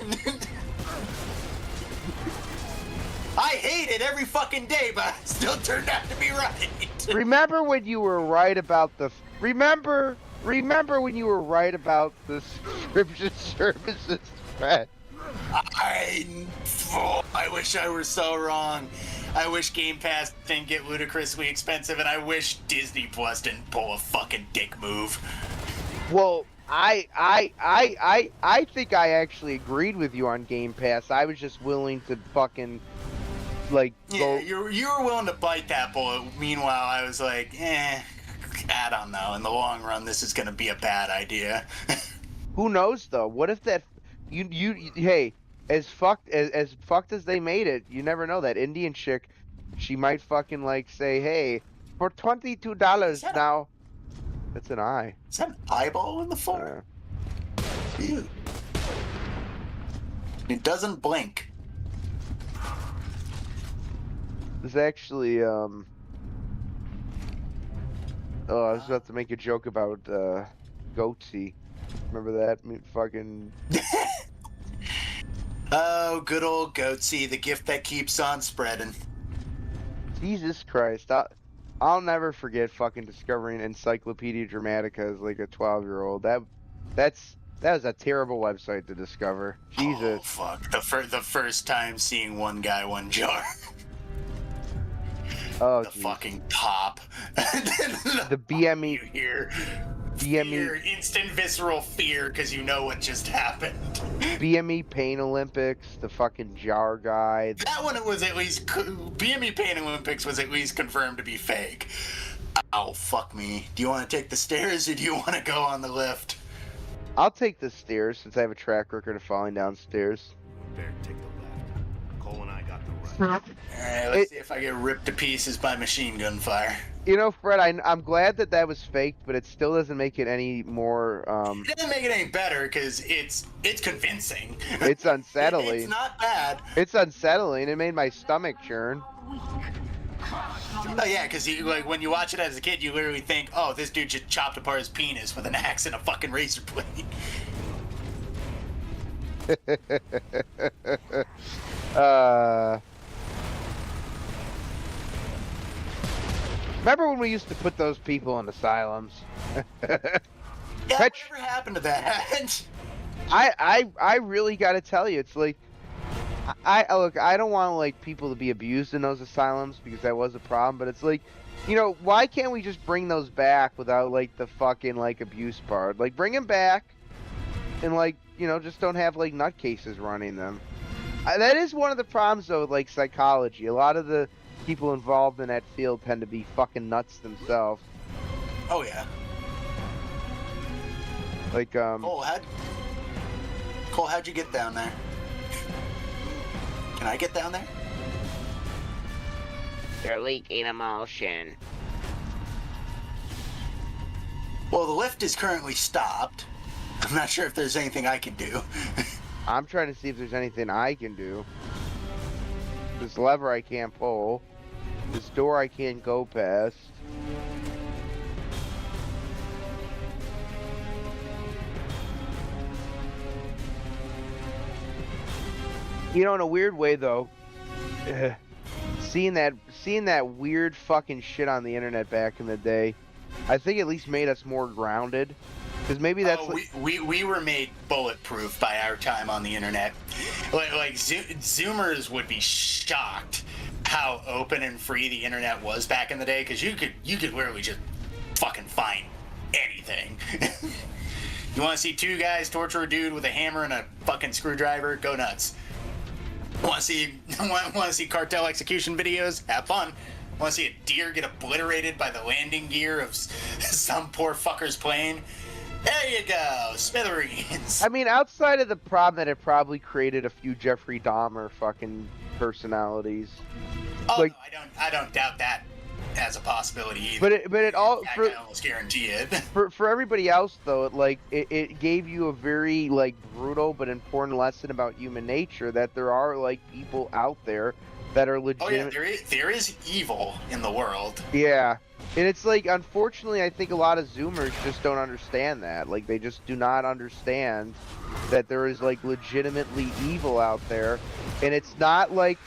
I hate it every fucking day, but I still turned out to be right. Remember when you were right about the... Remember when you were right about the subscription services, Fred? I wish I were so wrong. I wish Game Pass didn't get ludicrously expensive, and I wish Disney Plus didn't pull a fucking dick move. Well, I think I actually agreed with you on Game Pass. I was just willing to fucking, like, Yeah, go... you were willing to bite that bullet. Meanwhile, I was like, I don't know. In the long run, this is gonna be a bad idea. Who knows, though? What if that... Hey, as fucked as they made it, you never know. That Indian chick, she might fucking like say, "Hey, for $22 that now." That's an eye. Is that an eyeball in the floor? Ew. It doesn't blink. There's actually oh, I was about to make a joke about Goatsy. Remember that? Fucking. Oh, good old Goatsy, the gift that keeps on spreading. Jesus Christ. I'll never forget fucking discovering Encyclopedia Dramatica as like a 12-year-old. That was a terrible website to discover. Jesus. Oh, fuck. The first time seeing One Guy, One Jar. Oh, The geez. fucking pop. The BME. You hear BME. fear, instant visceral fear because you know what just happened. BME Pain Olympics, the fucking jar guy. That one was at least BME Pain Olympics was at least confirmed to be fake. Oh, fuck me. Do you want to take the stairs or do you want to go on the lift? I'll take the stairs since I have a track record of falling down stairs. Bear, take the left. Cole and I got the right. Alright, let's see if I get ripped to pieces by machine gun fire. You know, Fred, I'm glad that was faked, but it still doesn't make it any more. It doesn't make it any better because it's convincing. It's unsettling. It's not bad. It's unsettling. It made my stomach churn. Oh yeah, because like when you watch it as a kid, you literally think, "Oh, this dude just chopped apart his penis with an axe and a fucking razor blade." Remember when we used to put those people in asylums? Yeah, Fetch- whatever happened to that? I really got to tell you, it's like, look, I don't want like people to be abused in those asylums because that was a problem, but it's like, you know, why can't we just bring those back without like the fucking like abuse part? Like bring them back and like, you know, just don't have like nutcases running them. That is one of the problems though with like psychology. A lot of the people involved in that field tend to be fucking nuts themselves. Oh yeah. Like Cole, how'd you get down there? Can I get down there? You're leaking emulsion. Well, the lift is currently stopped. I'm not sure if there's anything I can do. I'm trying to see if there's anything I can do. This lever I can't pull. This door I can't go past. You know, in a weird way though, seeing that weird fucking shit on the internet back in the day, I think at least made us more grounded. Because maybe that's we were made bulletproof by our time on the internet. Like Zoomers would be shocked how open and free the internet was back in the day. Because you could literally just fucking find anything. You want to see two guys torture a dude with a hammer and a fucking screwdriver? Go nuts. Want to see cartel execution videos? Have fun. Want to see a deer get obliterated by the landing gear of some poor fucker's plane? There you go, smithereens. I mean, outside of the problem that it probably created a few Jeffrey Dahmer fucking personalities. Oh, like, no, I don't doubt that as a possibility either. But it all I for, can almost guarantee it. for everybody else though, it gave you a very like brutal but important lesson about human nature, that there are like people out there that are Oh yeah, legitimate. there is evil in the world. Yeah. And it's like, unfortunately, I think a lot of Zoomers just don't understand that. Like, they just do not understand that there is, like, legitimately evil out there. And it's not like,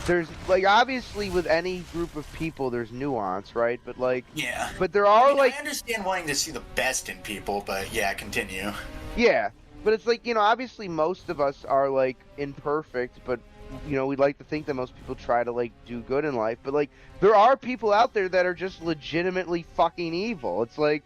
there's, like, obviously with any group of people, there's nuance, right? But, like, Yeah. but there are, I like, understand wanting to see the best in people, but yeah, continue. yeah. But it's like, you know, obviously most of us are, like, imperfect, but, you know, we'd like to think that most people try to, like, do good in life. But, like, there are people out there that are just legitimately fucking evil. It's like,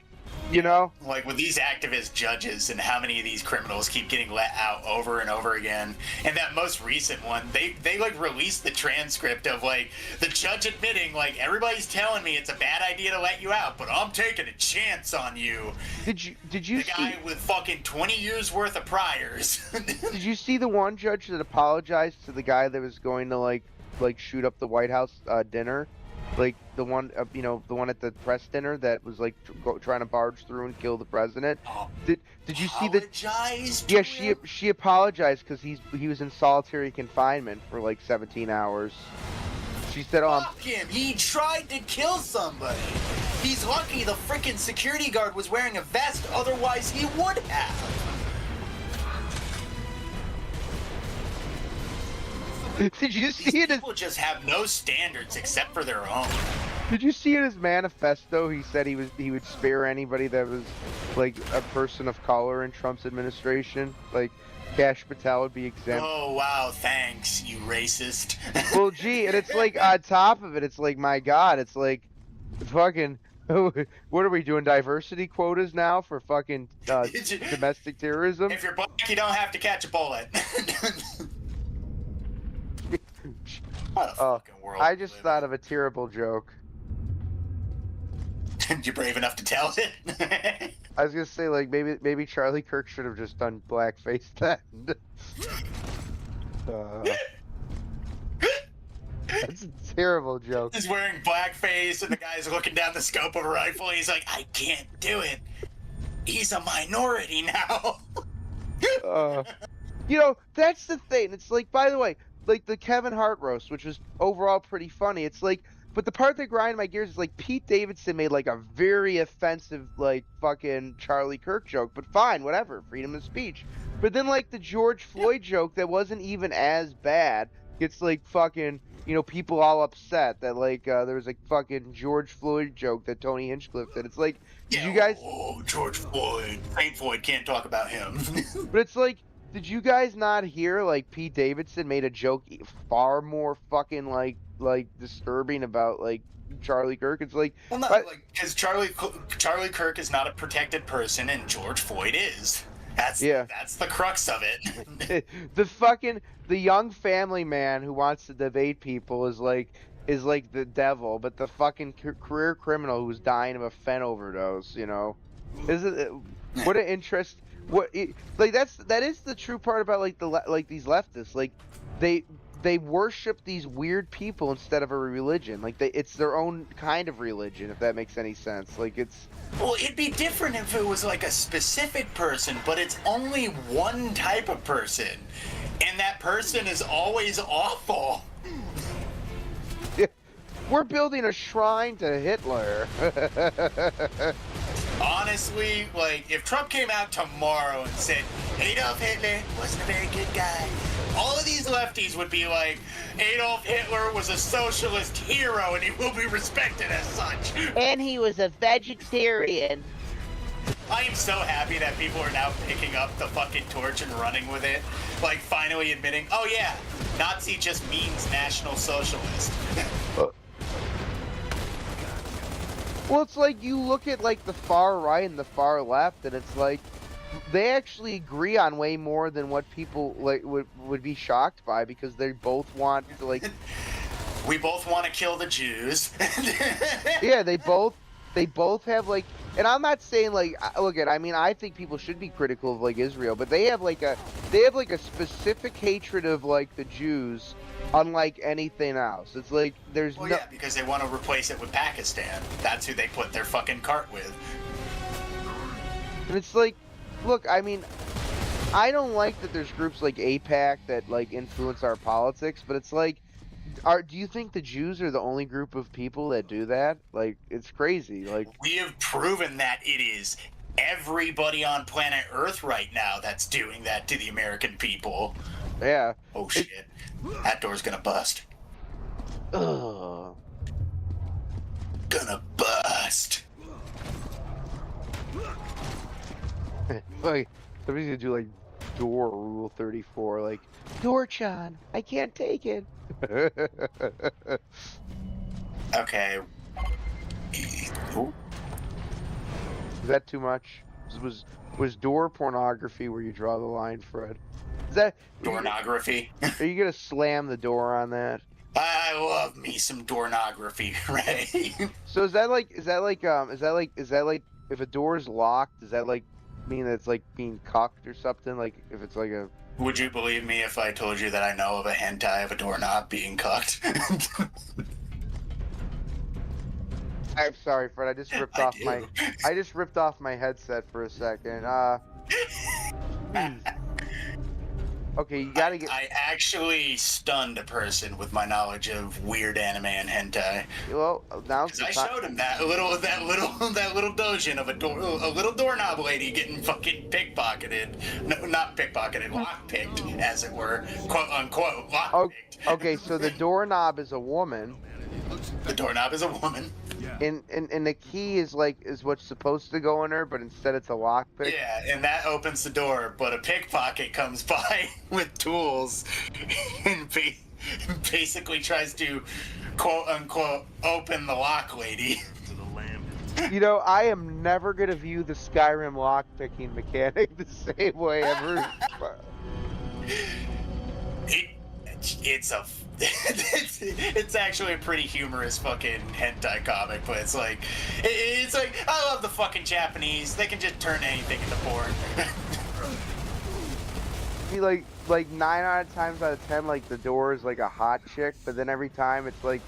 You know? Like with these activist judges and how many of these criminals keep getting let out over and over again. And that most recent one, they like released the transcript of like the judge admitting like everybody's telling me it's a bad idea to let you out, but I'm taking a chance on you. Did you The see? guy with fucking 20 years worth of priors. Did you see the one judge that apologized to the guy that was going to like shoot up the White House dinner? Like the one, the one at the press dinner that was like trying to barge through and kill the president. Did you see that? Apologized Yeah, to him? she apologized because he was in solitary confinement for like 17 hours. She said, "Oh, Fuck him. He tried to kill somebody. He's lucky the freaking security guard was wearing a vest, otherwise he would have." Did you These see it? people just have no standards except for their own. Did you see in his manifesto? He said he would spare anybody that was like a person of color in Trump's administration. Like Kash Patel would be exempt. Oh wow, thanks, you racist. Well, gee, and it's like on top of it, it's like my God, it's like fucking. What are we doing? Diversity quotas now for fucking domestic terrorism? If you're black, you don't have to catch a bullet. What a fucking world. I just thought of a terrible joke. You're brave enough to tell it. I was gonna say like maybe Charlie Kirk should have just done blackface then. That's a terrible joke. He's wearing blackface, and the guy's looking down the scope of a rifle. And he's like, "I can't do it. He's a minority now." That's the thing. It's like, by the way, like the Kevin Hart roast, which was overall pretty funny. It's like, but the part that grinded my gears is like Pete Davidson made like a very offensive like fucking Charlie Kirk joke, but fine, whatever, freedom of speech. But then like the George Floyd joke that wasn't even as bad gets like fucking, people all upset that like there was a fucking George Floyd joke that Tony Hinchcliffe did. It's like, did you guys? Oh, George Floyd. Saint Floyd, can't talk about him. But it's like, did you guys not hear like Pete Davidson made a joke far more fucking like disturbing about like Charlie Kirk? It's like, Well, no, because Charlie Kirk is not a protected person, and George Floyd is. That's the crux of it. the young family man who wants to debate people is like the devil, but the fucking career criminal who's dying of a fent overdose, Isn't it, what an interest. That is the true part about like these leftists. Like they worship these weird people instead of a religion. Like it's their own kind of religion, if that makes any sense. Like it's. Well, it'd be different if it was like a specific person, but it's only one type of person, and that person is always awful. We're building a shrine to Hitler. Honestly, like, if Trump came out tomorrow and said, Adolf Hitler wasn't a very good guy, all of these lefties would be like, Adolf Hitler was a socialist hero and he will be respected as such. And he was a vegetarian. I am so happy that people are now picking up the fucking torch and running with it. Like, finally admitting, oh yeah, Nazi just means National Socialist. Well, it's like you look at like the far right and the far left, and it's like they actually agree on way more than what people like would be shocked by, because they both want to like. We both want to kill the Jews. Yeah, they both have like, and I'm not saying like, look at, I mean, I think people should be critical of like Israel, but they have like a specific hatred of like the Jews. Unlike anything else. It's like there's yeah, because they want to replace it with Pakistan. That's who they put their fucking cart with. And it's like, look, I mean, I don't like that there's groups like AIPAC that like influence our politics, but it's like, do you think the Jews are the only group of people that do that? Like, it's crazy. Like, we have proven that it is everybody on planet Earth right now that's doing that to the American people. Yeah. Oh shit. That door's gonna bust. Ugh. Gonna bust. Like, somebody's gonna do like door rule 34, like, Door-chan, I can't take it. Okay. Ooh. Is that too much? Was door pornography where you draw the line, Fred? Is that Dornography. Are you gonna slam the door on that? I love me some dornography, right? So is that like if a door is locked, does that like mean that it's like being cucked or something? Like if it's like a Would you believe me if I told you that I know of a hentai of a doorknob being cucked? I'm sorry, Fred. I just ripped off my headset for a second. Okay, you gotta get. I actually stunned a person with my knowledge of weird anime and hentai. Well, now I showed him that little dojin of a little doorknob lady getting fucking pickpocketed. No, not pickpocketed, lockpicked, as it were, quote unquote, lockpicked. Okay, so the doorknob is a woman. The doorknob is a woman. And the key is what's supposed to go in her, but instead it's a lockpick. Yeah, and that opens the door, but a pickpocket comes by with tools and basically tries to quote unquote open the lock lady. To the lamb. You know, I am never gonna view the Skyrim lockpicking mechanic the same way ever. It's actually a pretty humorous fucking hentai comic, but it's like I love the fucking Japanese. They can just turn anything into porn. Be like 9 out of 10, like the door is like a hot chick, but then every time it's like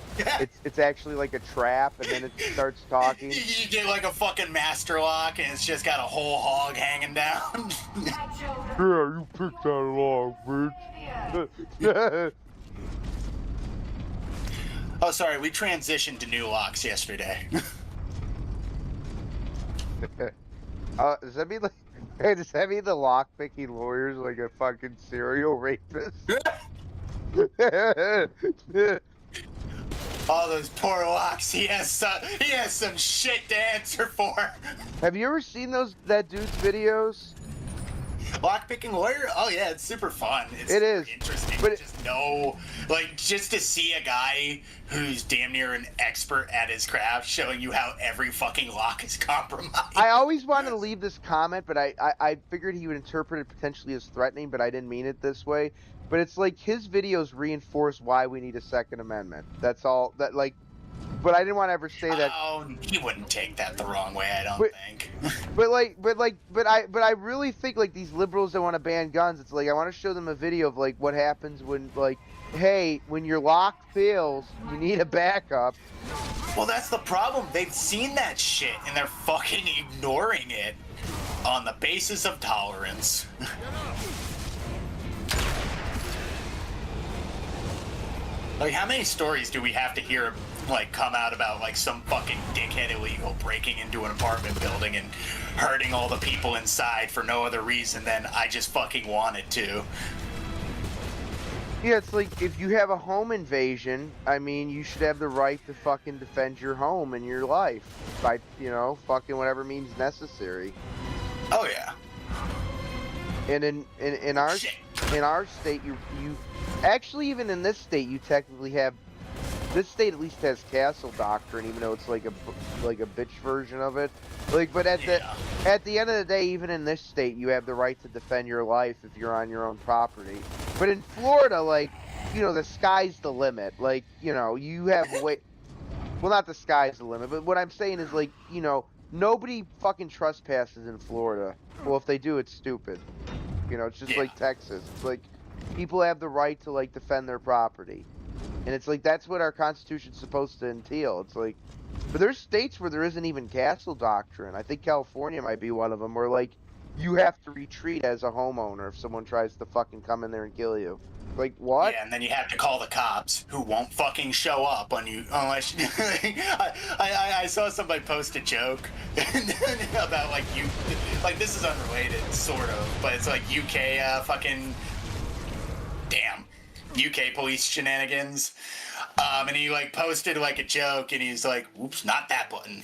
it's actually like a trap, and then it starts talking. You get like a fucking master lock, and it's just got a whole hog hanging down. Yeah, you picked that lock, bitch. Oh, sorry, we transitioned to new locks yesterday. Does that mean does that mean the lockpicking lawyer's like a fucking serial rapist? All those poor locks. He has some shit to answer for. Have you ever seen that dude's videos? Lockpicking lawyer? Oh yeah, it's super fun. It is interesting. but Just to see a guy who's damn near an expert at his craft showing you how every fucking lock is compromised. I always wanted to leave this comment, but I figured he would interpret it potentially as threatening, but I didn't mean it this way. But it's like his videos reinforce why we need a Second Amendment. That's all. But I didn't want to ever say that. Oh, he wouldn't take that the wrong way, I don't think. But I really think like these liberals that want to ban guns, it's like I want to show them a video of like what happens when hey, when your lock fails, you need a backup. Well, that's the problem. They've seen that shit and they're fucking ignoring it on the basis of tolerance. Like, how many stories do we have to hear come out about some fucking dickhead illegal breaking into an apartment building and hurting all the people inside for no other reason than I just fucking wanted to? Yeah, it's like if you have a home invasion, I mean, you should have the right to fucking defend your home and your life by, fucking whatever means necessary. Oh yeah. And in our state, you actually, even in this state, you technically have. This state at least has castle doctrine, even though it's like a bitch version of it. But at the end of the day, even in this state, you have the right to defend your life if you're on your own property. But in Florida, the sky's the limit. You have way. Well, not the sky's the limit, but what I'm saying is nobody fucking trespasses in Florida. Well, if they do, it's stupid. It's just like Texas. It's like people have the right to defend their property. And it's like that's what our Constitution's supposed to entail. It's like, but there's states where there isn't even castle doctrine. I think California might be one of them, where you have to retreat as a homeowner if someone tries to fucking come in there and kill you. Like what? Yeah, and then you have to call the cops, who won't fucking show up on you unless. I saw somebody post a joke about this is unrelated, sort of, but it's UK fucking UK police shenanigans. And he posted a joke, and he's like, "Oops, not that button."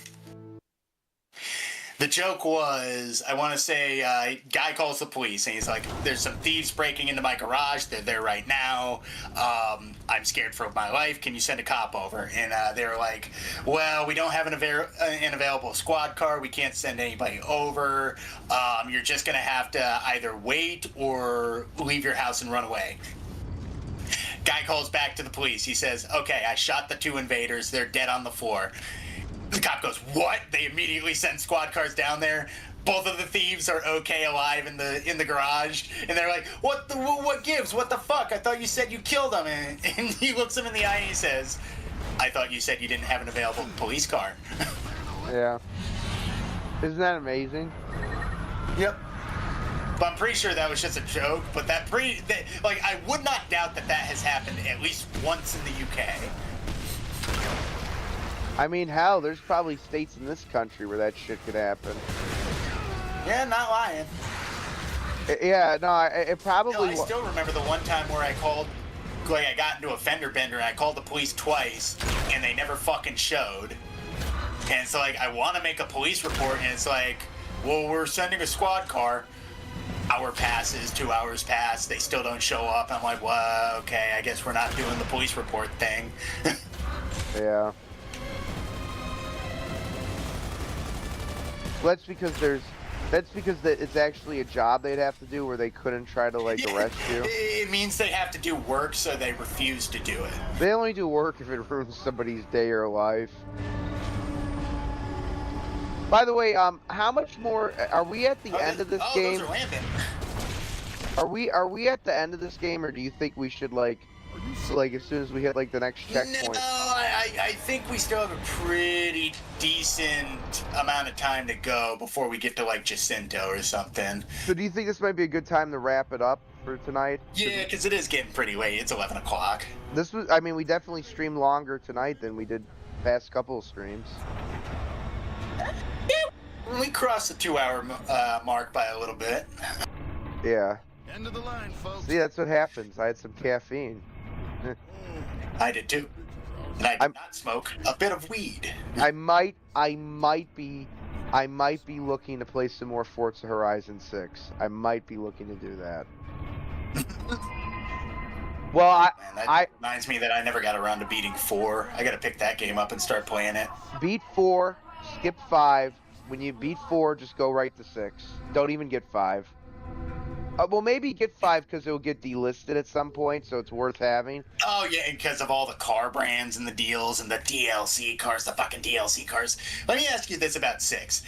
The joke was, I want to say, guy calls the police and he's like, "There's some thieves breaking into my garage. They're there right now. I'm scared for my life. Can you send a cop over?" And they were like, "Well, we don't have an available squad car. We can't send anybody over. You're just gonna have to either wait or leave your house and run away." Guy calls back to the police. He says, "Okay, I shot the 2 invaders. They're dead on the floor." The cop goes, "What?" They immediately send squad cars down there. Both of the thieves are okay, alive in the garage, and they're like, "What gives? What the fuck? I thought you said you killed them." And he looks them in the eye and he says, "I thought you said you didn't have an available police car." Yeah. Isn't that amazing? Yep. But I'm pretty sure that was just a joke. But I would not doubt that has happened at least once in the UK. I mean, hell, there's probably states in this country where that shit could happen. Yeah, not lying. Yeah, no, it probably. I still remember the one time where I got into a fender bender and I called the police twice and they never fucking showed. And it's like, I want to make a police report and it's like, well, we're sending a squad car. Hour passes, 2 hours pass, they still don't show up. I'm like, well, okay, I guess we're not doing the police report thing. Yeah. Well, that's because it's actually a job they'd have to do where they couldn't try to arrest you. It means they have to do work, so they refuse to do it. They only do work if it ruins somebody's day or life. By the way, how much more are we at the end of this game? Those are landing. Are we at the end of this game, or do you think we should as soon as we hit the next checkpoint? No, I think we still have a pretty decent amount of time to go before we get to Jacinto or something. So do you think this might be a good time to wrap it up for tonight? Yeah, because it is getting pretty late. It's 11 o'clock. We definitely streamed longer tonight than we did past couple of streams. We crossed the 2-hour mark by a little bit. Yeah. End of the line, folks. See, that's what happens. I had some caffeine. I did too. And I did not smoke a bit of weed. I might be looking to play some more Forza Horizon 6. I might be looking to do that. Well, that reminds me that I never got around to beating 4. I got to pick that game up and start playing it. Beat 4, skip 5. When you beat 4, just go right to 6. Don't even get 5. Well, maybe get 5 because it'll get delisted at some point, so it's worth having. Oh, yeah, because of all the car brands and the deals and the DLC cars, the fucking DLC cars. Let me ask you this about 6.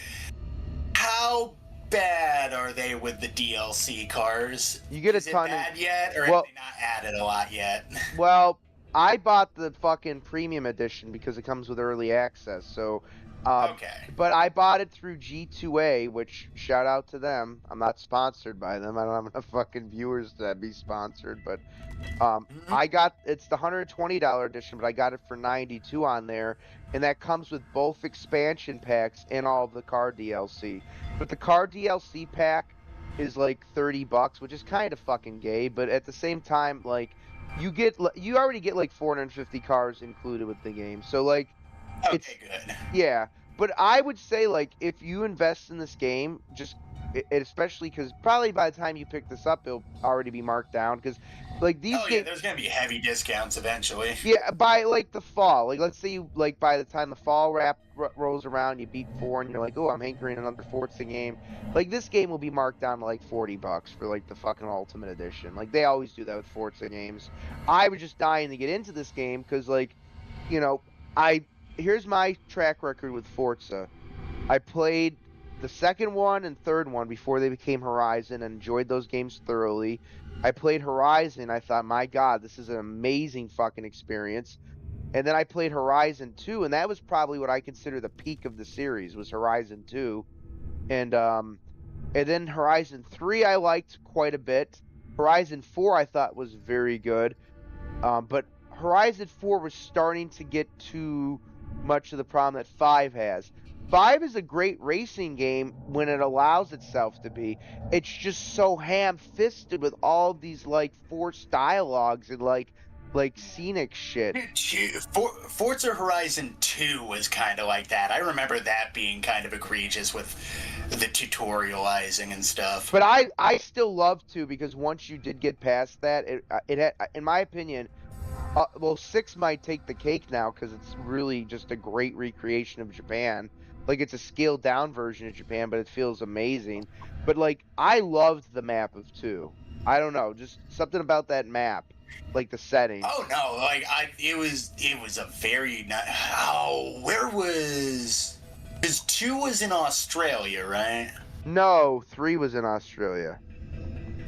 How bad are they with the DLC cars? You get Is a ton it bad yet, or have they not added a lot yet? Well, I bought the fucking premium edition because it comes with early access, so... okay. But I bought it through G2A, which, shout out to them. I'm not sponsored by them. I don't have enough fucking viewers to be sponsored, but it's the $120 edition, but I got it for $92 on there, and that comes with both expansion packs and all of the car DLC. But the car DLC pack is $30, which is kind of fucking gay, but at the same time, you already get 450 cars included with the game. So okay, good. Yeah, but I would say if you invest in this game, especially because probably by the time you pick this up, it'll already be marked down because these games. There's gonna be heavy discounts eventually. Yeah, by the fall. Let's say you by the time the fall rolls around, you beat 4 and you're like, oh, I'm hankering another Forza game. This game will be marked down to $40 for the fucking Ultimate Edition. They always do that with Forza games. I was just dying to get into this game because here's my track record with Forza. I played the second one and third one before they became Horizon and enjoyed those games thoroughly. I played Horizon. I thought, my God, this is an amazing fucking experience. And then I played Horizon 2, and that was probably what I consider the peak of the series, was Horizon 2. And then Horizon 3 I liked quite a bit. Horizon 4 I thought was very good. But Horizon 4 was starting to get too much of the problem that 5 has. 5 is a great racing game when it allows itself to be. It's just so ham-fisted with all these forced dialogues and like scenic shit. Forza Horizon 2 was kind of like that. I remember that being kind of egregious with the tutorializing and stuff. But I still love 2 because once you did get past that, it had, in my opinion, well, 6 might take the cake now because it's really just a great recreation of Japan. Like, it's a scaled down version of Japan, but it feels amazing. But like, I loved the map of 2. I don't know, just something about that map, like the setting. Oh no, like it was a very where was, because 2 was in Australia, right? No, 3 was in Australia.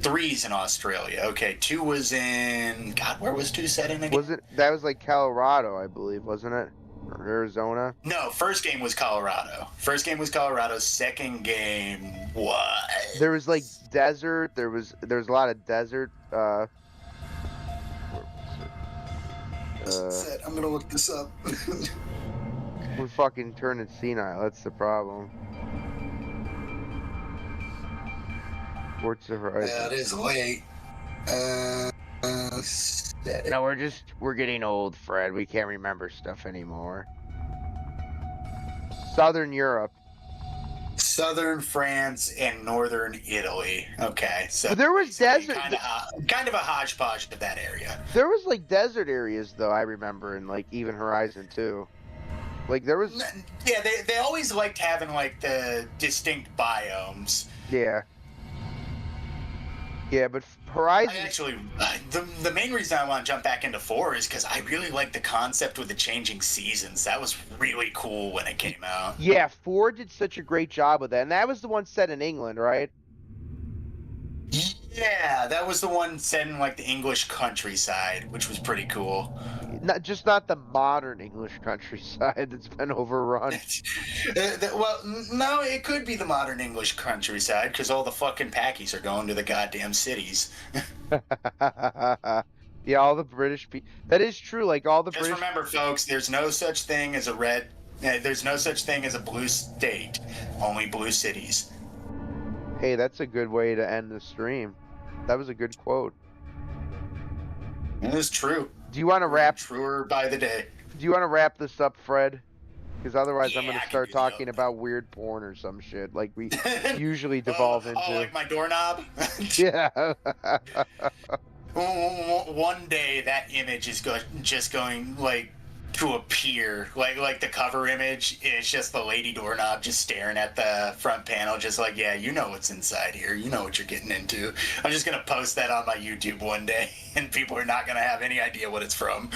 3's in Australia. Okay, 2 was in, God, where was 2 set in again? Was it? That was like Colorado, I believe, wasn't it? Or Arizona? No, first game was Colorado. Second game was, There was like desert. There was a lot of desert. Where was it? I'm gonna look this up. We're fucking turning senile. That's the problem. Forza Horizon. Yeah, it is late. No, we're getting old, Fred. We can't remember stuff anymore. Southern Europe. Southern France and northern Italy. Okay, so But there was desert. kind of a hodgepodge of that area. There was like desert areas though. I remember in like even Horizon 2. Like there was. Yeah, they always liked having like the distinct biomes. Yeah. Yeah, but Horizon. I actually, the main reason I want to jump back into 4 is because I really like the concept with the changing seasons. That was really cool when it came out. Yeah, 4 did such a great job with that, and that was the one set in England, right? Yeah, that was the one set in like the English countryside, which was pretty cool. Not the modern English countryside that's been overrun. Well, no, it could be the modern English countryside because all the fucking packies are going to the goddamn cities. Yeah, all the British people. That is true. Like all the Just British. remember, folks, there's no such thing as a red. There's no such thing as a blue state. Only blue cities. Hey, that's a good way to end the stream. That was a good quote. It is true. Do you want to wrap? Truer by the day. Do you want to wrap this up, Fred? Because otherwise, I'm Yeah, going I to can start do talking that. about weird porn or some shit, like we usually devolve into. Oh, like my doorknob. Yeah. One day that image is just going like to appear, like the cover image. It's just the lady doorknob just staring at the front panel, just like, yeah, you know what's inside here. You know what you're getting into. I'm just gonna post that on my YouTube one day, and people are not gonna have any idea what it's from.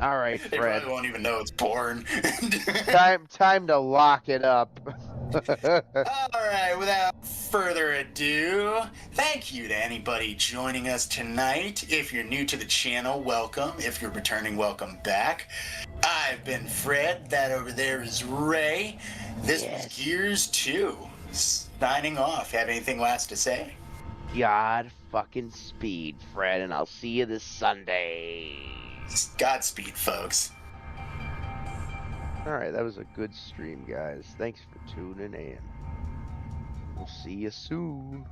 All right, They Fred. probably won't even know it's porn. Time to lock it up. Alright, without further ado, thank you to anybody joining us tonight. If you're new to the channel, welcome. If you're returning, welcome back. I've been Fred, that over there is Ray. This was Gears 2. Signing off. Have anything last to say? God fucking speed, Fred, and I'll see you this Sunday. Godspeed, folks. All right, that was a good stream, guys. Thanks for tuning in. We'll see you soon.